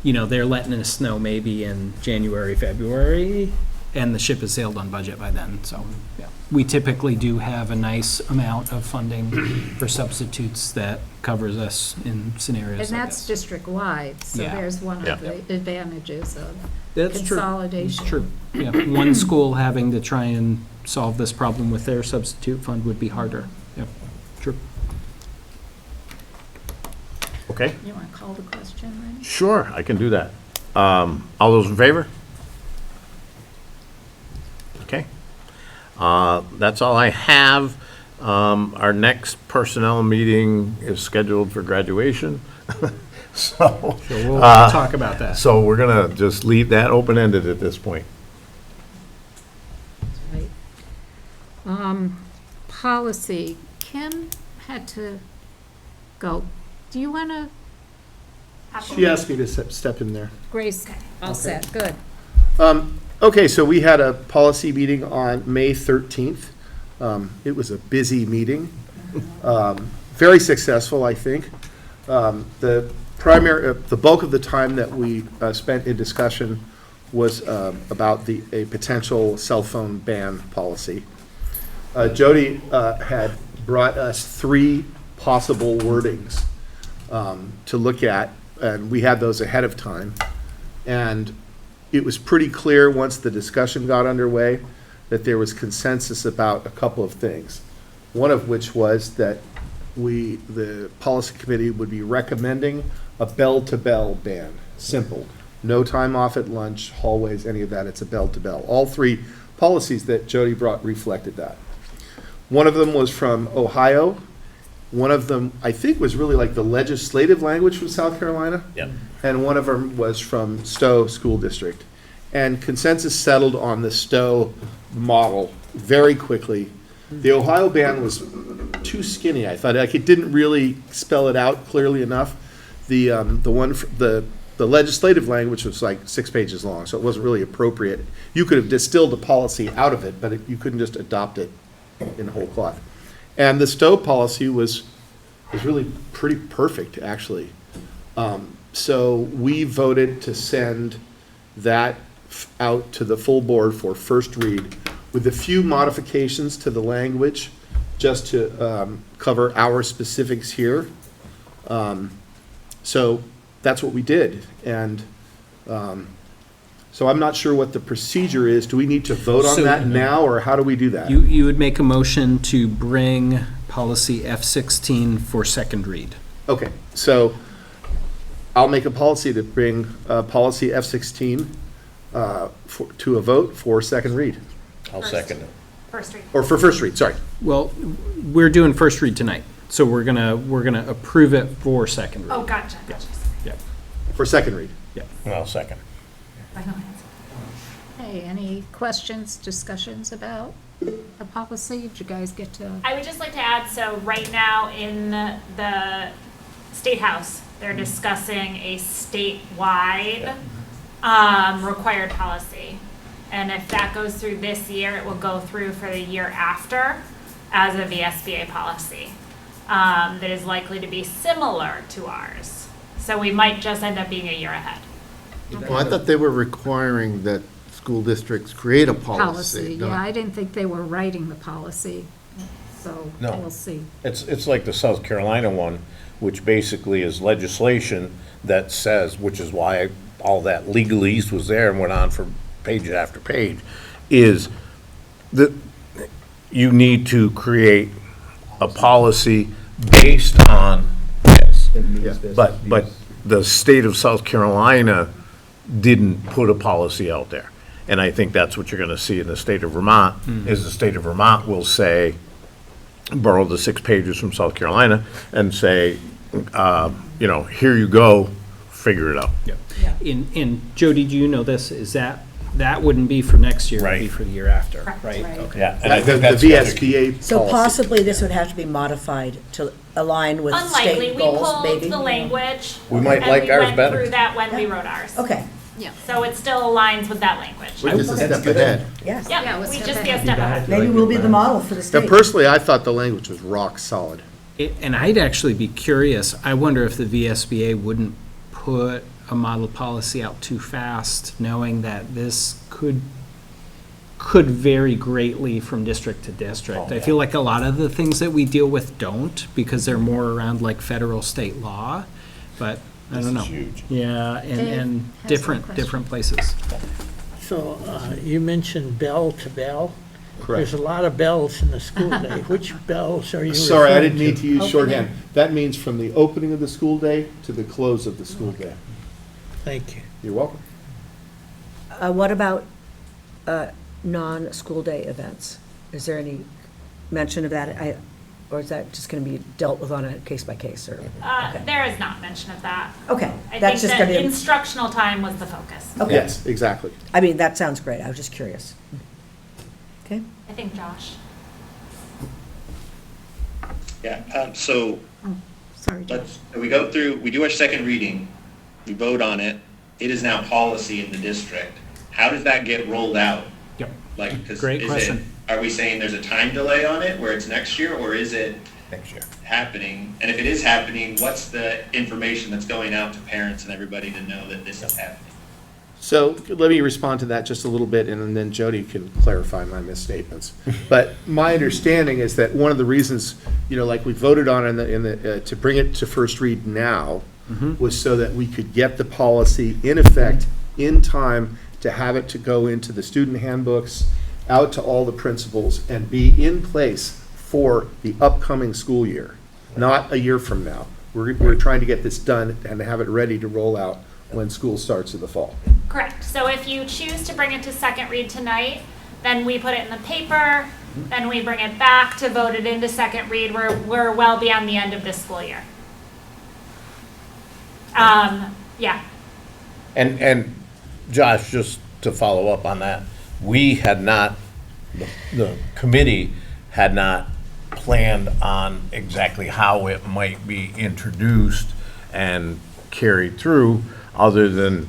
You know, they're letting us know maybe in January, February, and the ship has sailed on budget by then, so, yeah. We typically do have a nice amount of funding for substitutes that covers us in scenarios like And that's this. district-wide, so Yeah. there's one Yeah. of the advantages of That's true. consolidation. It's true. Yeah, one school having to try and solve this problem with their substitute fund would be harder. Yep, true. Okay, You want to call the question, right? sure, I can do that. All those in favor? Okay. That's all I have. Our next personnel meeting is scheduled for graduation. So We'll talk about that. So we're gonna just leave that open-ended at this point. Right. Policy, Kim had to go. Do you want to? She asked me to step in there. Grace, all set, good. Okay, so we had a policy meeting on May 13th. It was a busy meeting, very successful, I think. The the bulk of the time that we spent in discussion was about a potential cell phone ban policy. Jody had brought us 3 possible wordings to look at, and we had those ahead of time. And it was pretty clear once the discussion got underway that there was consensus about a couple of things. One of which was that the policy committee would be recommending a bell-to-bell ban. Simple. No time off at lunch, hallways, any of that. It's a bell-to-bell. All 3 policies that Jody brought reflected that. One of them was from Ohio. One of them, I think, was really like the legislative language from South Carolina. Yep. And one of them was from Stowe School District. And consensus settled on the Stowe model very quickly. The Ohio ban was too skinny, I thought. Like, it didn't really spell it out clearly enough. The legislative language was like 6 pages long, so it wasn't really appropriate. You could have distilled a policy out of it, but you couldn't just adopt it in whole cloth. And the Stowe policy was really pretty perfect, actually. So we voted to send that out to the full board for first read with a few modifications to the language just to cover our specifics here. So that's what we did. And so I'm not sure what the procedure is. Do we need to vote on that now, or how do we do that? You would make a motion to bring policy F16 for second read. Okay, so I'll make a policy to bring policy F16 to a vote for second read. I'll second it. First read. Or for first read, sorry. Well, we're doing first read tonight, so we're gonna approve it for second read. Oh, gotcha. Yeah. For second read. Yeah. I'll second. Hey, any questions, discussions about the policy? Did you guys get to? I would just like to add, so right now in the State House, they're discussing a statewide required policy. And if that goes through this year, it will go through for the year after as a VSBA policy that is likely to be similar to ours. So we might just end up being a year ahead. Well, I thought they were requiring that school districts create a policy. Yeah, I didn't think they were writing the policy, so No. we'll see. It's like the South Carolina one, which basically is legislation that says, which is why all that legalese was there and went on for page after page, is that you need to create a policy based on this. But the state of South Carolina didn't put a policy out there. And I think that's what you're gonna see in the state of Vermont, is the state of Vermont will say, borrow the 6 pages from South Carolina and say, here you go, figure it out. And Jody, do you know this? Is that wouldn't be for next year, it would be Right. for the year after, Correct. right? Right. Okay. Yeah, and I think The that's. VSBA So policy. possibly this would have to be modified to align with Unlikely, state we goals, pulled maybe? the language. We might like ours And we better. went through that when we wrote ours. Okay, So it still aligns with that language. We're just a step ahead. yes. Yeah, we just be a step ahead. Maybe we'll be the model for the Now, state. personally, I thought the language was rock solid. And I'd actually be curious, I wonder if the VSBA wouldn't put a model policy out too fast, knowing that this could vary greatly from district to district. I feel like a lot of the things that we deal with don't, because they're more around like federal, state law, but I don't know. This is huge. Yeah, Dave and has different one places. So you mentioned bell to bell. Correct. There's a lot of bells in the school day. Which bells are you Sorry, I didn't referring mean to use shorthand. That means from the opening of the school day to the close of the school day. Thank you. You're welcome. What about non-school day events? Is there any mention of that? Or is that just going to be dealt with on a case-by-case? Or okay. There is not mention of that. Okay, I that's think just that going to be... instructional time was the focus. Okay. Yes, exactly. I mean, that sounds great. I was just curious. Okay. I think Josh. Yeah, so Sorry, Josh. we go through, we do our second reading, we vote on it, it is now policy in the district. How does that get rolled out? Yep. Like, 'cause Great question. are we saying there's a time delay on it where it's next year, or is it next year happening? And if it is happening, what's the information that's going out to parents and everybody to know that this is happening? So let me respond to that just a little bit, and then Jody can clarify my misstatements. But my understanding is that one of the reasons, like we voted on to bring it to first read now, was so that we could get the policy in effect in time to have it to go into the student handbooks, out to all the principals, and be in place for the upcoming school year, not a year from now. We're trying to get this done and have it ready to roll out when school starts in the fall. Correct. So if you choose to bring it to second read tonight, then we put it in the paper, then we bring it back to vote it into second read. We're well beyond the end of this school year. Yeah. And Josh, just to follow up on that, we had not, the committee had not planned on exactly how it might be introduced and carried through, other than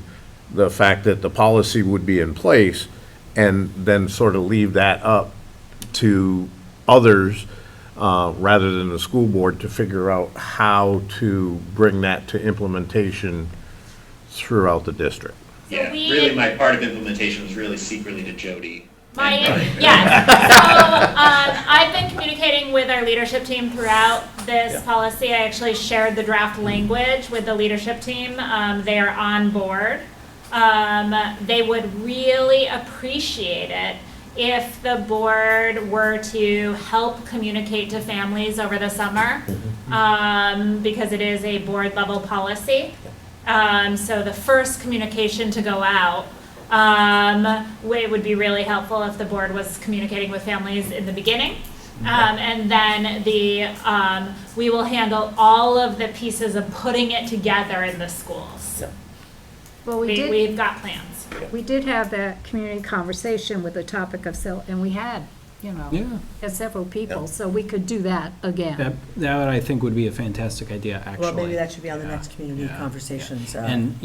the fact that the policy would be in place, and then sort of leave that up to others rather than the school board to figure out how to bring that to implementation throughout the district. Yeah, really my part of implementation was really secretly to Jody. Yes. So I've been communicating with our leadership team throughout this policy. I actually shared the draft language with the leadership team. They are on board. They would really appreciate it if the board were to help communicate to families over the summer, because it is a board level policy. So the first communication to go out, it would be really helpful if the board was communicating with families in the beginning. And then we will handle all of the pieces of putting it together in the schools. Well, we've got plans. We did have that community conversation with the topic of, and we had, had several people, so we could do that again. That I think would be a fantastic idea, actually. Well, maybe that should be on the next community conversations. And,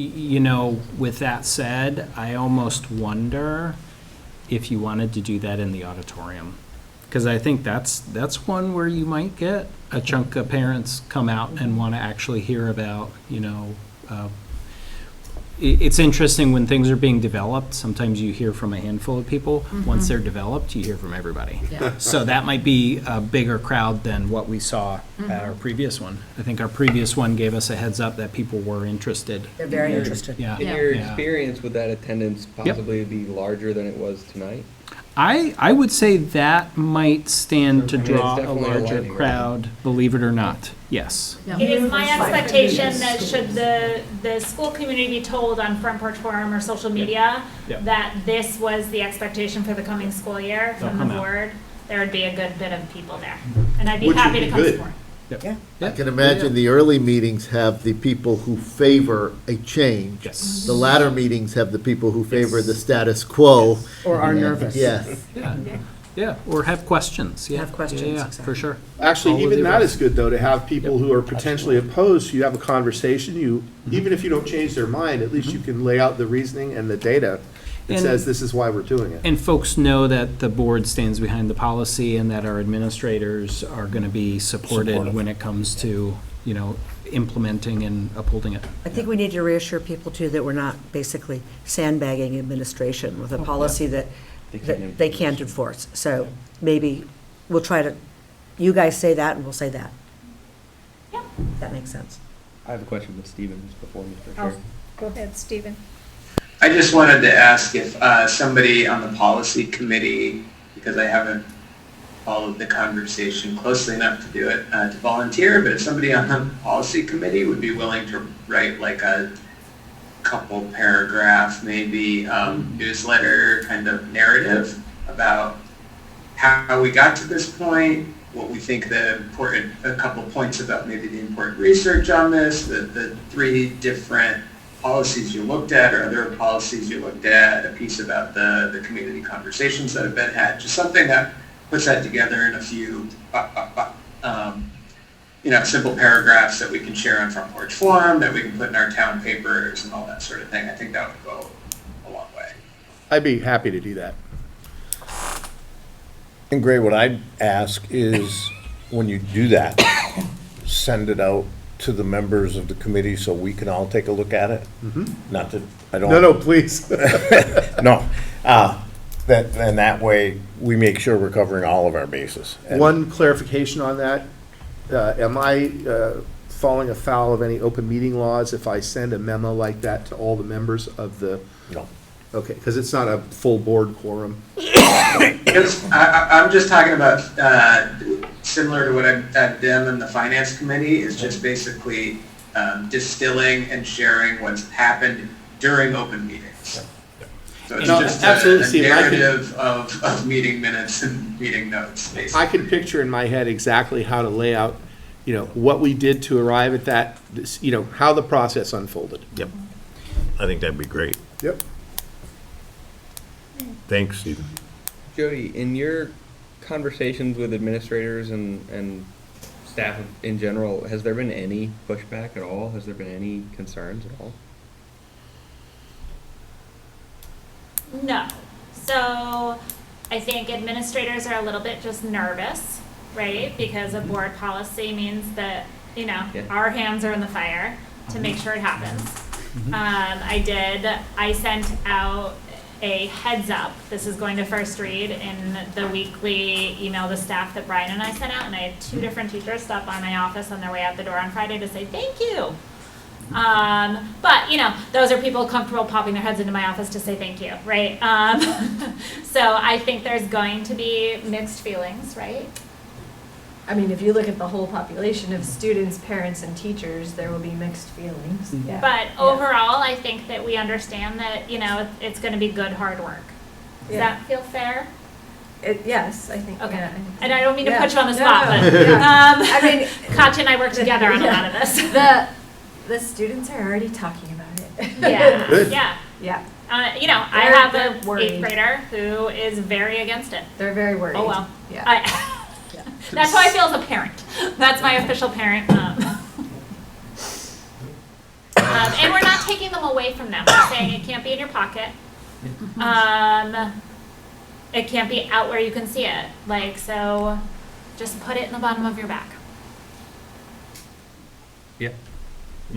with that said, I almost wonder if you wanted to do that in the auditorium. Because I think that's one where you might get a chunk of parents come out and want to actually hear about, it's interesting when things are being developed. Sometimes you hear from a handful of people. Once they're developed, you hear from everybody. Yeah. So that might be a bigger crowd than what we saw at our previous one. I think our previous one gave us a heads up that people were interested. They're very interested. Yeah. In your experience, would that attendance possibly be larger than it was tonight? I would say that might stand to I mean, draw it's a definitely larger aligning, right? crowd, believe it or not. Yes. It is my expectation that should the school community be told on Front Porch Forum or social media that this was the expectation for the coming school year from the board, there would be a good bit of people there. And I'd be happy to come support. I can imagine the early meetings have the people who favor a change. Yes. The latter meetings have the people who favor the status quo. Or are nervous. Yes. Yeah, or have questions. Yeah. Have questions, Yeah, exactly. for sure. Actually, All of even the that above. is good, though, to have people who are potentially opposed, you have a conversation, even if you don't change their mind, at least you can lay out the reasoning and the data that And- says this is why we're doing it. And folks know that the board stands behind the policy and that our administrators are going to be supported when it comes to, implementing and upholding it. I think we need to reassure people too that we're not basically sandbagging administration with a policy that they can't enforce. So maybe we'll try to, you guys say that and we'll say that. Yeah. That makes sense. I have a question with Stephen just before Mr. Oh, Chair. go ahead, Stephen. I just wanted to ask if somebody on the policy committee, because I haven't followed the conversation closely enough to do it, to volunteer, but if somebody on the policy committee would be willing to write like a couple paragraph, maybe newsletter kind of narrative about how we got to this point, what we think a couple points about maybe the important research on this, the three different policies you looked at or other policies you looked at, a piece about the community conversations that have been had, just something that puts that together in a few simple paragraphs that we can share on Front Porch Forum, that we can put in our town papers and all that sort of thing. I think that would go a long way. I'd be happy to do that. And Gray, what I'd ask is, when you do that, send it out to the members of the committee so we can all take a look at it? Not that, I don't. No, please. No, and that way, we make sure we're covering all of our bases. And One clarification on that, am I falling afoul of any open meeting laws if I send a memo like that to all the members of the? No. Okay, because it's not a full board quorum. I'm just talking about, similar to what I've done in the finance committee, is just basically distilling and sharing what's happened during open meetings. So it's No, just absolutely, a Steve, I can- narrative of meeting minutes and meeting notes, basically. I can picture in my head exactly how to lay out, what we did to arrive at that, how the process unfolded. Yep. I think that'd be great. Yep. Thanks, Stephen. Jody, in your conversations with administrators and staff in general, has there been any pushback at all? Has there been any concerns at all? No. So I think administrators are a little bit just nervous, right? Because a board policy means that, our hands are in the fire to make sure it happens. I sent out a heads up. This is going to first read in the weekly email to staff that Brian and I sent out, and I had 2 different teachers stop by my office on their way out the door on Friday to say thank you. But those are people comfortable popping their heads into my office to say thank you, right? So I think there's going to be mixed feelings, right? I mean, if you look at the whole population of students, parents, and teachers, there will be mixed feelings. Yeah. But overall, I think that we understand that, it's going to be good, hard work. Does that feel fair? Yes, I think. Okay. Yeah, and I don't mean to put you on the No, spot, no, but yeah. I mean, Katya and I work together on a lot of this. The students are already talking about it. Yeah. Good. Yeah. Yeah. I have they're an worried. 8th grader who is very against it. They're very worried. Oh well. Yeah. That's how I feel as a parent. That's my official parent. And we're not taking them away from them. We're saying it can't be in your pocket. It can't be out where you can see it. So just put it in the bottom of your bag.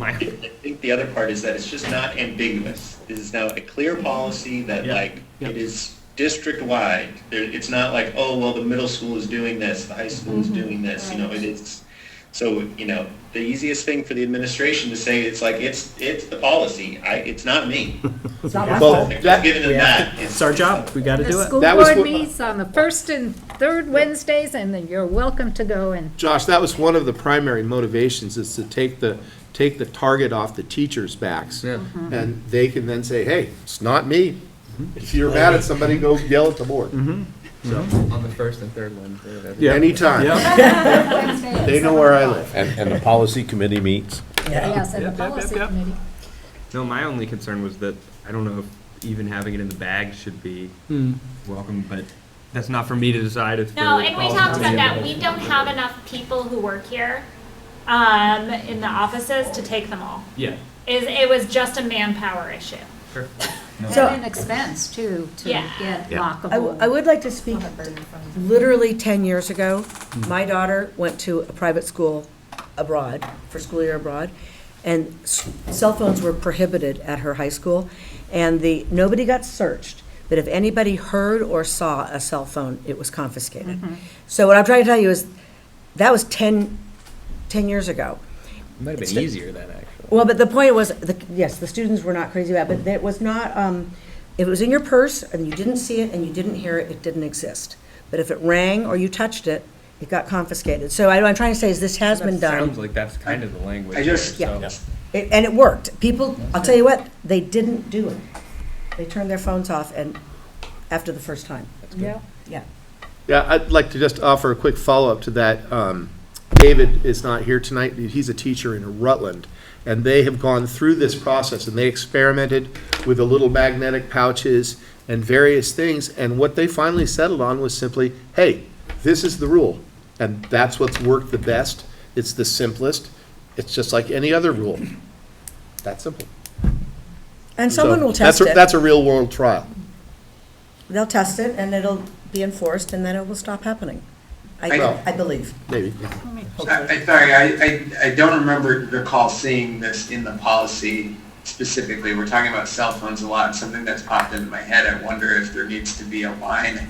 I think the other part is that it's just not ambiguous. This is now a clear policy that it is district-wide. It's not like, oh, well, the middle school is doing this, the high school is doing this, it is. So, the easiest thing for the administration to say, it's the policy. It's not me. It's not my fault. Given them that. It's our job, we gotta do The it. school That was board what- meets on the 1st and 3rd Wednesdays, and then you're welcome to go and. Josh, that was one of the primary motivations, is to take the target off the teachers' backs. Yeah. And they can then say, hey, it's not me. If you're mad at somebody, go yell at the board. So, On the 1st and 3rd Wednesday. anytime. Wednesday. They know where I live. And the policy committee meets? Yes, and the policy committee. No, my only concern was that I don't know if even having it in the bag should be welcome, but that's not for me to decide. It's No, for and we all talked the about that. committee. We don't have enough people who work here in the offices to take them all. Yeah, It was just a manpower issue. sure. So- And an expense too, to Yeah. get Yeah. lockable. I would like to speak, literally 10 years ago, my daughter went to a private school abroad, for school year abroad, and cell phones were prohibited at her high school, and nobody got searched, but if anybody heard or saw a cell phone, it was confiscated. So what I'm trying to tell you is, that was 10 years ago. It might have been easier then, actually. Well, but the point was, yes, the students were not crazy about it, but it was not, it was in your purse, and you didn't see it, and you didn't hear it, it didn't exist. But if it rang or you touched it, it got confiscated. So what I'm trying to say is, this has been That done. sounds like that's kind of the language. I just- here, Yeah. so- And it worked. People, I'll tell you what, they didn't do it. They turned their phones off and, after the first time. Yeah. Yeah. Yeah, I'd like to just offer a quick follow-up to that. David is not here tonight. He's a teacher in Rutland, and they have gone through this process, and they experimented with the little magnetic pouches and various things, and what they finally settled on was simply, hey, this is the rule, and that's what's worked the best. It's the simplest. It's just like any other rule. That simple. And someone So will test it. That's a real-world trial. They'll test it, and it'll be enforced, and then it will stop happening. I believe. Maybe. I don't recall seeing this in the policy specifically. We're talking about cell phones a lot, and something that's popped into my head. I wonder if there needs to be a line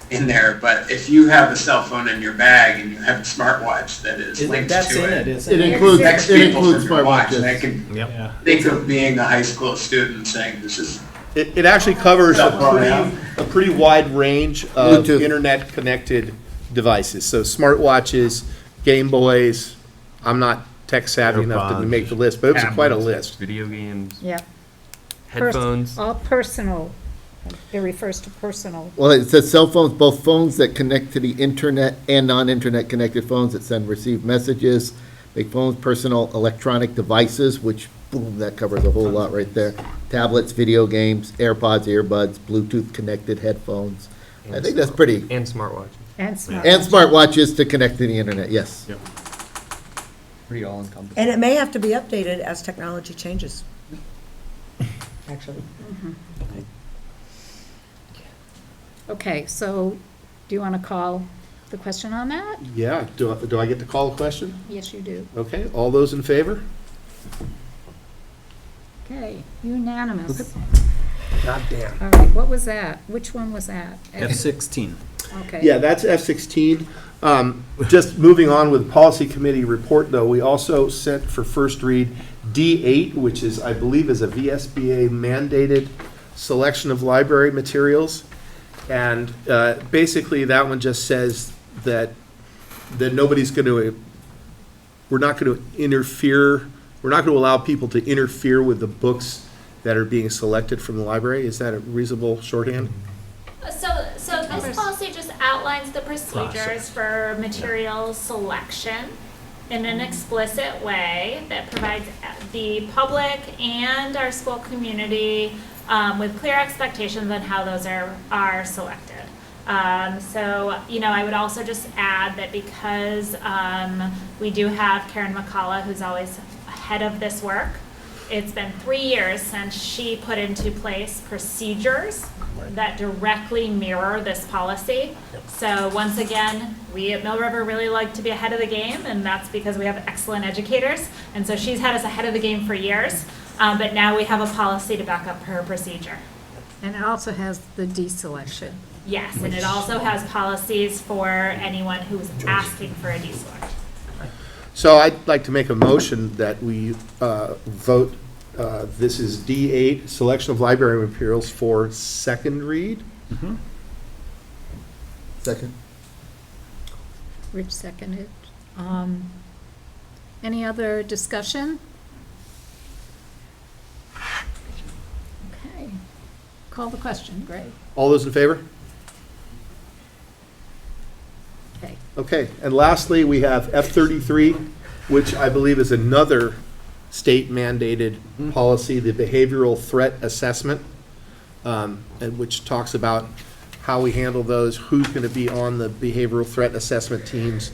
in there, but if you have a cell phone in your bag and you have a smartwatch that is linked That's to in it, isn't It includes, next it people includes from your watch, smartwatches. and I can think of being a high school student saying, this is It actually covers Cell phone, a pretty wide range of Bluetooth. internet-connected devices. So smartwatches, Game Boys, I'm not tech savvy enough to AirPods, make the list, but it was quite a tablets, list. Video games, Yeah. headphones. All personal. It refers to personal. Well, it says cell phones, both phones that connect to the internet and non-internet connected phones that send and receive messages, make phones personal electronic devices, which, boom, that covers a whole lot right there. Tablets, video games, AirPods, earbuds, Bluetooth connected headphones. I think that's pretty. And smartwatches. And smart. And smartwatches to connect to the internet, yes. Pretty all encompassing. And it may have to be updated as technology changes. Actually. Okay, so do you want to call the question on that? Yeah, do I get to call a question? Yes, you do. Okay, all those in favor? Okay, unanimous. Goddamn. All right, what was that? Which one was that? F16. Okay. Yeah, that's F16. Just moving on with policy committee report, though, we also sent for first read D8, which is, I believe, is a VSBA mandated selection of library materials. And basically, that one just says that nobody's going to, we're not going to interfere, we're not going to allow people to interfere with the books that are being selected from the library. Is that a reasonable shorthand? So this policy just outlines the procedures for material selection in an explicit way that provides the public and our school community with clear expectations on how those are selected. So, I would also just add that because we do have Karen McCullough, who's always ahead of this work, it's been 3 years since she put into place procedures that directly mirror this policy. So once again, we at Mill River really like to be ahead of the game, and that's because we have excellent educators. And so she's had us ahead of the game for years, but now we have a policy to back up her procedure. And it also has the deselection. Yes, and it also has policies for anyone who's asking for a deselection. So I'd like to make a motion that we vote, this is D8, selection of library materials for second read. Second. Rich seconded. Any other discussion? Okay. Call the question, Greg. All those in favor? Okay. Okay, and lastly, we have F33, which I believe is another state mandated policy, the behavioral threat assessment, and which talks about how we handle those, who's going to be on the behavioral threat assessment teams.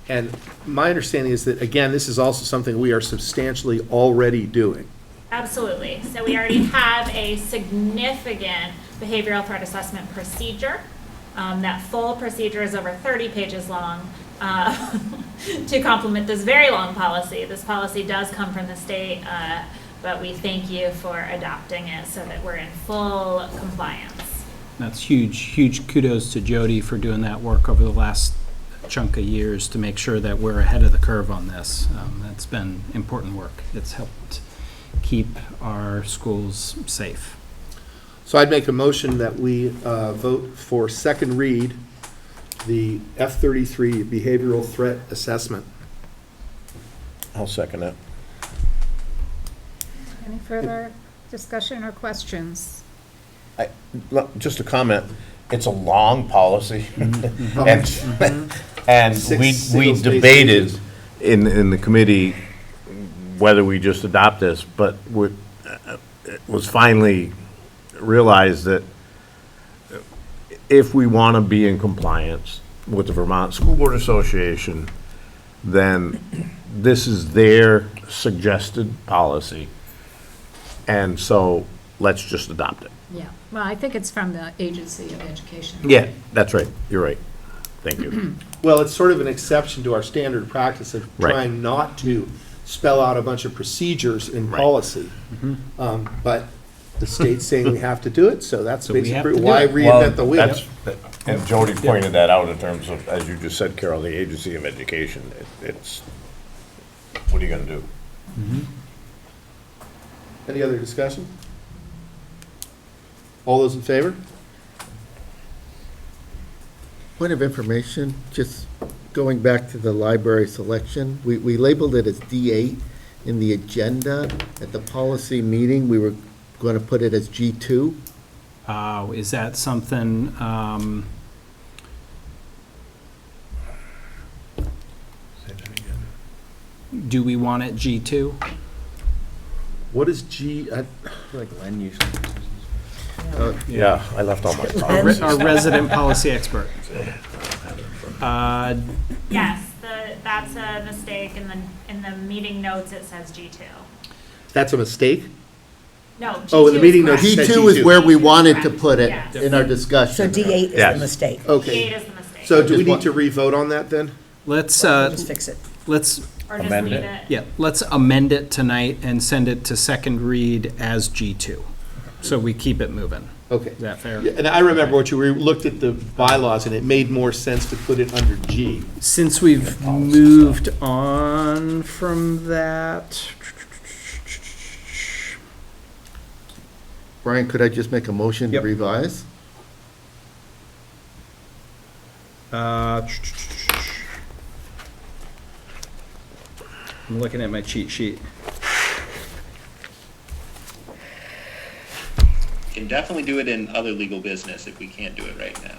And my understanding is that, again, this is also something we are substantially already doing. Absolutely. So we already have a significant behavioral threat assessment procedure. That full procedure is over 30 pages long to complement this very long policy. This policy does come from the state, but we thank you for adopting it so that we're in full compliance. That's huge kudos to Jody for doing that work over the last chunk of years to make sure that we're ahead of the curve on this. That's been important work. It's helped keep our schools safe. So I'd make a motion that we vote for second read, the F33 behavioral threat assessment. I'll second that. Any further discussion or questions? Just a comment, it's a long policy. And Six we single-spaced debated pages. in the committee whether we just adopt this, but it was finally realized that if we want to be in compliance with the Vermont School Board Association, then this is their suggested policy. And so let's just adopt it. Yeah, well, I think it's from the Agency of Education. Yeah, that's right. You're right. Thank you. Well, it's sort of an exception to our standard practice of Right. trying not to spell out a bunch of procedures in Right. policy. But the state's saying we have to do it, so that's So we have basically, to do why it. reinvent the wheel? And Jody pointed that out in terms of, as you just said, Carol, the agency of education. It's, what are you gonna do? Any other discussion? All those in favor? Point of information, just going back to the library selection, we labeled it as D8 in the agenda. At the policy meeting, we were going to put it as G2. Is that something, do we want it G2? What is G, Like Len usually. Yeah, I left all my Our problems. resident policy expert. Yes, that's a mistake. In the meeting notes, it says G2. that's a mistake? No, G2 Oh, in the is meeting correct. notes, it said G2 is where we wanted to Correct. put it Yes. in our discussion. So D8 is Yes. the mistake. Okay. G8 is the mistake. So do we need to re-vote on that then? Let's, Just fix it. let's, Or just amend leave it? it. yeah, let's amend it tonight and send it to second read as G2. So we keep it moving. Okay. Is that fair? Yeah, and I remember what we looked at the bylaws, and it made more sense to put it under G. Since we've moved on from that, Brian, could I just make a motion to Yep. revise? I'm looking at my cheat sheet. Can definitely do it in other legal business if we can't do it right now,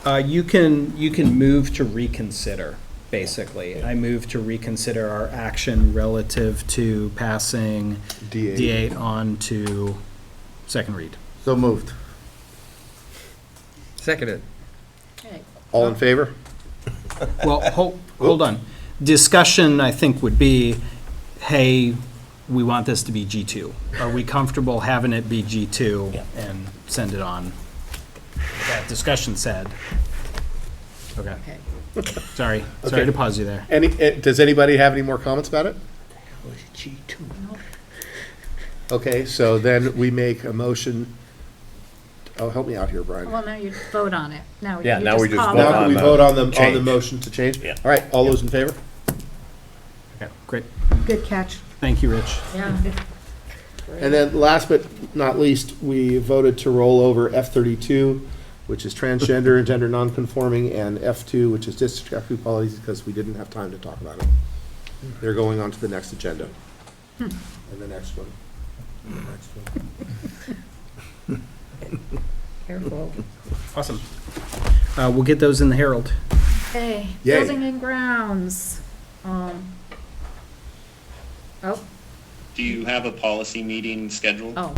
but. You can move to reconsider, basically. I move to reconsider our action relative to passing D8 on to second read. So moved. Seconded. All in favor? Well, hold on. Discussion, I think, would be, hey, we want this to be G2. Are we comfortable having it be G2 and send it on? That discussion said. Okay. Sorry Okay. to pause you there. Does anybody have any more comments about it? Okay, so then we make a motion. Oh, help me out here, Brian. Well, now you vote on it. Now Yeah, you now we just call vote it. Now can we on vote on the change. motion to change? Yeah. All right, all those in favor? Okay, great. Good catch. Thank you, Rich. Yeah. And then last but not least, we voted to roll over F32, which is transgender and gender nonconforming, and F2, which is district equity policies, because we didn't have time to talk about it. They're going on to the next agenda. And the next one. And the next one. Careful. Awesome. We'll get those in the Herald. Okay, Yay. building and grounds. Oh, Do you have a policy meeting scheduled? oh,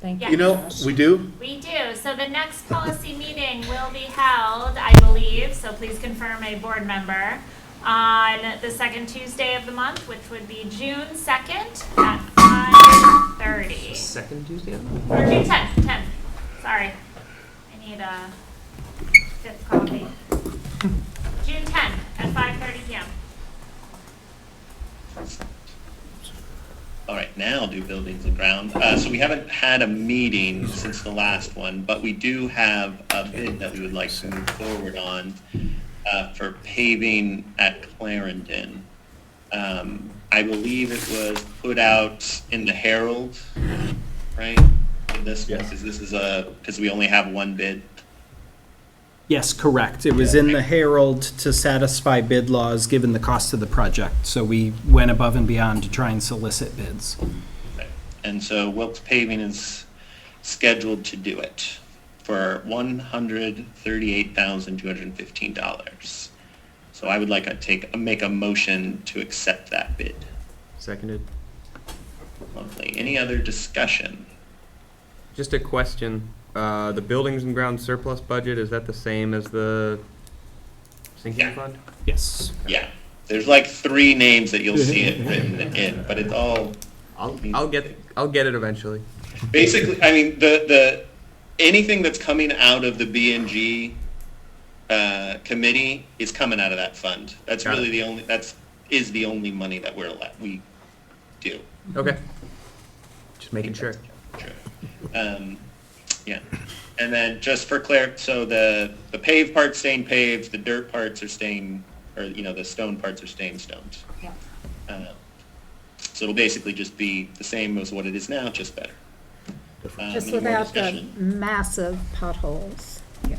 thank you. You know, we do? We do. So the next policy meeting will be held, I believe, so please confirm a board member, on the second Tuesday of the month, which would be June 2nd at 5:30. Second Tuesday? Or June 10th. Sorry. I need a fifth coffee. June 10th at 5:30 PM. All right, now do buildings and ground. So we haven't had a meeting since the last one, but we do have a bid that we would like to move forward on for paving at Clarendon. I believe it was put out in the Herald, right? This, because this is because we only have one bid. Yes, correct. It was in the Herald to satisfy bid laws, given the cost of the project. So we went above and beyond to try and solicit bids. And so Wilkes Paving is scheduled to do it for $138,215. So I would like to make a motion to accept that bid. Seconded. Lovely. Any other discussion? Just a question. The buildings and grounds surplus budget, is that the same as the sinking fund? Yes. Yeah. There's like 3 names that you'll see it written in, but it's all. I'll get it eventually. Basically, I mean, anything that's coming out of the B&G committee is coming out of that fund. That's Got really it. is the only money that we do. Okay. Just making sure. Yeah. And then just for so the paved part's staying paved, the dirt parts are staying, or, the stone parts are staying stones. Yeah. So it'll basically just be the same as what it is now, just better. Just Any more without the discussion? massive potholes. Yeah.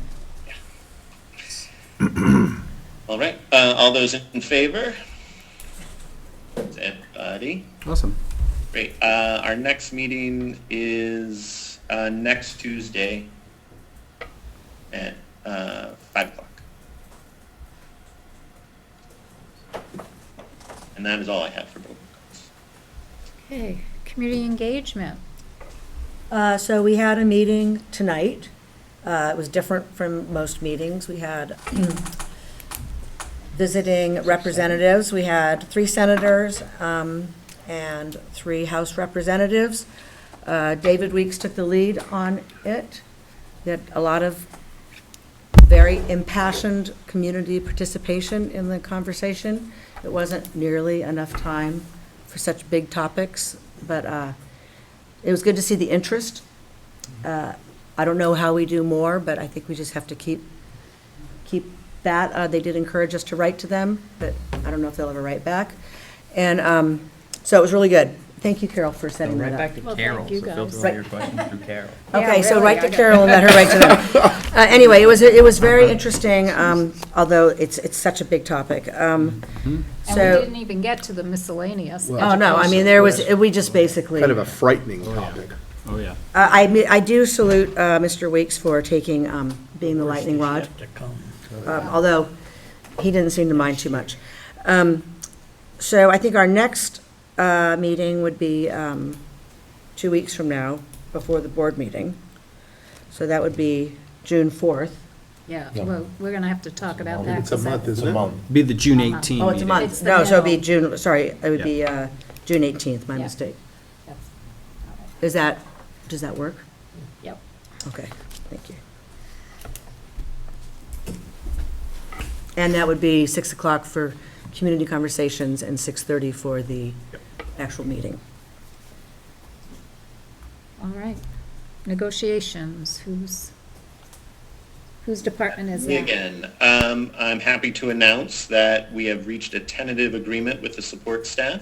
All right, all those in favor? That's everybody. Awesome. Great. Our next meeting is next Tuesday at 5 o'clock. And that is all I have for building codes. Okay, community engagement. So we had a meeting tonight. It was different from most meetings. We had visiting representatives. We had 3 senators and 3 House representatives. David Weeks took the lead on it. We had a lot of very impassioned community participation in the conversation. It wasn't nearly enough time for such big topics, but it was good to see the interest. I don't know how we do more, but I think we just have to keep that. They did encourage us to write to them, but I don't know if they'll ever write back. And so it was really good. Thank you, Carol, for setting that Right up. back to Well, Carol, thank you, so guys. filter all your questions through Carol. Okay, Yeah, so really, write to I got- Carol and let her write to them. Anyway, it was very interesting, although it's such a big topic. And we So, didn't even get to the miscellaneous. oh, no, I mean, we just basically. Kind of a frightening topic. Oh, yeah. I do salute Mr. Weeks for taking, being the lightning rod, To come. although he didn't seem to mind too much. So I think our next meeting would be 2 weeks from now, before the board meeting. So that would be June 4th. Yeah, well, we're gonna have to talk about that. It's a month, isn't it? Be the June 18 Oh, it's a meeting. month. It's the No, so it'd be middle. June, sorry, it would be June 18th, my Yeah. mistake. That's- Does that work? Yep. Okay, thank you. And that would be 6 o'clock for community conversations and 6:30 for the actual meeting. All right. Negotiations, whose department is Me that? again, I'm happy to announce that we have reached a tentative agreement with the support staff.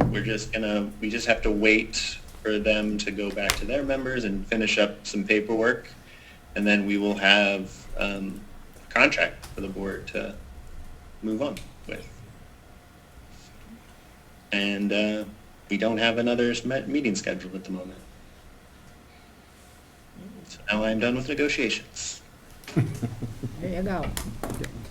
We just have to wait for them to go back to their members and finish up some paperwork. And then we will have a contract for the board to move on with. And we don't have another meeting scheduled at the moment. So now I'm done with negotiations. There you go.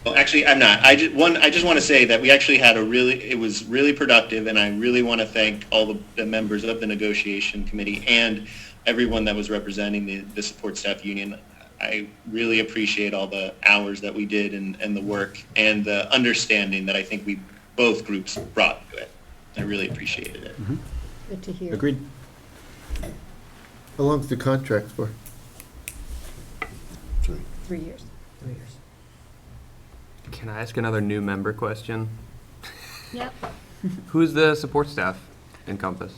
Well, actually, I'm not. I just want to say that we actually had it was really productive, and I really want to thank all the members of the negotiation committee and everyone that was representing the support staff union. I really appreciate all the hours that we did and the work and the understanding that I think both groups brought to it. I really appreciated it. Good to hear. Agreed. How long's the contract for? 3 years. Can I ask another new member question? Yep. Who's the support staff encompass?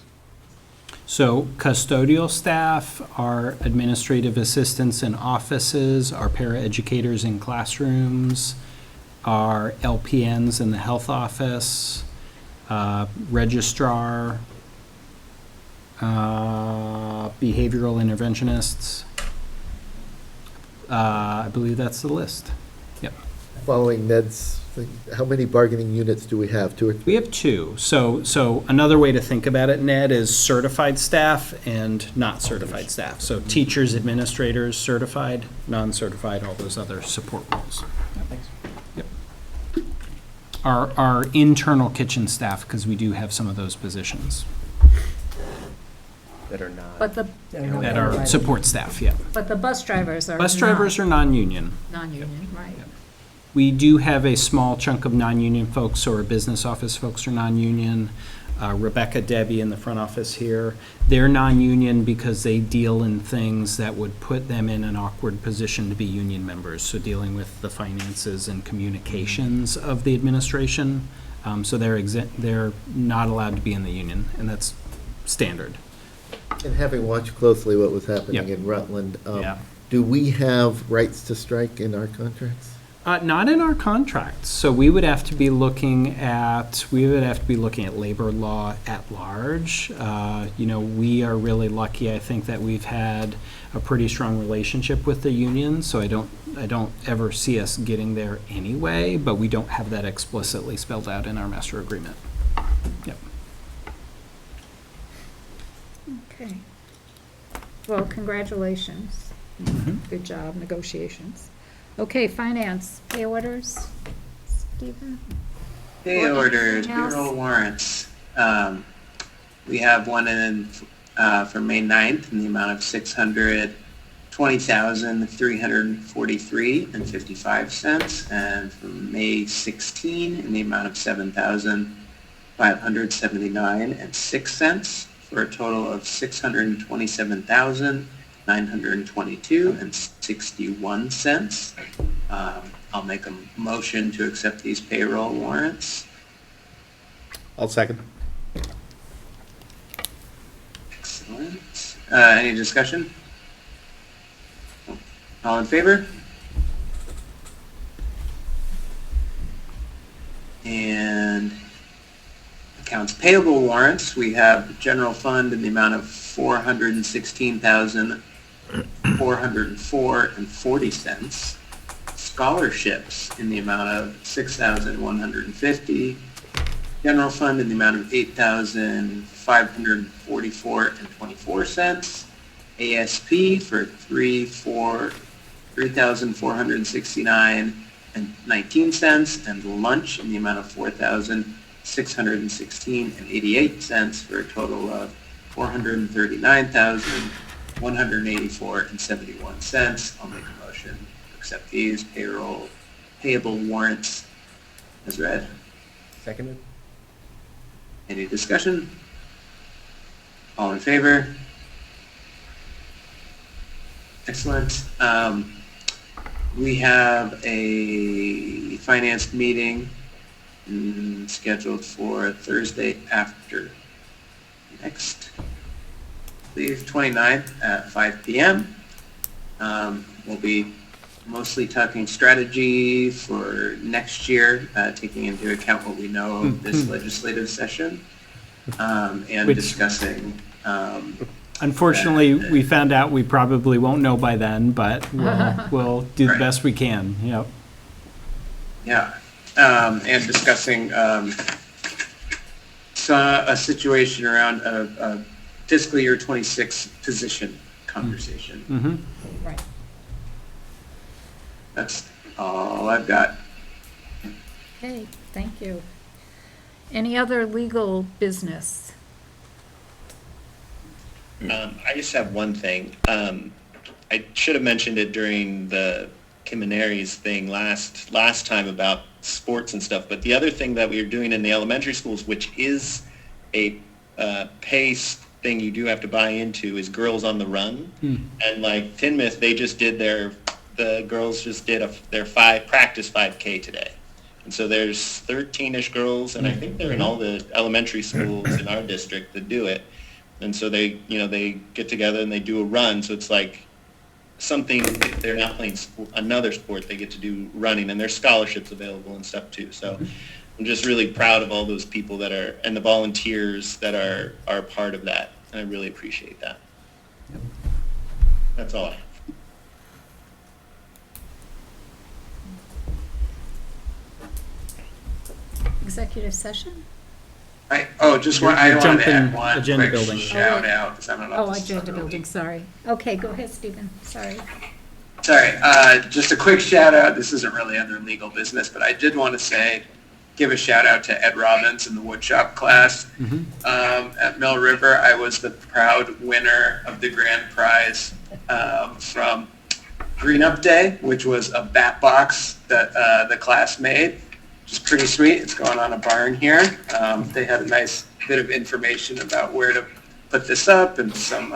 So custodial staff, our administrative assistants in offices, our paraeducators in classrooms, our LPNs in the health office, registrar, behavioral interventionists. I believe that's the list. Yep. Following Ned's thing, how many bargaining units do we have? 2 or 3? We have 2. So another way to think about it, Ned, is certified staff and not certified staff. So teachers, administrators, certified, non-certified, all those other support roles. Yep. Our internal kitchen staff, because we do have some of those positions That are not. But the, that are support staff, yeah. but the bus drivers are Bus drivers are non-union. non-union, right? We do have a small chunk of non-union folks, so our business office folks are non-union. Rebecca, Debbie in the front office here. They're non-union because they deal in things that would put them in an awkward position to be union members. So dealing with the finances and communications of the administration. So they're not allowed to be in the union, and that's standard. And having watched closely what was happening Yep. in Rutland, Yeah. do we have rights to strike in our contracts? Not in our contracts. So we would have to be looking at labor law at large. We are really lucky. I think that we've had a pretty strong relationship with the union. So I don't ever see us getting there anyway. But we don't have that explicitly spelled out in our master agreement. Yep. Okay. Well, congratulations. Mhm. Good job, negotiations. Okay, finance, pay orders, Stephen? Pay Or orders, anything else? payroll warrants. We have one in, for May 9th in the amount of $620,343.55, and for May 16 in the amount of $7,579.06, for a total of $627,922.61. I'll make a motion to accept these payroll warrants. I'll second. Excellent. Any discussion? All in favor? And accounts payable warrants, we have general fund in the amount of $416,404.40. Scholarships in the amount of $6,150. General fund in the amount of $8,544.24. ASP for $3,469.19, and lunch in the amount of $4,616.88 for a total of $439,184.71. I'll make a motion to accept these payable warrants as read. Seconded? Any discussion? All in favor? Excellent. We have a finance meeting scheduled for Thursday after next, I believe, 29th at 5 p.m. We'll be mostly talking strategy for next year, taking into account what we know of this legislative session, and discussing. Unfortunately, we found out we probably won't know by then, but we'll do the best we can. Yep. Yeah, and discussing a situation around a fiscal year 26 position conversation. Mm-hmm. Right. That's all I've got. Okay, thank you. Any other legal business? I just have one thing. I should have mentioned it during the Kim and Aries thing last time about sports and stuff, but the other thing that we are doing in the elementary schools, which is a pace thing you do have to buy into, is Girls on the Run. And like Tinmouth, they just did the girls just did their practice 5K today. And so there's 13-ish girls, and I think they're in all the elementary schools in our district that do it. And so they get together and they do a run. So it's like something, they're not playing another sport, they get to do running, and there's scholarships available and stuff too. So I'm just really proud of all those people that are, and the volunteers that are part of that. And I really appreciate that. That's all I have. Executive session? I wanted to add one agenda quick building. shout out, because I don't know. Oh, if this is agenda really- building, sorry. Okay, go ahead, Stephen, sorry. Sorry, just a quick shout out. This isn't really other legal business, but I did want to give a shout out to Ed Robbins in the woodshop class. At Mill River, I was the proud winner of the grand prize from Green Up Day, which was a bat box that the class made, which is pretty sweet. It's going on a barn here. They had a nice bit of information about where to put this up and some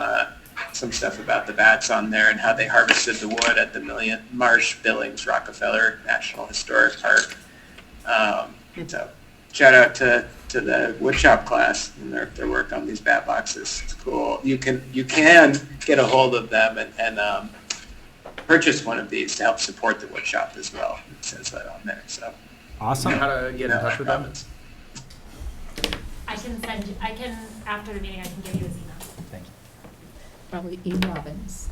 stuff about the bats on there and how they harvested the wood at the Million Marsh Billings Rockefeller National Historic Park. So shout out to the woodshop class and their work on these bat boxes. It's cool. You can get a hold of them and purchase one of these to help support the woodshop as well. It says that on there. So Awesome. How to get in touch with them? I can, after the meeting, I can give you his email. Thank you. Probably E. Robbins.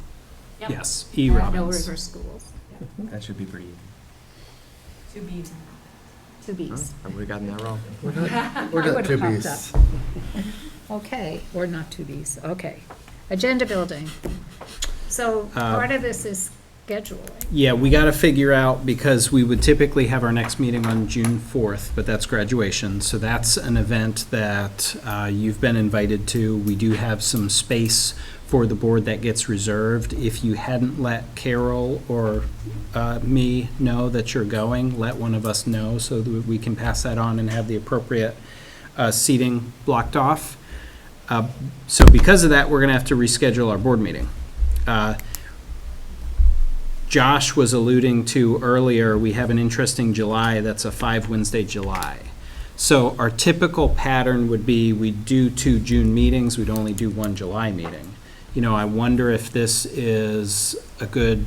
Yep. Yes, E. At Robbins. Mill River Schools. That should be pretty easy. 2 B's. 2 B's. I would have gotten that wrong. We're It not would've two popped beasts. up. Okay, or not 2 B's, okay. Agenda building. So part of this is scheduling. Yeah, we got to figure out, because we would typically have our next meeting on June 4th, but that's graduation. So that's an event that you've been invited to. We do have some space for the board that gets reserved. If you hadn't let Carol or me know that you're going, let one of us know so that we can pass that on and have the appropriate seating blocked off. So because of that, we're going to have to reschedule our board meeting. Josh was alluding to earlier, we have an interesting July that's a 5 Wednesday July. So our typical pattern would be we'd do 2 June meetings, we'd only do 1 July meeting. You know, I wonder if this is a good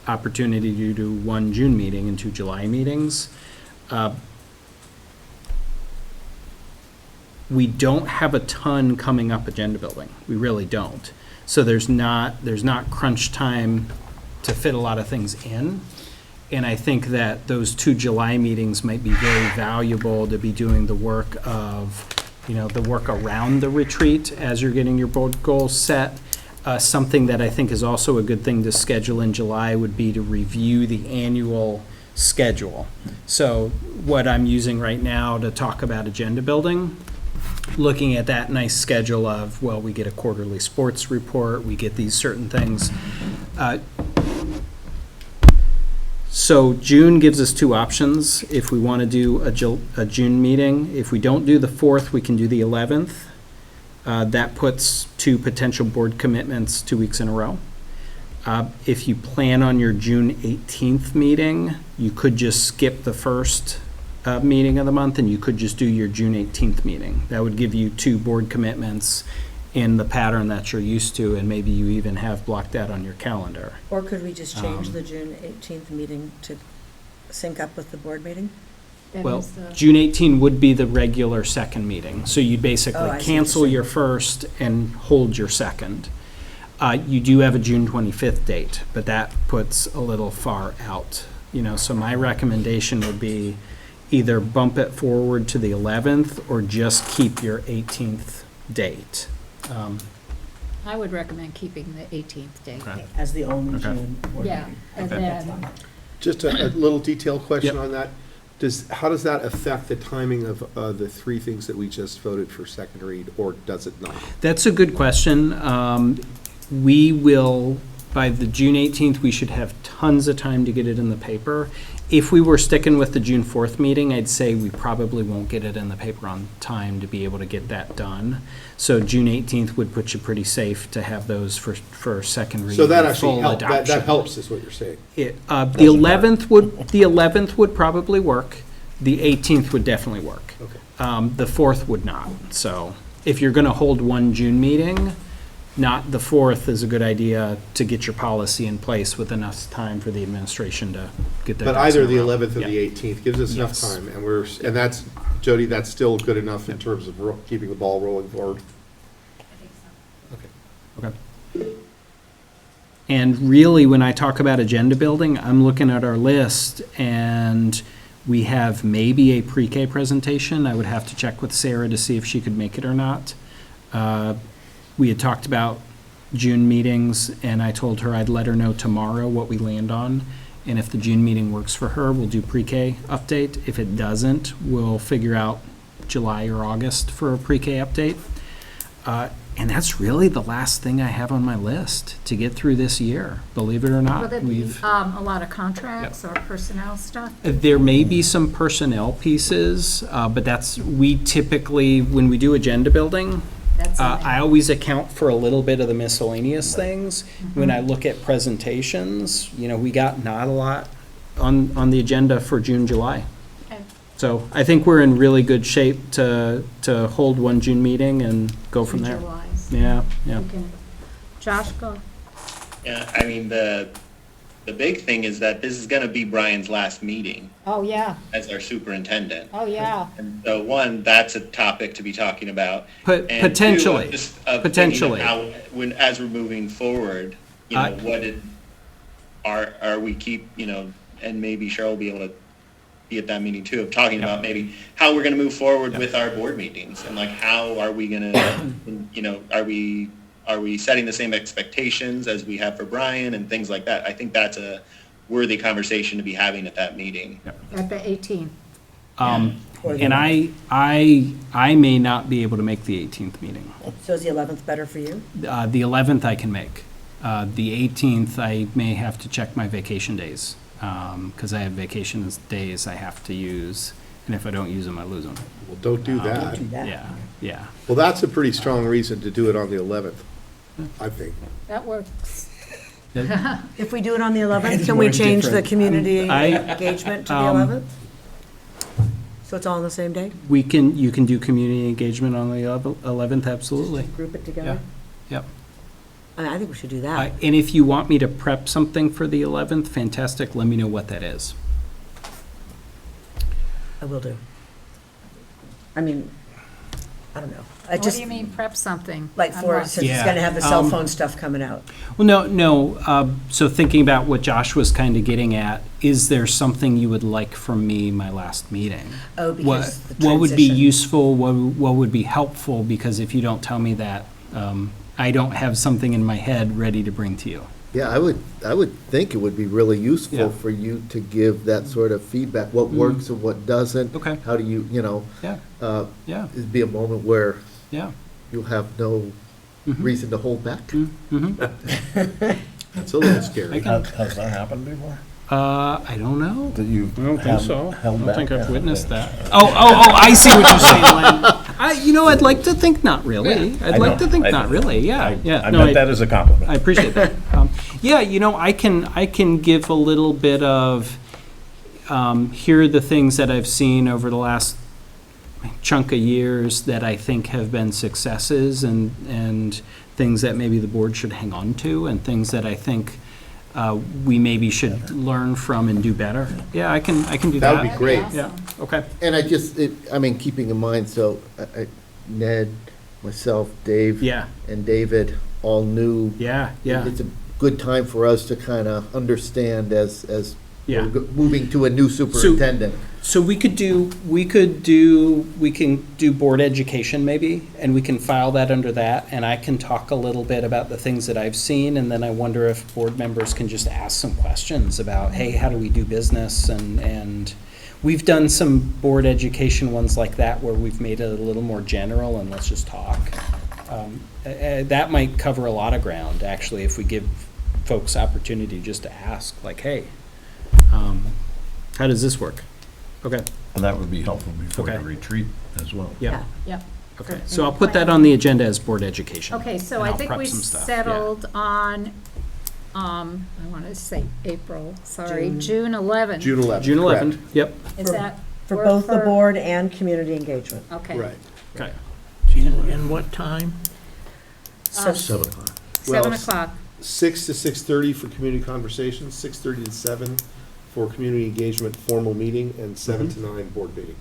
opportunity to do 1 June meeting and 2 July meetings. We don't have a ton coming up agenda building. We really don't. So there's not crunch time to fit a lot of things in. And I think that those 2 July meetings might be very valuable to be doing the work of, the work around the retreat as you're getting your board goals set. Something that I think is also a good thing to schedule in July would be to review the annual schedule. So what I'm using right now to talk about agenda building, looking at that nice schedule of, well, we get a quarterly sports report, we get these certain things. So June gives us 2 options if we want to do a June meeting. If we don't do the 4th, we can do the 11th. That puts 2 potential board commitments 2 weeks in a row. If you plan on your June 18th meeting, you could just skip the first meeting of the month and you could just do your June 18th meeting. That would give you 2 board commitments in the pattern that you're used to, and maybe you even have blocked out on your calendar. Or could we just change the June 18th meeting to sync up with the board meeting? Well, June 18 would be the regular second meeting, so you'd basically I see what cancel you're your first and hold your second. You do have a June 25th date, but that puts a little far out. So my recommendation would be either bump it forward to the 11th or just keep your 18th date. I would recommend keeping the 18th date. Okay. As the only Okay. June board Yeah, meeting. and Okay. then, Just a little detailed question Yep. on that. How does that affect the timing of the 3 things that we just voted for second read, or does it not? That's a good question. We will, by the June 18th, we should have tons of time to get it in the paper. If we were sticking with the June 4th meeting, I'd say we probably won't get it in the paper on time to be able to get that done. So June 18th would put you pretty safe to have those for second reading. So that and actually full helps, that adoption. helps is what you're saying. The 11th would probably work. The 18th would definitely work. Okay. The 4th would not. So if you're going to hold 1 June meeting, not the 4th is a good idea to get your policy in place with enough time for the administration to get that. But ducks in either a the row. 11th or Yeah. the 18th gives us enough Yes. time, and that's, Jody, that's still good enough in terms of keeping the ball rolling forward? Okay. Okay. And really, when I talk about agenda building, I'm looking at our list, and we have maybe a pre-K presentation. I would have to check with Sarah to see if she could make it or not. We had talked about June meetings, and I told her I'd let her know tomorrow what we land on. And if the June meeting works for her, we'll do pre-K update. If it doesn't, we'll figure out July or August for a pre-K update. And that's really the last thing I have on my list to get through this year, believe it or Will not. there be We've, a lot of contracts or personnel stuff? there may be some personnel pieces, but we typically, when we do agenda building, That's in there. I always account for a little bit of the miscellaneous things. When I look at presentations, we got not a lot on the agenda for June, July. Okay. So I think we're in really good shape to hold one June meeting and go from there. July. Yeah, yeah. Okay. Josh, go. Yeah, I mean, the big thing is that this is gonna be Brian's last meeting Oh, yeah. as our superintendent. Oh, yeah. And so, one, that's a topic to be talking about. And two, Potentially. just of Potentially. thinking how, as we're moving forward, are we keep, and maybe Cheryl will be able to be at that meeting too, of talking about maybe how we're gonna move forward with our board meetings, and like, how are we gonna, are we setting the same expectations as we have for Brian and things like that? I think that's a worthy conversation to be having at that meeting. At the 18th. And I may not be able to make the 18th meeting. So is the 11th better for you? The 11th I can make. The 18th, I may have to check my vacation days, because I have vacation days I have to use, and if I don't use them, I lose them. Well, don't do that. Do that. Yeah, yeah. Well, that's a pretty strong reason to do it on the 11th, I think. That works. If we do it on the 11th, can we change the community engagement to the 11th? So it's all on the same day? You can do community engagement on the 11th, absolutely. Group it together? Yep. I think we should do that. And if you want me to prep something for the 11th, fantastic, let me know what that is. I will do. I mean, I don't know. What do you mean prep something? Like I'm for, not- since it's gonna have the cell phone stuff coming out. Well, no. So thinking about what Josh was kind of getting at, is there something you would like from me my last meeting? Oh, because the What would be transition. useful, what would be helpful? Because if you don't tell me that, I don't have something in my head ready to bring to you. Yeah, I would think it would be really Yeah. useful for you to give that sort of feedback, what works and what doesn't. Okay. How do you, Yeah. Yeah. it'd be a moment where Yeah. you'll have no reason to hold back. Mm-hmm. That's a little scary. Has that happened before? I don't know. That you I don't think so. I held don't think back? I've witnessed that. Oh, I see what you're saying, Len. I'd like to think not really. I'd like to think not really, yeah, yeah. I No, meant that as a compliment. I appreciate that. Yeah, I can give a little bit of, here are the things that I've seen over the last chunk of years that I think have been successes, and things that maybe the board should hang on to, and things that I think we maybe should learn from and do better. Yeah, I can do that. That would be great. Yeah, okay. And keeping in mind, so Ned, myself, Dave. Yeah. And David all knew. Yeah. It's a good time for us to kind of understand as Yeah. we're moving to a new superintendent. So we can do board education maybe, and we can file that under that, and I can talk a little bit about the things that I've seen, and then I wonder if board members can just ask some questions about, hey, how do we do business? And we've done some board education ones like that where we've made it a little more general and let's just talk. That might cover a lot of ground, actually, if we give folks opportunity just to ask, like, hey, how does this work? Okay. And that would be helpful before Okay. the retreat as well. Yeah. Yep. Okay, so I'll put that on the agenda as board education. Okay, so and I I'll think prep we some stuff, yeah. settled on, I want to say April, sorry, June. June 11th. June 11th. June correct. 11th, yep. Is that? For work both the board and community engagement. Okay. Right. Okay. And what time? So 7 o'clock. 7 o'clock. 6 to 6:30 for community conversations, 6:30 to 7 for community engagement formal meeting, and 7 to 9 board meeting.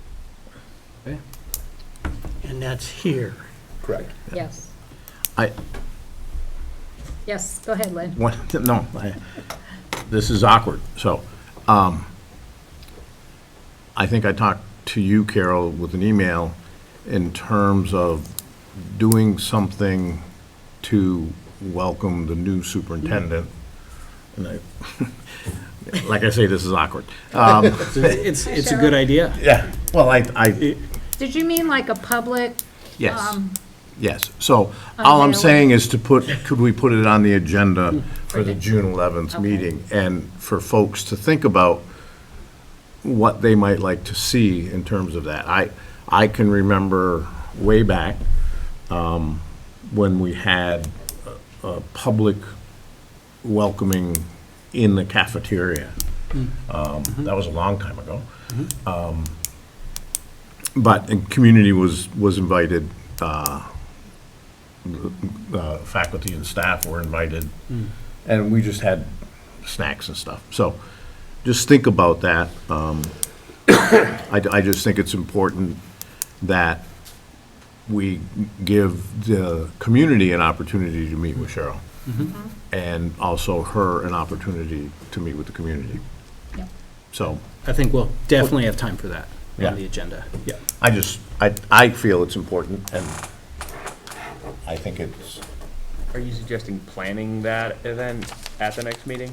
Okay. And that's here. Correct. Yes. I, Yes, go ahead, Lynn. this is awkward, so, I think I talked to you, Carol, with an email in terms of doing something to welcome the new superintendent. And like I say, this is awkward. It's a good idea. Yeah, well, Did you mean like a public? Yes. Yes, so all I'm saying is could we put it on the agenda for the June 11th Okay. meeting? And for folks to think about what they might like to see in terms of that. I can remember way back when we had a public welcoming in the cafeteria. That was a long time ago. But the community was invited, faculty and staff were invited, and we just had snacks and stuff. So just think about that. I just think it's important that we give the community an opportunity to meet with Cheryl, and also her an opportunity to meet with the community. Yep. So I think we'll definitely have time for that Yeah. on the agenda. Yeah. I feel it's important, and I think it's, Are you suggesting planning that event at the next meeting?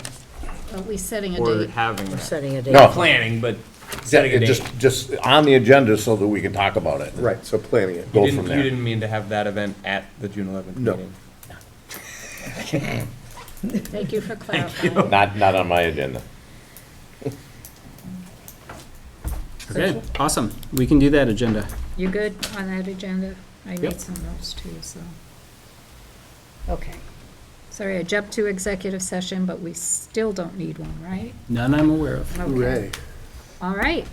Are we setting a Or date? having We're that? setting a date. No. Planning, but setting a date. just on the agenda so that we can talk about it. Right, so planning it. Go You from didn't, there. you didn't mean to have that event at the June 11th No. meeting? Thank you for clarifying. Not on my agenda. Okay, awesome. We can do that agenda. You good on that agenda? I Yep. need some notes too, so. Okay. Sorry, I jumped to executive session, but we still don't need one, right? None I'm aware of. Okay. All right.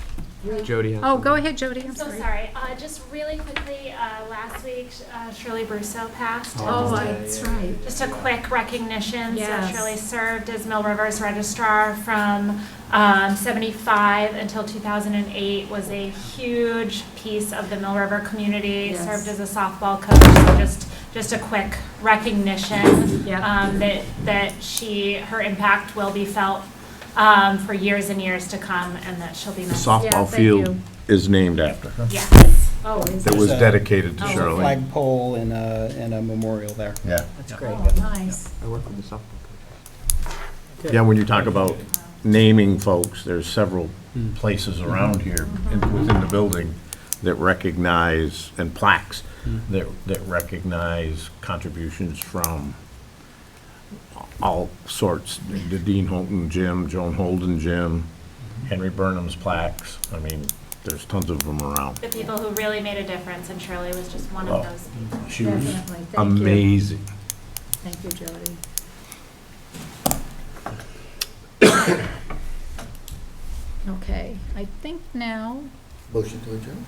Jody has Oh, go ahead, Jody, I'm So sorry. sorry, just really quickly, last week Shirley Brusso passed. Oh, that's right. Just a quick recognition. Yes. So Shirley served as Mill River's registrar from 75 until 2008, was a huge piece of the Mill River community, Yes. served as a softball coach. So just a quick recognition Yeah. that her impact will be felt for years and years to come, and that she'll be The missed. softball thank field you. is named after her. Yes. Oh, is It was There's a- dedicated to There's a Shirley. flagpole and a memorial there. Yeah. That's great. Oh, nice. I work with the softball coach. Yeah, when you talk about naming folks, there's several places around here within the building that recognize, and plaques, that recognize contributions from all sorts. The Dean Holton Gym, Joan Holden Gym, Henry Burnham's plaques. I mean, there's tons of them around. The people who really made a difference, and Shirley was just one Oh. of those people. She was Definitely. Thank you. amazing. Thank you, Jody. Okay, I think now, Motion to adjourn?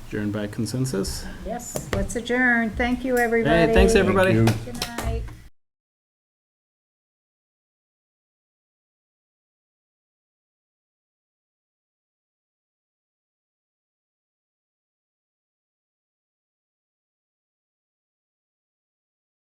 Adjourned by consensus. yes, let's adjourn. Thank you, everybody. Hey, thanks, everybody. you. Good night.